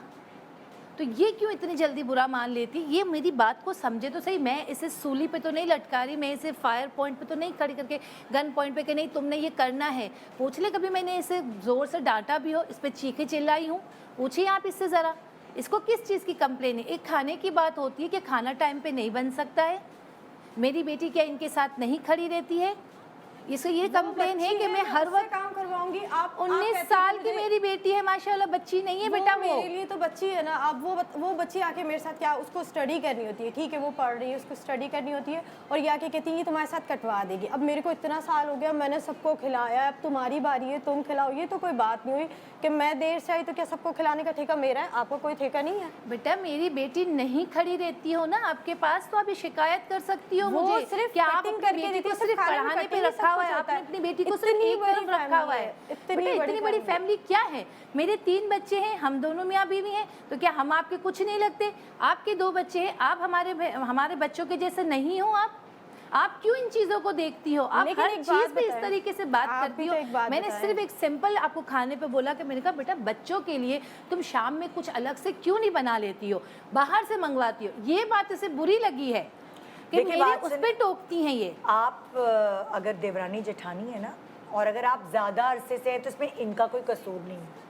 तो ये क्यों इतनी जल्दी बुरा मान लेती है? ये मेरी बात को समझे तो सही। मैं इसे सूली पे तो नहीं लटका रही, मैं इसे फायर पॉइंट पे तो नहीं खड़ी करके गन पॉइंट पे कि नहीं तुमने ये करना है। पूछ ले कभी मैंने इसे ज़ोर से डांटा भी हो, इस पर चीखे चिल्लाई हूँ? पूछिए आप इससे ज़रा, इसको किस चीज़ की कंप्लेन है? एक खाने की बात होती है कि खाना टाइम पे नहीं बन सकता है, मेरी बेटी क्या इनके साथ नहीं खड़ी रहती है? इसको ये कंप्लेन है कि मैं हर वक्त काम करवाऊंगी। आप 19 साल की मेरी बेटी है माशाल्लाह, बच्ची नहीं है बेटा। वो मेरे लिए तो बच्ची है ना। अब वो बच्ची आके मेरे साथ क्या, उसको स्टडी करनी होती है, ठीक है, वो पढ़ रही है, उसको स्टडी करनी होती है, और ये आके कहती है ये तुम्हारे साथ कटवा देगी। अब मेरे को इतना साल हो गया, मैंने सबको खिलाया, अब तुम्हारी बारी है, तुम खिलाओ। ये तो कोई बात नहीं हुई कि मैं देर से आई तो क्या सबको खिलाने का ठेका मेरा है? आपको कोई ठेका नहीं है? बेटा मेरी बेटी नहीं खड़ी रहती हो ना आपके पास, तो अभी शिकायत कर सकती हो वो मुझे। सिर्फ क्या आप कटिंग अपनी करके बेटी को देती है, सिर्फ खाने में पढ़ाने पे कटिंग रखा हुआ है? सब कुछ आपने होता अपनी है। बेटी को सिर्फ इतनी एक बड़ी तरफ रखा फैमिली हुआ है। है, बेटा इतनी इतनी बड़ी फैमिली क्या है? मेरे 3 बच्चे हैं, हम दोनों मियाँ बीवी हैं, तो क्या हम आपके कुछ नहीं लगते? आपके 2 बच्चे हैं, आप हमारे बच्चों के जैसे नहीं हो? आप क्यों इन चीजों को देखती हो? आप लेकिन हर एक बात चीज पे इस बताएं, तरीके से बात आप करती भी हो। तो एक बात मैंने बताएं। सिर्फ एक सिंपल आपको खाने पे बोला कि मैंने कहा बेटा बच्चों के लिए तुम शाम में कुछ अलग से क्यों नहीं बना लेती हो, बाहर से मंगवाती हो? ये बात इसे बुरी लगी है कि देखिए, मेरे बात उस सुन- पे टोकती हैं ये। आप अगर देवरानी जेठानी है ना, और अगर आप ज़्यादा अरसे से हैं तो इसमें इनका कोई कसूर नहीं है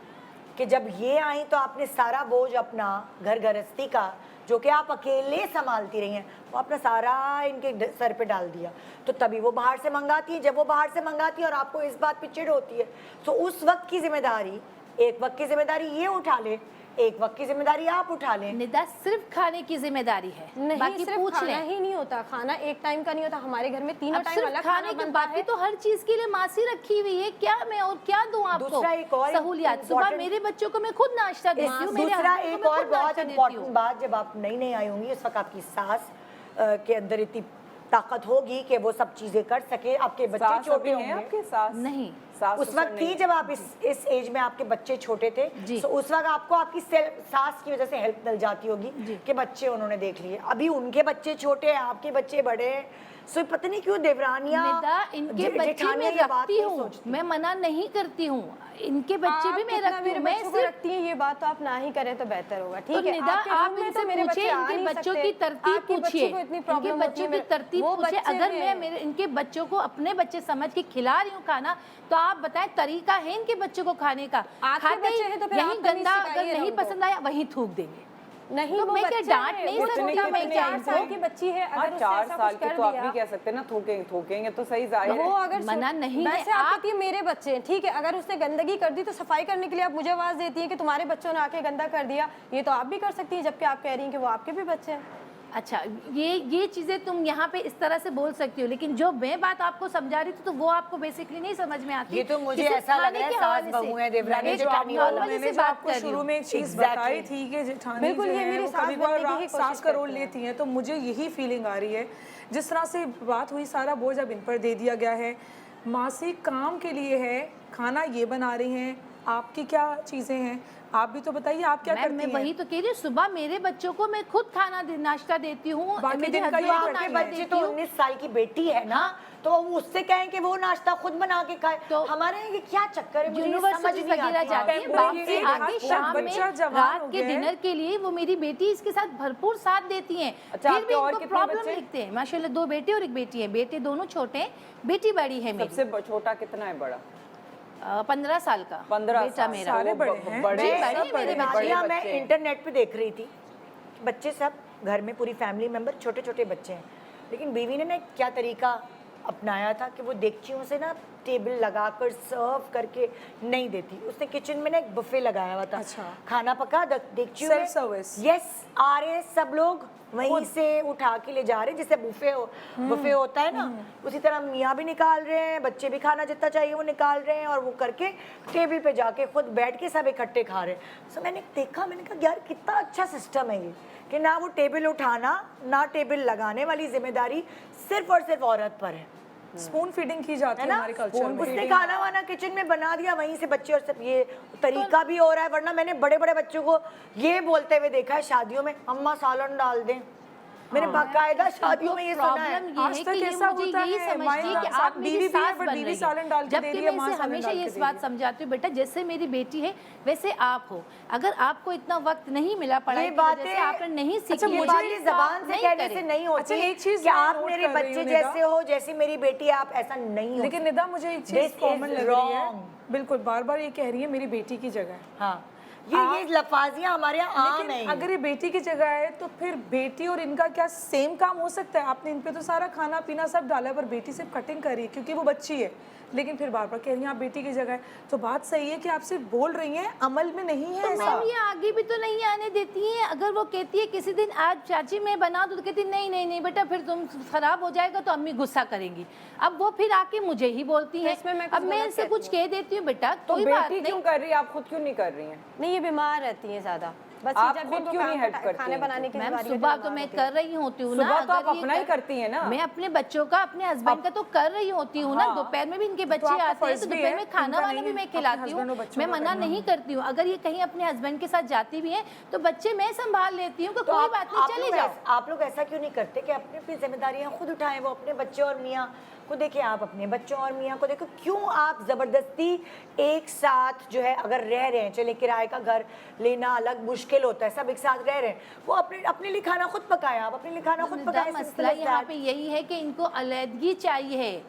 कि जब ये आई तो आपने सारा बोझ अपना घर गृहस्थी का, जो कि आप अकेले संभालती रही हैं, वो अपना सारा इनके सर पे डाल दिया। तो तभी वो बाहर से मंगाती है। जब वो बाहर से मंगाती है और आपको इस बात पे चिढ़ होती है, तो उस वक्त की जिम्मेदारी, एक वक्त की जिम्मेदारी ये उठा ले, एक वक्त की जिम्मेदारी आप उठा लें। निदा सिर्फ खाने की जिम्मेदारी है, नहीं, बाकी सिर्फ पूछ खाना लें। ही नहीं होता, खाना एक टाइम का नहीं होता। हमारे घर में तीनों अब टाइम सिर्फ अलग खाने खाना के बनता बाकी है। तो हर चीज के लिए मासी रखी हुई है, क्या मैं और क्या दूं आपको? दूसरा एक और सहूलियात, सुबह important- मेरे बच्चों को मैं खुद नाश्ता देती हूँ, मेरे दूसरा husband को एक मैं और खुद बहुत नाश्ता देती इम्पोर्टेंट हूँ। बात, जब आप नई नई आई होंगी उस वक्त आपकी सास के अंदर इतनी ताकत होगी कि वो सब चीजें कर सके। आपके बच्चे सास छोटे अभी हैं होंगे आपके सास? नहीं, सास उस ससुर वक्त नहीं थी है। जब आप इस एज में आपके बच्चे छोटे थे, जी। तो उस वक्त आपको आपकी सास की वजह से हेल्प मिल जाती होगी कि बच्चे उन्होंने देख लिए। अभी उनके बच्चे छोटे हैं, आपके बच्चे बड़े हैं, सो पता नहीं क्यों देवरानियां निदा इनके बच्चे जेठानियां मैं ये बात रखती नहीं हूँ, सोचती। मैं मना नहीं करती हूँ, इनके बच्चे भी आप मैं कितना रखती मेरे हूँ। मैं बच्चों को सिर्फ रखती हैं, ये बात तो आप ना ही करें तो बेहतर होगा, तो ठीक है? निदा आपके आप रूम में इनसे तो मेरे पूछिए, बच्चे आ इनके नहीं बच्चों सकते। की तरतीब आपके पूछिए, बच्चे को इतनी इनके प्रॉब्लम होती बच्चों है, की तरतीब वो पूछिए। बच्चे अगर मैं हैं। मेरे इनके बच्चों को अपने बच्चे समझ के खिला रही हूँ खाना, तो आप बताएं तरीका है इनके बच्चों को खाने का? आपके खाते बच्चे हैं तो फिर यही आप तमीज़ गंदा, सिखाइए अगर ना नहीं उनको। पसंद आया वहीं थूक देंगे। नहीं, तो वो मैं क्या बच्चे डांट हैं, नहीं वो सकती? छोटा मैं क्या 4 साल की बच्ची है, हाँ, अगर उसने 4 ऐसा साल कुछ की कर तो आप दिया। भी कह सकते हैं ना, थूकेंगे तो सही जाहिर वो है। अगर मना नहीं है, वैसे आप आप- कहती है मेरे बच्चे हैं, ठीक है, अगर उसने गंदगी कर दी तो सफाई करने के लिए आप मुझे आवाज देती है कि तुम्हारे बच्चों ने आके गंदा कर दिया। ये तो आप भी कर सकती हैं, जबकि आप कह रही हैं कि वो आपके भी बच्चे हैं। अच्छा, ये चीजें तुम यहाँ पे इस तरह से बोल सकती हो, लेकिन जो मैं बात आपको समझा रही थी तो वो आपको बेसिकली नहीं समझ में आती। ये तो मुझे किसी ऐसा लग खाने रहा है के सास हवाले से। बहू है देवरानी मैं जेठानी जो वाला। normally मैंने से जो बात आपको कर रही शुरू हूँ। में एक चीज़ Exactly. बताई थी कि जेठानी बिल्कुल, जो ये है मेरी वो सास कभी बनने की कभार ही सास कोशिश का रोल करती हैं। लेती हैं, तो मुझे यही फीलिंग आ रही है। जिस तरह से बात हुई, सारा बोझ अब इन पर दे दिया गया है। मासिक काम के लिए है, खाना ये बना रही हैं, आपकी क्या चीज़ें हैं? आप भी तो बताइए, आप क्या करती मैं हैं? वही तो कह रही हूँ, सुबह मेरे बच्चों को मैं खुद नाश्ता देती हूँ, बाकी मेरे दिन का husband ये को करती आपके हैं। नाश्ता बच्चे देती तो हूँ। 19 साल की बेटी है ना, तो उससे कहें कि वो नाश्ता खुद बना के खाए। तो हमारे यहाँ ये क्या चक्कर है, मुझे ये समझ यूनिवर्सिटी नहीं वगैरह आती। जाती है, टेम्परेरी वापसी है, आके जब शाम में बच्चा जवान रात हो के गया है। डिनर के लिए वो मेरी बेटी इसके साथ भरपूर साथ देती हैं। अच्छा, फिर आपके भी और इनको कितने प्रॉब्लम बच्चे? लिखते हैं। माशाल्लाह 2 बेटे और 1 बेटी है। बेटे दोनों छोटे हैं, बेटी बड़ी है मेरी। सबसे छोटा कितना है? बड़ा 15 साल का 15 बेटा साल। मेरा। सारे वो बड़े हैं। बड़े जी, हैं, बड़े सब हैं मेरे बड़े बच्चे। नाजिया, मैं बच्चे हैं। इंटरनेट पे देख रही थी, बच्चे सब घर में, पूरी फैमिली मेंबर, छोटे छोटे बच्चे हैं, लेकिन बीवी ने ना क्या तरीका अपनाया था कि वो देगचियों से ना टेबल लगाकर सर्व करके नहीं देती। उसने किचन में ना एक बुफे लगाया हुआ था। अच्छा। खाना पका देगचियों में। Self service। यस, आ रहे हैं सब लोग वहीं से उठा के ले जा रहे हैं, जैसे बुफे होता है ना, उसी तरह मियाँ भी निकाल रहे हैं, बच्चे भी खाना जितना चाहिए वो निकाल रहे हैं, और वो करके टेबल पे जाके खुद बैठ के सब इकट्ठे खा रहे हैं। सो मैंने देखा, मैंने कहा यार कितना अच्छा सिस्टम है ये, कि ना वो टेबल उठाना ना टेबल लगाने वाली जिम्मेदारी सिर्फ और सिर्फ औरत पर है स्पून फीडिंग की जाती है ना। हमारे कल्चर में। उसने खाना वाना किचन में बना दिया, वहीं से बच्चे, और सब ये तरीका भी हो रहा है। वरना मैंने बड़े बड़े बच्चों को ये बोलते हुए देखा है शादियों में, अम्मा सालन डाल दें, मैंने बाकायदा शादियों में ये सुना है। प्रॉब्लम ये आज है तक कि ये ऐसा मुझे होता यही है, समझती माँ है कि साथ आप मेरी बीवी भी है, सास but बन बीवी रही सालन डाल है। के दे जबकि रही है, मैं माँ इसे सालन हमेशा डाल ये के इस दे बात रही है। समझाती हूँ, बेटा जैसे मेरी बेटी है वैसे आप हो। अगर आपको इतना वक्त नहीं मिला पढ़ाई ये की वजह बातें से, आपने नहीं सीखी, अच्छा, ये मुझे बातें इस जबान से नहीं कहने करे। से नहीं होती अच्छा, एक चीज़ कि मैं आप नोट मेरे कर रही बच्चे हूँ, निदा। जैसे हो, जैसी मेरी बेटी, आप ऐसा नहीं हो। लेकिन निदा मुझे एक This चीज कॉमन is लग रही है, wrong. बिल्कुल बार बार ये कह रही है मेरी बेटी की जगह है। हाँ, ये लफाजियां हमारे यहाँ आम लेकिन नहीं। अगर ये बेटी की जगह है तो फिर बेटी और इनका क्या सेम काम हो सकता है? आपने इन पे तो सारा खाना पीना सब डाला है, पर बेटी सिर्फ कटिंग कर रही है क्योंकि वो बच्ची है। लेकिन फिर बार बार कह रही हैं आप बेटी की जगह है, तो बात सही है कि आप सिर्फ बोल रही हैं, अमल में नहीं है तो ऐसा। मैम ये आगे भी तो नहीं आने देती हैं। अगर वो कहती है किसी दिन आज चाची मैं बना दूँ, तो कहती नहीं नहीं नहीं बेटा फिर तुम खराब हो जाएगा तो अम्मी गुस्सा करेंगी। अब वो फिर आके मुझे ही बोलती हैं। इसमें मैं कुछ अब मैं गलत इनसे कहती कुछ कह देती हूँ, बेटा तो कोई बात बेटी नहीं। क्यों कर रही है, आप खुद क्यों नहीं कर रही हैं? नहीं, ये बीमार रहती है ज़्यादा, बस आप ये जब भी खुद इनको क्यों नहीं काम help का करती खाने हैं? बनाने की मैम बारी होती है, सुबह तो बीमार मैं होती है। कर रही होती हूँ ना। सुबह तो आप अगर ये अपना ही करती हैं ना। मैं अपने बच्चों का, अपने हस्बैंड का तो कर रही होती हूँ ना। हाँ। दोपहर में भी इनके तो बच्चे आपका आते हैं फर्ज तो भी दोपहर है, में खाना इनका वाना नहीं भी है, मैं अपने खिलाती हूँ। husband और बच्चों मैं का मना करना। नहीं करती हूँ। अगर ये कहीं अपने हस्बैंड के साथ जाती भी है तो बच्चे मैं संभाल लेती हूँ कि कोई बात नहीं, चले जाओ। आप लोग ऐसा क्यों नहीं करते कि अपनी अपनी जिम्मेदारियां खुद उठाएं? वो अपने बच्चे और मियाँ को देखें, आप अपने बच्चों और मियाँ को देखो। क्यों आप ज़बरदस्ती एक साथ जो है अगर रह रहे हैं, चले किराए का घर लेना अलग मुश्किल होता है, सब एक साथ रह रहे हैं, वो अपने लिए खाना खुद पकाएं, आप अपने लिए खाना खुद पकाएं। मसला यहाँ पे यही है कि इनको अलहदगी चाहिए है।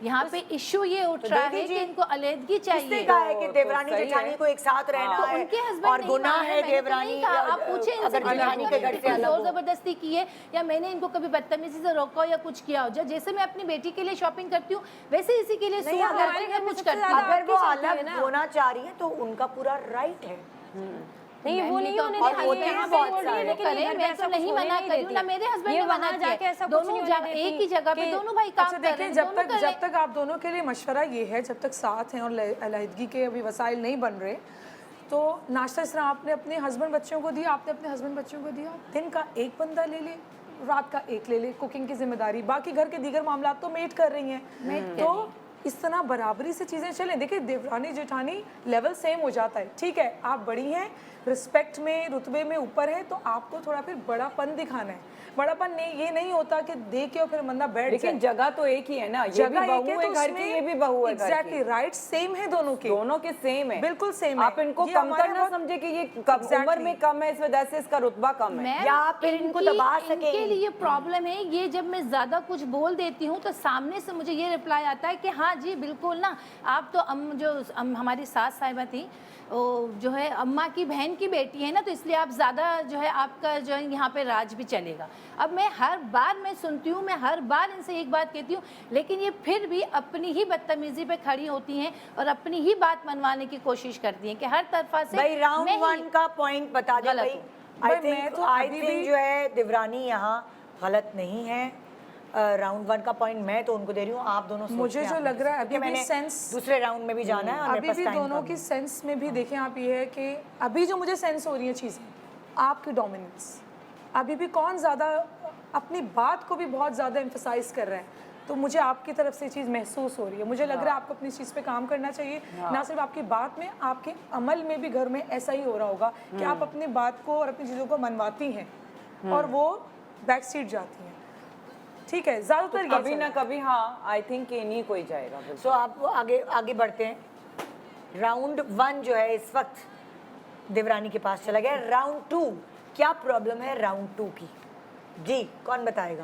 यहाँ पे इशू ये उठ रहा है कि इनको अलहदगी किसने चाहिए। कहा है कि तो देवरानी सही जेठानी है। को एक साथ रहना तो है उनके हस्बैंड और गुनाह है देवरानी आप पूछे इनसे अगर जेठानी के घर से अलग जोर हो? जबरदस्ती की है या मैंने इनको कभी बदतमीजी से रोका हो या कुछ किया हो। जैसे मैं अपनी बेटी के लिए शॉपिंग करती हूँ वैसे इसी के लिए सूट अगर करती हूँ या कुछ करती हूँ। अगर वो आपकी शादी है अलग ना। होना चाह रही है तो उनका पूरा राइट है। नहीं, वो नहीं होने और देती होते है, हैं यहाँ बहुत पे बोल रही सारे। है, लेकिन ये करे, घर में मैं ऐसा तो कुछ नहीं होने मना नहीं करी हूँ, देती ना है। मेरे हस्बैंड ये ने मना वहाँ जाके किया। ऐसा कुछ दोनों नहीं होने देती एक ही जगह पे कि- दोनों भाई काम अच्छा कर देखिए, रहे हैं, जब दोनों तक कर जब रहे हैं। तक आप दोनों के लिए मशवरा ये है, जब तक साथ हैं और अलहदगी के अभी वसाइल नहीं बन रहे, तो नाश्ता इस तरह आपने अपने हस्बैंड बच्चों को दिया, आपने अपने हस्बैंड बच्चों को दिया, दिन का एक बंदा ले ले, रात का एक ले ले, कुकिंग की जिम्मेदारी, बाकी घर के दीगर मामला तो मेड कर रही हैं। तो इस तरह बराबरी से चीज़ें चलें। देखिए, देवरानी जेठानी लेवल सेम हो जाता है, ठीक है, आप बड़ी हैं, रिस्पेक्ट में रुतबे में ऊपर है, तो आपको थोड़ा फिर बड़ापन दिखाना है। बड़ापन नहीं, ये नहीं होता कि देख के और फिर बंदा बैठ लेकिन जाए। जगह तो एक ही है ना, ये भी जगह बहू एक है है तो घर की, ये भी बहू है घर एग्जैक्टली की। राइट सेम है दोनों के, दोनों के सेम है, बिल्कुल सेम है। आप इनको ये कम हमारे करना बहुत- समझे कि ये कम उम्र Exactly. में कम है, इस वजह से इसका रुतबा कम है। मैम, या आप फिर इनको दबा सकें। इनके लिए प्रॉब्लम है ये, जब मैं ज़्यादा कुछ बोल देती हूँ तो सामने से मुझे ये रिप्लाई आता है कि हाँ जी बिल्कुल ना, आप तो हमारी सास साहिबा थी, वो जो है अम्मा की बहन की बेटी है ना, तो इसलिए आप ज़्यादा जो है आपका जो है यहाँ पे राज भी चलेगा। अब मैं हर बार मैं सुनती हूँ, मैं हर बार इनसे एक बात कहती हूँ, लेकिन ये फिर भी अपनी ही बदतमीज़ी पे खड़ी होती हैं और अपनी ही बात मनवाने की कोशिश करती हैं कि हर तरफा से भाई राउंड मैं ही- वन का पॉइंट बता दे गलत भाई। हूँ। भाई, मैं तो आई अभी थिंक भी- जो है देवरानी यहाँ गलत नहीं है। राउंड वन का पॉइंट मैं तो उनको दे रही हूँ, आप दोनों सोच मुझे लें जो आप लग रहा है क्योंकि अभी भी मैंने सेंस- दूसरे राउंड में भी जाना है और मेरे अभी पास भी टाइम दोनों कम की है। सेंस में भी देखें आप, ये है कि अभी जो मुझे सेंस हो रही है चीज़ें, आपकी डोमिनेंस, अभी भी कौन ज़्यादा अपनी बात को भी बहुत ज़्यादा एम्फसाइज कर रहा है, तो मुझे आपकी तरफ से चीज़ महसूस हो रही है। मुझे लग रहा है आपको अपनी चीज़ पे काम करना चाहिए, ना सिर्फ आपकी बात में, आपके अमल में भी घर में ऐसा ही हो रहा होगा कि आप अपनी बात को और अपनी चीज़ों को मनवाती हैं और वो बैक सीट जाती हैं। ठीक है, ज़्यादातर ये कभी ना कभी हाँ, आई थिंक इन्हीं को ही जाएगा बिल्कुल। सो आप आगे बढ़ते हैं। राउंड वन जो है इस वक्त देवरानी के पास चला गया। राउंड टू, क्या प्रॉब्लम है राउंड टू की? जी, कौन बताएगा?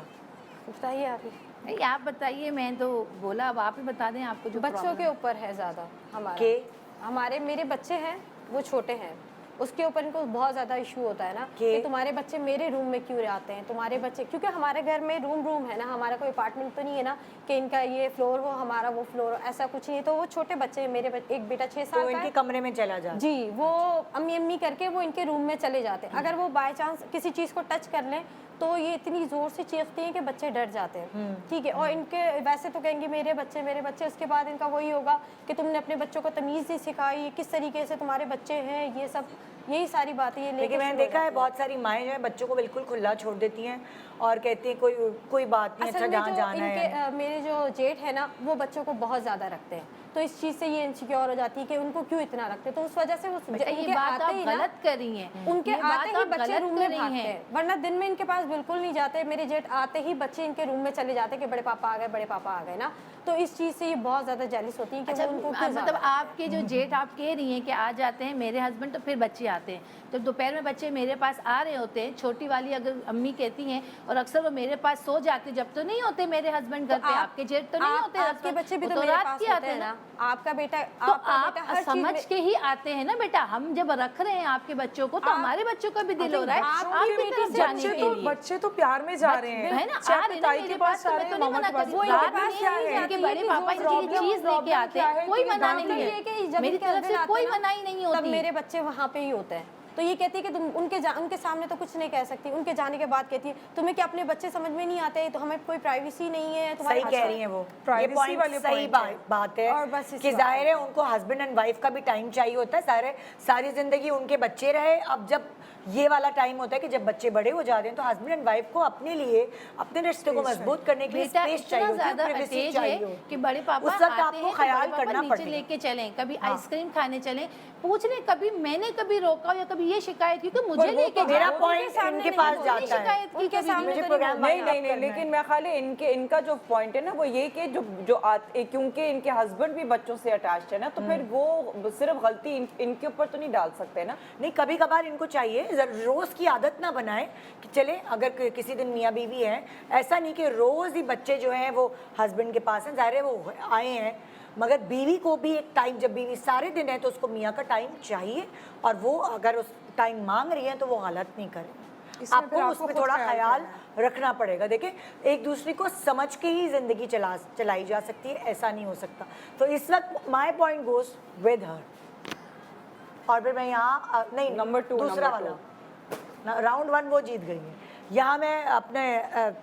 बताइए आप ही। नहीं आप बताइए, मैं तो बोला, अब आप ही बता दें आपको जो बच्चों problem के ऊपर है ज़्यादा हमारा। के मेरे बच्चे हैं, वो छोटे हैं, उसके ऊपर इनको बहुत ज़्यादा इशू होता है ना कि कि तुम्हारे बच्चे मेरे रूम में क्यों आते हैं, तुम्हारे बच्चे, क्योंकि हमारे घर में रूम है ना, हमारा कोई अपार्टमेंट तो नहीं है ना कि इनका ये फ्लोर हो हमारा वो फ्लोर, ऐसा कुछ नहीं है। तो वो छोटे बच्चे हैं मेरे, एक बेटा 6 तो साल का इनके है कमरे में चला जा। जी, वो अम्मी अम्मी करके वो इनके रूम में चले जाते हैं। अगर वो बाय चांस किसी चीज़ को टच कर लें तो ये इतनी ज़ोर से चीखते हैं कि बच्चे डर जाते हैं। ठीक है, और इनके वैसे तो कहेंगे मेरे बच्चे, उसके बाद इनका वही होगा कि तुमने अपने बच्चों को तमीज़ नहीं सिखाई, किस तरीके से तुम्हारे बच्चे हैं, ये सब, यही सारी बातें ये लेकिन लेके मैंने शुरू हो देखा है जाती बहुत सारी माएँ जो है बच्चों को बिल्कुल खुला छोड़ देती हैं और कहती हैं कोई बात नहीं, अच्छा असल में जहाँ जो जाना है। इनके मेरे जो जेठ है ना, वो बच्चों को बहुत ज़्यादा रखते हैं। तो इस चीज़ से ये इनसिक्योर हो जाती है कि उनको क्यों इतना रखते, तो उस वजह से वो बेटा, ये उनके बात आते आप ही ना गलत कर रही हैं। उनके ये बात आते ही आप बच्चे गलत रूम कर में रही भागते हैं। हैं, वरना दिन में इनके पास बिल्कुल नहीं जाते। मेरे जेठ आते ही बच्चे इनके रूम में चले जाते कि बड़े पापा आ गए, बड़े पापा आ गए ना, तो इस चीज़ से ये बहुत ज़्यादा जेलिस होती है कि अच्छा, वो उनको क्यों मतलब ज़्यादा आपके जो जेठ आप कह रही हैं कि आ जाते हैं मेरे हस्बैंड, तो फिर बच्चे आते हैं, तो दोपहर में बच्चे मेरे पास आ रहे होते हैं, छोटी वाली अगर अम्मी कहती हैं, और अक्सर वो मेरे पास सो जाते, जब तो नहीं होते मेरे हस्बैंड घर पे, आपके जेठ तो नहीं होते, आपके बच्चे भी वो तो मेरे रात पास के होते हैं ना, आपका बेटा तो आपका बेटा आप हर चीज़ समझ में- के ही आते हैं ना बेटा। हम जब रख रहे हैं आपके बच्चों को, तो हमारे बच्चों का भी दिल हो रहा है आपकी तरफ जाने के लिए। बच्चे तो प्यार में जा रहे हैं, है ना, चाहे आ रहे ना ताई मेरे के पास, पास तो जा मैं रहे तो हैं, नहीं मामा मना के कर पास रही, वो इनके रात पास में क्या नहीं है? जाके बड़े पापा इनके लिए चीज लेके आते हैं, कोई मना प्रॉब्लम नहीं ये है, कि जब मेरी इनके तरफ husband से आते कोई हैं ना, मनाही नहीं तब होती। मेरे बच्चे वहाँ पे ही होते हैं। तो ये कहती है कि तुम उनके सामने तो कुछ नहीं कह सकती, उनके जाने के बाद कहती है तुम्हें क्या अपने बच्चे समझ में नहीं आते, तो हमें कोई प्राइवेसी नहीं है तुम्हारे सही पास। कह रही हैं वो, ये Privacy पॉइंट वाले सही point है। बात है। और बस इसी कि बात जाहिर है उनको हस्बैंड एंड वाइफ का भी टाइम चाहिए होता है, सारी जिंदगी उनके बच्चे रहे। अब जब ये वाला टाइम होता है कि जब बच्चे बड़े हो जाते हैं, तो हस्बैंड एंड वाइफ को अपने लिए, अपने रिश्ते को मजबूत करने के लिए बेटा स्पेस इतना चाहिए होती है, ज्यादा privacy अटैच चाहिए है होती है। कि बड़े पापा उस वक्त आते आपको हैं तो ख्याल बड़े पापा करना नीचे पड़ेगा। लेके चलें, कभी आइसक्रीम खाने चलें, पूछ लें, कभी मैंने कभी रोका या कभी ये शिकायत की कि मुझे लेके मेरा जाओ। पॉइंट इनके पास जाता है, शिकायत की उनके कभी सामने मुझे तो प्रोग्राम नहीं वाइंड अप नहीं नहीं, करना है। लेकिन मैं खाली इनका जो पॉइंट है ना वो ये कि क्योंकि इनके हस्बैंड भी बच्चों से अटैच्ड है ना, तो फिर वो सिर्फ गलती इनके ऊपर तो नहीं डाल सकते ना। नहीं, कभी कभार इनको चाहिए, रोज की आदत ना बनाए कि चले अगर किसी दिन मियाँ बीवी हैं, ऐसा नहीं कि रोज ही बच्चे जो हैं वो हस्बैंड के पास हैं, जाहिर है वो आए हैं, मगर बीवी को भी एक टाइम, जब बीवी सारे दिन है तो उसको मियाँ का टाइम चाहिए, और वो अगर उस टाइम मांग रही है तो वो गलत नहीं करे। इसमें आपको फिर आपको उसमें खुद थोड़ा ख्याल ख्याल करना रखना पड़ेगा। देखिए, एक दूसरे को समझ के ही जिंदगी चलाई जा सकती है, ऐसा नहीं हो सकता। तो इस वक्त my point goes with her, और फिर मैं यहाँ नहीं, Number two, दूसरा number वाला राउंड 1 वो जीत गई है। यहाँ मैं अपने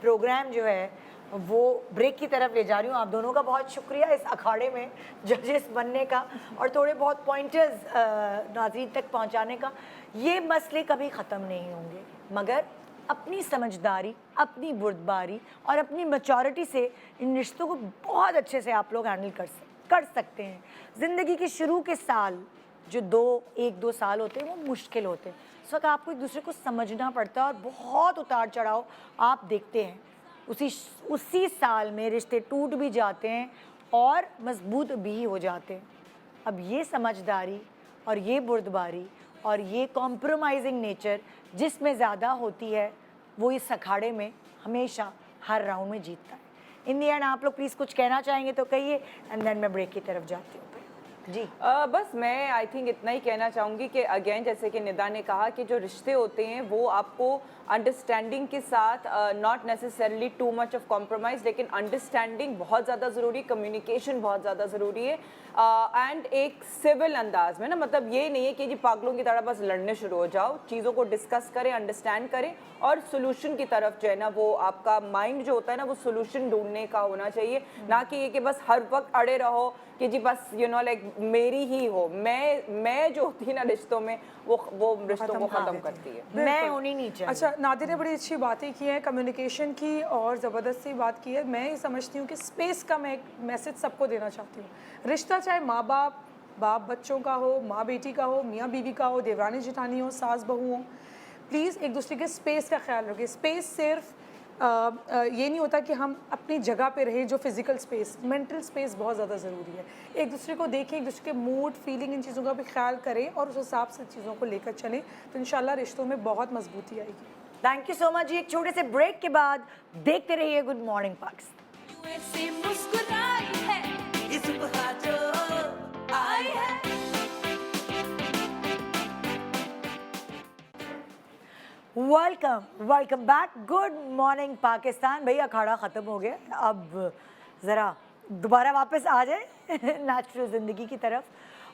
प्रोग्राम जो है वो ब्रेक की तरफ ले जा रही हूँ। आप दोनों का बहुत शुक्रिया इस अखाड़े में जजेस बनने का और थोड़े बहुत पॉइंटर्स नाज़रीन तक पहुँचाने का। ये मसले कभी ख़त्म नहीं होंगे, मगर अपनी समझदारी, अपनी बुर्दबारी और अपनी मैच्योरिटी से इन रिश्तों को बहुत अच्छे से आप लोग हैंडल कर सकते हैं। ज़िंदगी के शुरू के साल जो 1-2 साल होते हैं वो मुश्किल होते हैं। इस वक्त आपको एक दूसरे को समझना पड़ता है और बहुत उतार चढ़ाव आप देखते हैं। उसी साल में रिश्ते टूट भी जाते हैं और मजबूत भी हो जाते हैं। अब ये समझदारी और ये बुर्दबारी और ये कॉम्प्रोमाइजिंग नेचर जिसमें ज़्यादा होती है, वो इस अखाड़े में हमेशा हर राउंड में जीतता है। इन दी एंड आप लोग प्लीज़ कुछ कहना चाहेंगे तो कहिए, एंड देन मैं ब्रेक की तरफ जाती हूँ जी। बस मैं आई थिंक इतना ही कहना चाहूँगी कि अगेन जैसे कि निदा ने कहा कि जो रिश्ते होते हैं वो आपको अंडरस्टैंडिंग के साथ, not necessarily too much of compromise, लेकिन अंडरस्टैंडिंग बहुत ज़्यादा ज़रूरी, कम्युनिकेशन बहुत ज़्यादा ज़रूरी है, एंड एक सिविल अंदाज में ना, मतलब ये नहीं है कि जी पागलों की तरह बस लड़ने शुरू हो जाओ। चीज़ों को डिस्कस करें, अंडरस्टैंड करें और सोल्यूशन की तरफ जो है ना, वो आपका माइंड जो होता है ना वो सोल्यूशन ढूंढने का होना चाहिए, ना कि ये कि बस हर वक्त अड़े रहो कि जी बस लाइक मेरी ही हो। मैं जो होती है ना रिश्तों में वो रिश्तों को ख़त्म करती है। मैं होनी नहीं चाहिए। अच्छा, नादिर ने बड़ी अच्छी बातें की हैं, कम्युनिकेशन की और ज़बरदस्त सी बात की है। मैं ये समझती हूँ कि स्पेस का मैं एक मैसेज सबको देना चाहती हूँ। रिश्ता चाहे माँ बाप बच्चों का हो, माँ बेटी का हो, मियाँ बीवी का हो, देवरानी जिठानी हो, सास बहू हो, प्लीज़ एक दूसरे के स्पेस का ख्याल रखें। स्पेस सिर्फ ये नहीं होता कि हम अपनी जगह पे रहें, जो फिज़िकल स्पेस, मेंटल स्पेस बहुत ज़्यादा ज़रूरी है। एक दूसरे को देखें, एक दूसरे के मूड, फीलिंग, इन चीज़ों का भी ख्याल करें और उस हिसाब से चीज़ों को लेकर चलें, तो इंशाल्लाह रिश्तों में बहुत मजबूती आएगी। Thank you so much. एक छोटे से ब्रेक के बाद देखते रहिए गुड मॉर्निंग पाकिस्तान। ऐसे मुस्कुराई है ये सुबह जो आई है। Welcome back, good morning Pakistan. भाई अखाड़ा ख़त्म हो गया, अब ज़रा दोबारा वापस आ जाए नेचुरल ज़िंदगी की तरफ,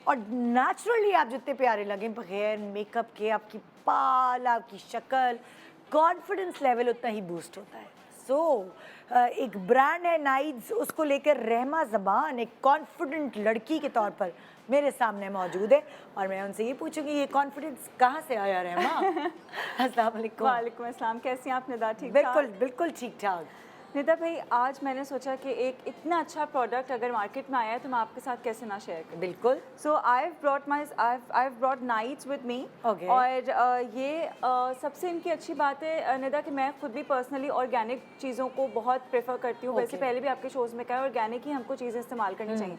और नेचुरली आप जितने प्यारे लगें बगैर मेकअप के, आपकी बाल, आपकी शक्ल, कॉन्फिडेंस लेवल उतना ही बूस्ट होता है। एक ब्रांड है नाइड्स, उसको लेकर रहमा ज़बान एक कॉन्फिडेंट लड़की के तौर पर मेरे सामने मौजूद है, और मैं उनसे ये पूछूंगी ये कॉन्फिडेंस कहाँ से आया रहमा? अस्सलाम वालेकुम। वालेकुम अस्सलाम, कैसी हैं आप निदा? ठीक बिल्कुल ठीक ठाक। निदा भाई, आज मैंने सोचा कि एक इतना अच्छा प्रोडक्ट अगर मार्केट में आया है तो मैं आपके साथ कैसे ना शेयर करूं। बिल्कुल। सो I've brought nights with me। Okay। और ये सबसे इनकी अच्छी बात है निदा कि मैं खुद भी पर्सनली ऑर्गेनिक चीज़ों को बहुत प्रेफर करती हूँ। वैसे पहले भी आपके शोज़ में कहा है ऑर्गेनिक ही हमको चीज़ें इस्तेमाल करनी चाहिए।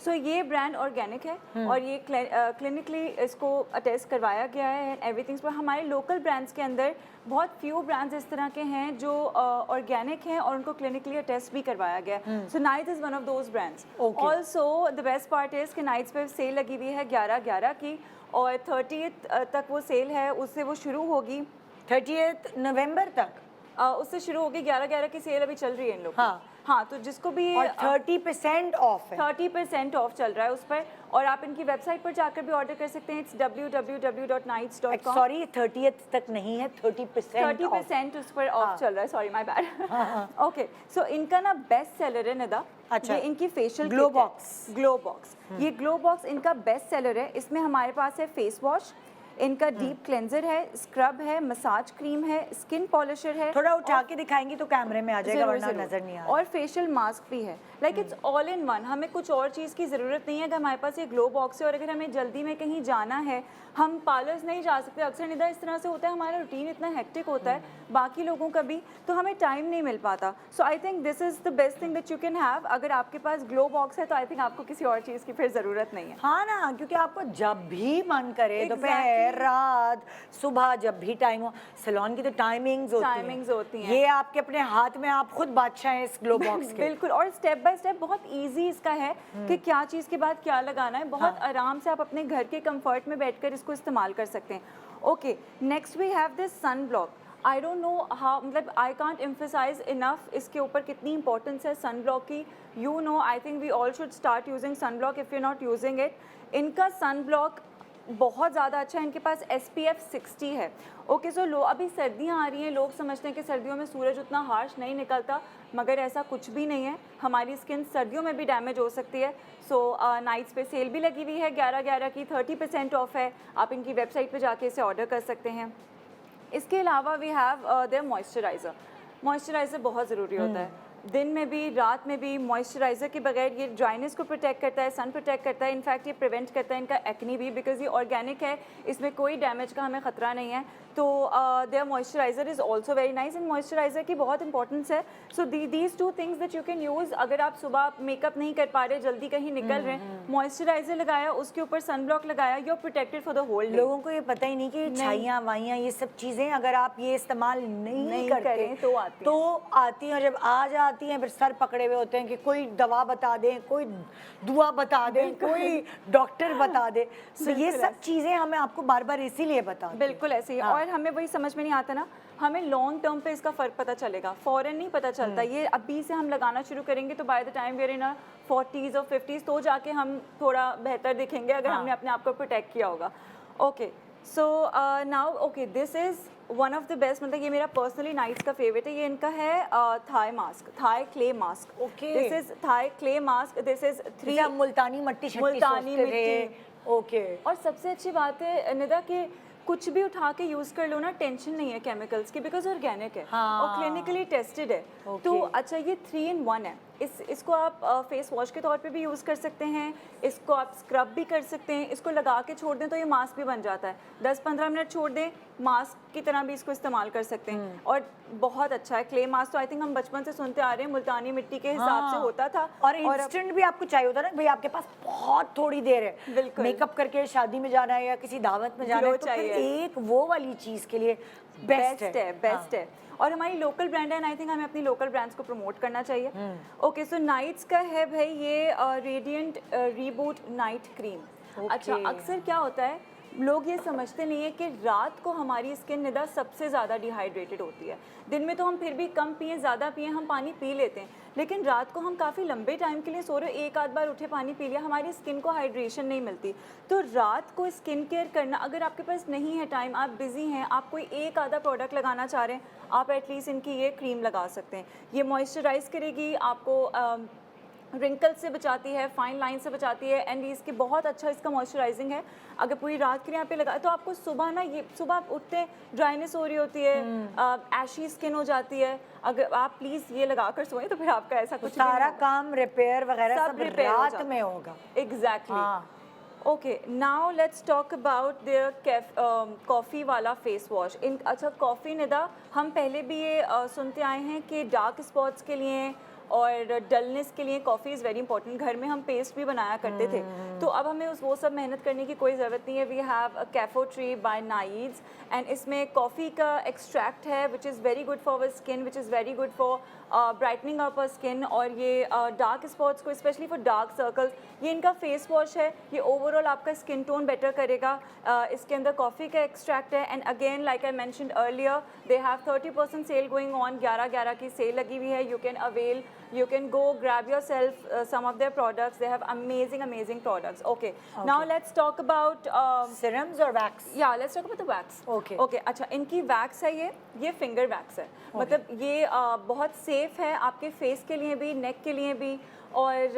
सो ये ब्रांड ऑर्गेनिक है और ये क्लिनिकली इसको अटेस्ट करवाया गया है एवरीथिंग। पर हमारे लोकल ब्रांड्स के अंदर बहुत फ्यू ब्रांड्स इस तरह के हैं जो ऑर्गेनिक हैं और उनको क्लिनिकली अटेस्ट भी करवाया गया है। So Nights is one of those brands. Also the best part is कि नाइट्स पे सेल लगी हुई है 11/11 की और 30th तक वो सेल है, उससे वो शुरू होगी 30th नवंबर तक उससे शुरू होगी। 11/11 की सेल अभी चल रही है इन लोग। हाँ, तो जिसको भी और 30% ऑफ है, 30% ऑफ चल रहा है उस पर। और आप इनकी वेबसाइट पर जाकर भी ऑर्डर कर सकते हैं। It's www.nights.com। सॉरी 30th तक नहीं है, 30% उस पर ऑफ चल रहा है। Sorry my bad. ओके, सो इनका ना बेस्ट सेलर है निदा। अच्छा। ये इनकी फेशियल ग्लो बॉक्स। ये ग्लो बॉक्स इनका बेस्ट सेलर है। इसमें हमारे पास है फेस वॉश, इनका डीप क्लेंजर है, स्क्रब है, मसाज क्रीम है, स्किन पॉलिशर है। थोड़ा उठा के दिखाएंगी तो कैमरे में आ जाएगा, वरना नजर नहीं आ रहा। और फेशियल मास्क भी है। Like it's all in one. हमें कुछ और चीज़ की ज़रूरत नहीं है। अगर हमारे पास ये ग्लो बॉक्स है और अगर हमें जल्दी में कहीं जाना है, हम पार्लर्स नहीं जा सकते, अक्सर निदा इस तरह से होता है, हमारा रूटीन इतना हेक्टिक होता है बाकी लोगों का भी, तो हमें टाइम नहीं मिल पाता। So I think this is the best thing that you can have. अगर आपके पास ग्लो बॉक्स है तो आई थिंक आपको किसी और चीज़ की फिर ज़रूरत नहीं है। हाँ ना, क्योंकि आपको जब भी मन करे, दोपहर, रात, सुबह, जब भी टाइम हो, सैलून की तो टाइमिंग्स होती हैं। ये आपके अपने हाथ में, आप खुद बादशाह हैं इस ग्लो बॉक्स के। बिल्कुल। और स्टेप बाय स्टेप बहुत इजी इसका है कि क्या चीज़ के बाद क्या लगाना है। बहुत आराम से आप अपने घर के कंफर्ट में बैठकर इसको इस्तेमाल कर सकते हैं। Okay, next we have this sunblock. I don't know how, मतलब आई कांट एम्फसाइज इनफ इसके ऊपर कितनी इंपॉर्टेंस है सन ब्लॉक की। You know, I think we all should start using sunblock if you not using it. इनका sun block बहुत ज़्यादा अच्छा है। इनके पास SPF 60 है। ओके, सो अभी सर्दियाँ आ रही हैं, लोग समझते हैं कि सर्दियों में सूरज उतना हार्श नहीं निकलता, मगर ऐसा कुछ भी नहीं है। हमारी स्किन सर्दियों में भी डैमेज हो सकती है। सो नाइट्स पे सेल भी लगी हुई है 11/11 की, 30% ऑफ है। आप इनकी वेबसाइट पे जाके इसे ऑर्डर कर सकते हैं। इसके अलावा we have their moisturiser. Moisturiser बहुत ज़रूरी होता है, दिन में भी रात में भी। मॉइस्चराइज़र के बगैर ये ड्राइनेस को प्रोटेक्ट करता है, सन प्रोटेक्ट करता है, इनफैक्ट ये प्रिवेंट करता है इनका एक्नी भी, बिकॉज ये ऑर्गेनिक है, इसमें कोई डैमेज का हमें ख़तरा नहीं है। तो their moisturiser is also very nice. And moisturiser की बहुत इंपॉर्टेंस है। So these two things that you can use. अगर आप सुबह मेकअप नहीं कर पा रहे, जल्दी कहीं निकल रहे हैं, मॉइस्चराइज़र लगाया, उसके ऊपर सन ब्लॉक लगाया, you are protected for the whole day. लोगों को ये पता ही नहीं कि छाइयाँ वाइयाँ ये सब चीज़ें अगर आप ये इस्तेमाल नहीं करते तो आती हैं। जब आ जाती हैं फिर सर पकड़े हुए होते हैं कि कोई दवा बता दें, कोई दुआ बता दें, कोई डॉक्टर बता दे। तो ये सब चीज़ें हमें आपको बार बार इसीलिए बता। बिल्कुल ऐसे ही। और हमें वही समझ में नहीं आता ना, हमें लॉन्ग टर्म पे इसका फ़र्क पता चलेगा, फ़ौरन नहीं पता चलता। ये अभी से हम लगाना शुरू करेंगे तो by the time we are in 40s और 50s तो जाके हम थोड़ा बेहतर दिखेंगे अगर हमने अपने आप को प्रोटेक्ट किया होगा। Okay, so now okay, this is one of the best, मतलब ये मेरा पर्सनली नाइट्स का फेवरेट है। ये इनका है Thai mask, Thai clay mask. Okay, this is Thai clay mask. This is 3 Multani mitti. ओके, और सबसे अच्छी बात है निदा कि कुछ भी उठा के यूज़ कर लो ना, टेंशन नहीं है केमिकल्स की, बिकॉज ऑर्गेनिक है और क्लिनिकली टेस्टेड है। तो अच्छा, ये 3 in 1 है। इसको आप फेस वॉश के तौर पे भी यूज़ कर सकते हैं, इसको आप स्क्रब भी कर सकते हैं, इसको लगा के छोड़ दें तो ये मास्क भी बन जाता है। 10-15 मिनट छोड़ दें, मास्क की तरह भी इसको इस्तेमाल कर सकते हैं। और बहुत अच्छा है क्ले मास्क। तो आई थिंक हम बचपन से सुनते आ रहे हैं, मुल्तानी मिट्टी के हिसाब से होता था। और इंस्टेंट भी आपको चाहिए होता है ना, भाई आपके पास बहुत थोड़ी देर है, बिल्कुल, मेकअप करके शादी में जाना है या किसी दावत में जाना है, तो फिर एक वो वाली चीज़ के लिए बेस्ट है। और हमारी लोकल ब्रांड है, आई थिंक हमें अपनी लोकल ब्रांड्स को प्रमोट करना चाहिए। ओके, सो नाइट्स का है भाई ये रेडिएंट रीबूट नाइट क्रीम। अच्छा, अक्सर क्या होता है, लोग ये समझते नहीं है कि रात को हमारी स्किन निदा सबसे ज़्यादा डिहाइड्रेटेड होती है। दिन में तो हम फिर भी कम पिए, ज़्यादा पिए, हम पानी पी लेते हैं, लेकिन रात को हम काफ़ी लंबे टाइम के लिए सो रहे, एक आध बार उठे पानी पी लिया, हमारी स्किन को हाइड्रेशन नहीं मिलती। तो रात को स्किन केयर करना, अगर आपके पास नहीं है टाइम, आप बिज़ी हैं, आप कोई एक आधा प्रोडक्ट लगाना चाह रहे हैं, आप एटलीस्ट इनकी ये क्रीम लगा सकते हैं। ये मॉइस्चराइज़ करेगी, आपको रिंकल से बचाती है, फाइन लाइन से बचाती है, एंड इसके बहुत अच्छा इसका मॉइस्चराइजिंग है। अगर पूरी रात के लिए यहाँ पे लगा तो आपको सुबह ना, ये सुबह आप उठते हैं ड्राइनेस हो रही होती है, एशी स्किन हो जाती है, अगर आप प्लीज़ ये लगा कर सोएं तो फिर आपका ऐसा कुछ भी नहीं सारा होगा। काम रिपेयर वगैरह सब सब repair हो रात जाता में होगा। एग्जैक्टली। हाँ। Okay, now let's talk about their coffee वाला फेस वॉश। इन अच्छा कॉफ़ी निदा, हम पहले भी ये सुनते आए हैं कि डार्क स्पॉट्स के लिए और डलनेस के लिए कॉफ़ी इज़ वेरी इंपॉर्टेंट। घर में हम पेस्ट भी बनाया करते थे, तो अब हमें वो सब मेहनत करने की कोई ज़रूरत नहीं है। We have a caffo tree by Nights, and इसमें कॉफ़ी का एक्सट्रैक्ट है which is very good for our skin, which is very good for brightening up our skin. और ये डार्क स्पॉट्स को, स्पेशली फॉर डार्क सर्कल्स, ये इनका face wash है, ये ओवरऑल आपका स्किन टोन बेटर करेगा। इसके अंदर कॉफ़ी का एक्सट्रैक्ट है, and again like I mentioned earlier, they have 30% sale going on, 11/11 की सेल लगी हुई है। You can avail, you can go grab yourself some of their products. They have amazing products. Okay. Now let's talk about serums और wax. yeah, let's talk about the wax. Okay. Okay, अच्छा, इनकी wax है, ये finger wax है। मतलब ये बहुत safe है आपके फेस के लिए भी, नेक के लिए भी, और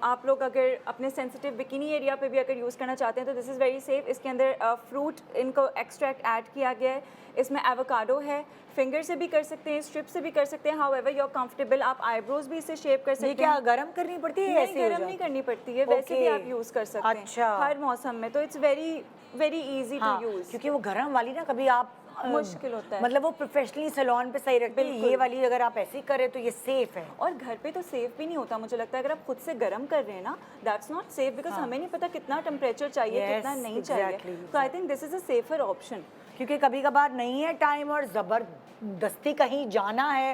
आप लोग अगर अपने सेंसिटिव बिकिनी एरिया पे भी अगर यूज़ करना चाहते हैं तो दिस इज़ वेरी सेफ। इसके अंदर फ्रूट इनको एक्सट्रैक्ट ऐड किया गया है, इसमें एवोकाडो है। फिंगर से भी कर सकते हैं, स्ट्रिप से भी कर सकते हैं, हाउएवर यू आर कंफर्टेबल। आप आईब्रोज भी इसे शेप कर सकते ये हैं। क्या गर्म करनी पड़ती है? नहीं, ऐसे हो गर्म जाता नहीं है? करनी पड़ती है, वैसे भी Okay. आप यूज़ कर सकते हैं अच्छा। हर मौसम में। तो इट्स वेरी इजी हाँ, टू यूज़। क्योंकि वो गर्म वाली ना कभी आप मुश्किल होता है। मतलब वो प्रोफेशनली सैलून पे सही रखती है, बिल्कुल। ये वाली अगर आप ऐसे ही करें तो ये सेफ है। और घर पे तो सेफ भी नहीं होता मुझे लगता है। अगर आप खुद से गर्म कर रहे हैं ना, दैट्स नॉट सेफ, बिकॉज हमें नहीं पता कितना टेम्परेचर चाहिए, Yes, कितना नहीं exactly, चाहिए। तो आई think this is a safer option. क्योंकि कभी कभार नहीं है टाइम और ज़बरदस्ती कहीं जाना है,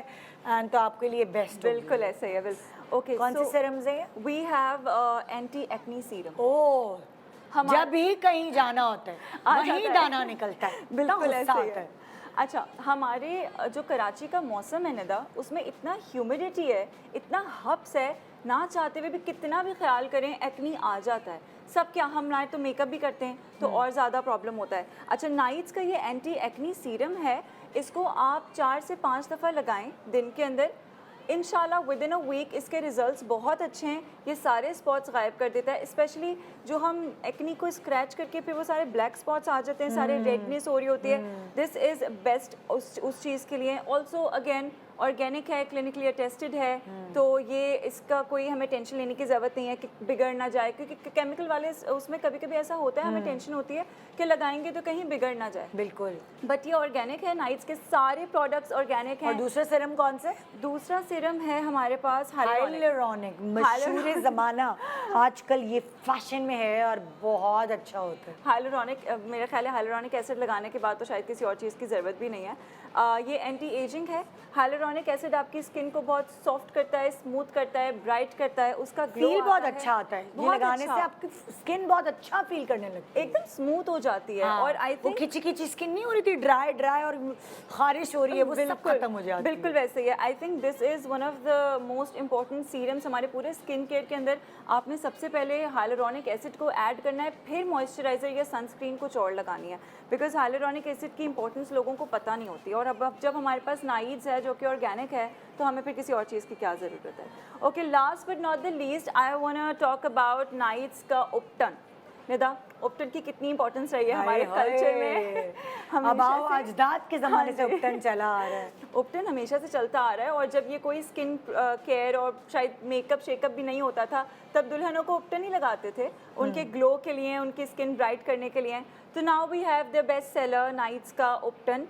एंड तो आपके लिए बेस्ट। बिल्कुल ऐसे ही है, बिल्कुल। ओके, कौन से सीरम्स हैं? We have anti acne serum. Oh, हमारा- जब भी कहीं जाना होता है आ वहीं जाता है। दाना निकलता है, बिल्कुल इतना ऐसे गुस्सा ही आता है। है। अच्छा, हमारे जो कराची का मौसम है निदा, उसमें इतना ह्यूमिडिटी है, इतना हब्स है, ना चाहते हुए भी कितना भी ख्याल करें एक्नी आ जाता है। सब क्या, हम ना तो मेकअप भी करते हैं तो और ज़्यादा प्रॉब्लम होता है। अच्छा, नाइट्स का ये एंटी एक्नी सीरम है, इसको आप 4 से 5 दफ़ा लगाएं दिन के अंदर। इंशाल्लाह विद इन अ वीक इसके रिजल्ट्स बहुत अच्छे हैं। ये सारे स्पॉट्स गायब कर देता है, स्पेशली जो हम एक्नी को स्क्रैच करके फिर वो सारे ब्लैक स्पॉट्स आ जाते हैं, सारे रेडनेस हो रही होती है। दिस इज़ बेस्ट उस चीज़ के लिए। ऑल्सो अगेन ऑर्गेनिक है, क्लिनिकली अटेस्टेड है, तो ये इसका कोई हमें टेंशन लेने की ज़रूरत नहीं है कि बिगड़ ना जाए, क्योंकि केमिकल वाले उसमें कभी कभी ऐसा होता है, हमें टेंशन होती है कि लगाएंगे तो कहीं बिगड़ ना जाए। बिल्कुल। बट ये ऑर्गेनिक है, नाइट्स के सारे प्रोडक्ट्स ऑर्गेनिक और हैं। दूसरा सीरम कौन से? दूसरा सीरम है हमारे पास हाइलुरोनिक, मशहूर ज़माना, आजकल ये फैशन में है और बहुत अच्छा होता है। हाइलुरोनिक, मेरा ख्याल है हाइलुरोनिक एसिड लगाने के बाद तो शायद किसी और चीज़ की ज़रूरत भी नहीं है। ये एंटी एजिंग है। हाइलुरोनिक एसिड आपकी स्किन को बहुत सॉफ्ट करता है, स्मूथ करता है, ब्राइट करता है, उसका ग्लो फील बहुत अच्छा आता है, ये बहुत लगाने अच्छा। से आपकी स्किन बहुत अच्छा फील करने लगती है, एकदम स्मूथ हो जाती है। और आई वो थिंक खिंची खिंची स्किन नहीं हो रही थी, ड्राई और खारिश हो रही है, वो सब खत्म हो जाती है। बिल्कुल वैसे ही है। आई think this is one of the most important serums हमारे पूरे स्किन केयर के अंदर। आपने सबसे पहले हाइलुरोनिक एसिड को ऐड करना है, फिर मॉइस्चराइज़र या सनस्क्रीन कुछ और लगानी है, बिकॉज हाइलुरोनिक एसिड की इंपॉर्टेंस लोगों को पता नहीं होती। और अब जब हमारे पास नाइड्स है जो कि ऑर्गेनिक है, तो हमें फिर किसी और चीज़ की क्या ज़रूरत है। Okay, last but not the least, I want to talk about Nights का उपटन। निदा, उपटन की कितनी इंपॉर्टेंस रही है हमारे कल्चर में। अब आओ, अजदाद के ज़माने से उपटन चला आ रहा है। उपटन हमेशा से चलता आ रहा है, और जब ये कोई स्किन केयर और शायद मेकअप शेकअप भी नहीं होता था, तब दुल्हनों को उपटन ही लगाते थे उनके ग्लो के लिए, उनकी स्किन ब्राइट करने के लिए। तो now we have the best seller नाइट्स का उपटन,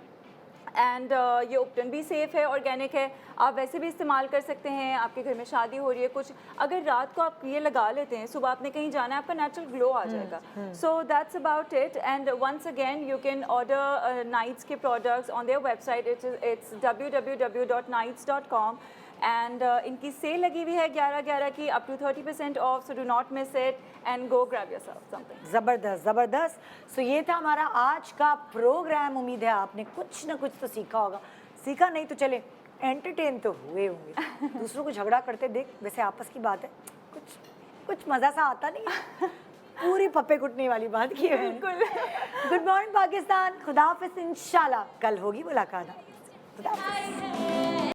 एंड ये उपटन भी सेफ़ है, ऑर्गेनिक है, आप वैसे भी इस्तेमाल कर सकते हैं। आपके घर में शादी हो रही है कुछ, अगर रात को आप ये लगा लेते हैं, सुबह आपने कहीं जाना है, आपका नेचुरल ग्लो आ जाएगा। So that's about it, and once again you can order Nights के products on their website, it's www.nights.com, and इनकी सेल लगी हुई है 11/11 की, up to 30% off, so do not miss it and go grab yourself something. ज़बरदस्त ज़बरदस्त। सो ये था हमारा आज का प्रोग्राम। उम्मीद है आपने कुछ ना कुछ तो सीखा होगा, सीखा नहीं तो चले एंटरटेन तो हुए होंगे। दूसरों को झगड़ा करते देख, वैसे आपस की बात है, कुछ मज़ा सा आता नहीं है। पूरी पप्पे कुटने वाली बात की है। बिल्कुल। गुड मॉर्निंग पाकिस्तान, खुदा हाफिज़, इंशाल्लाह कल होगी मुलाकात। खुदा हाफिज़।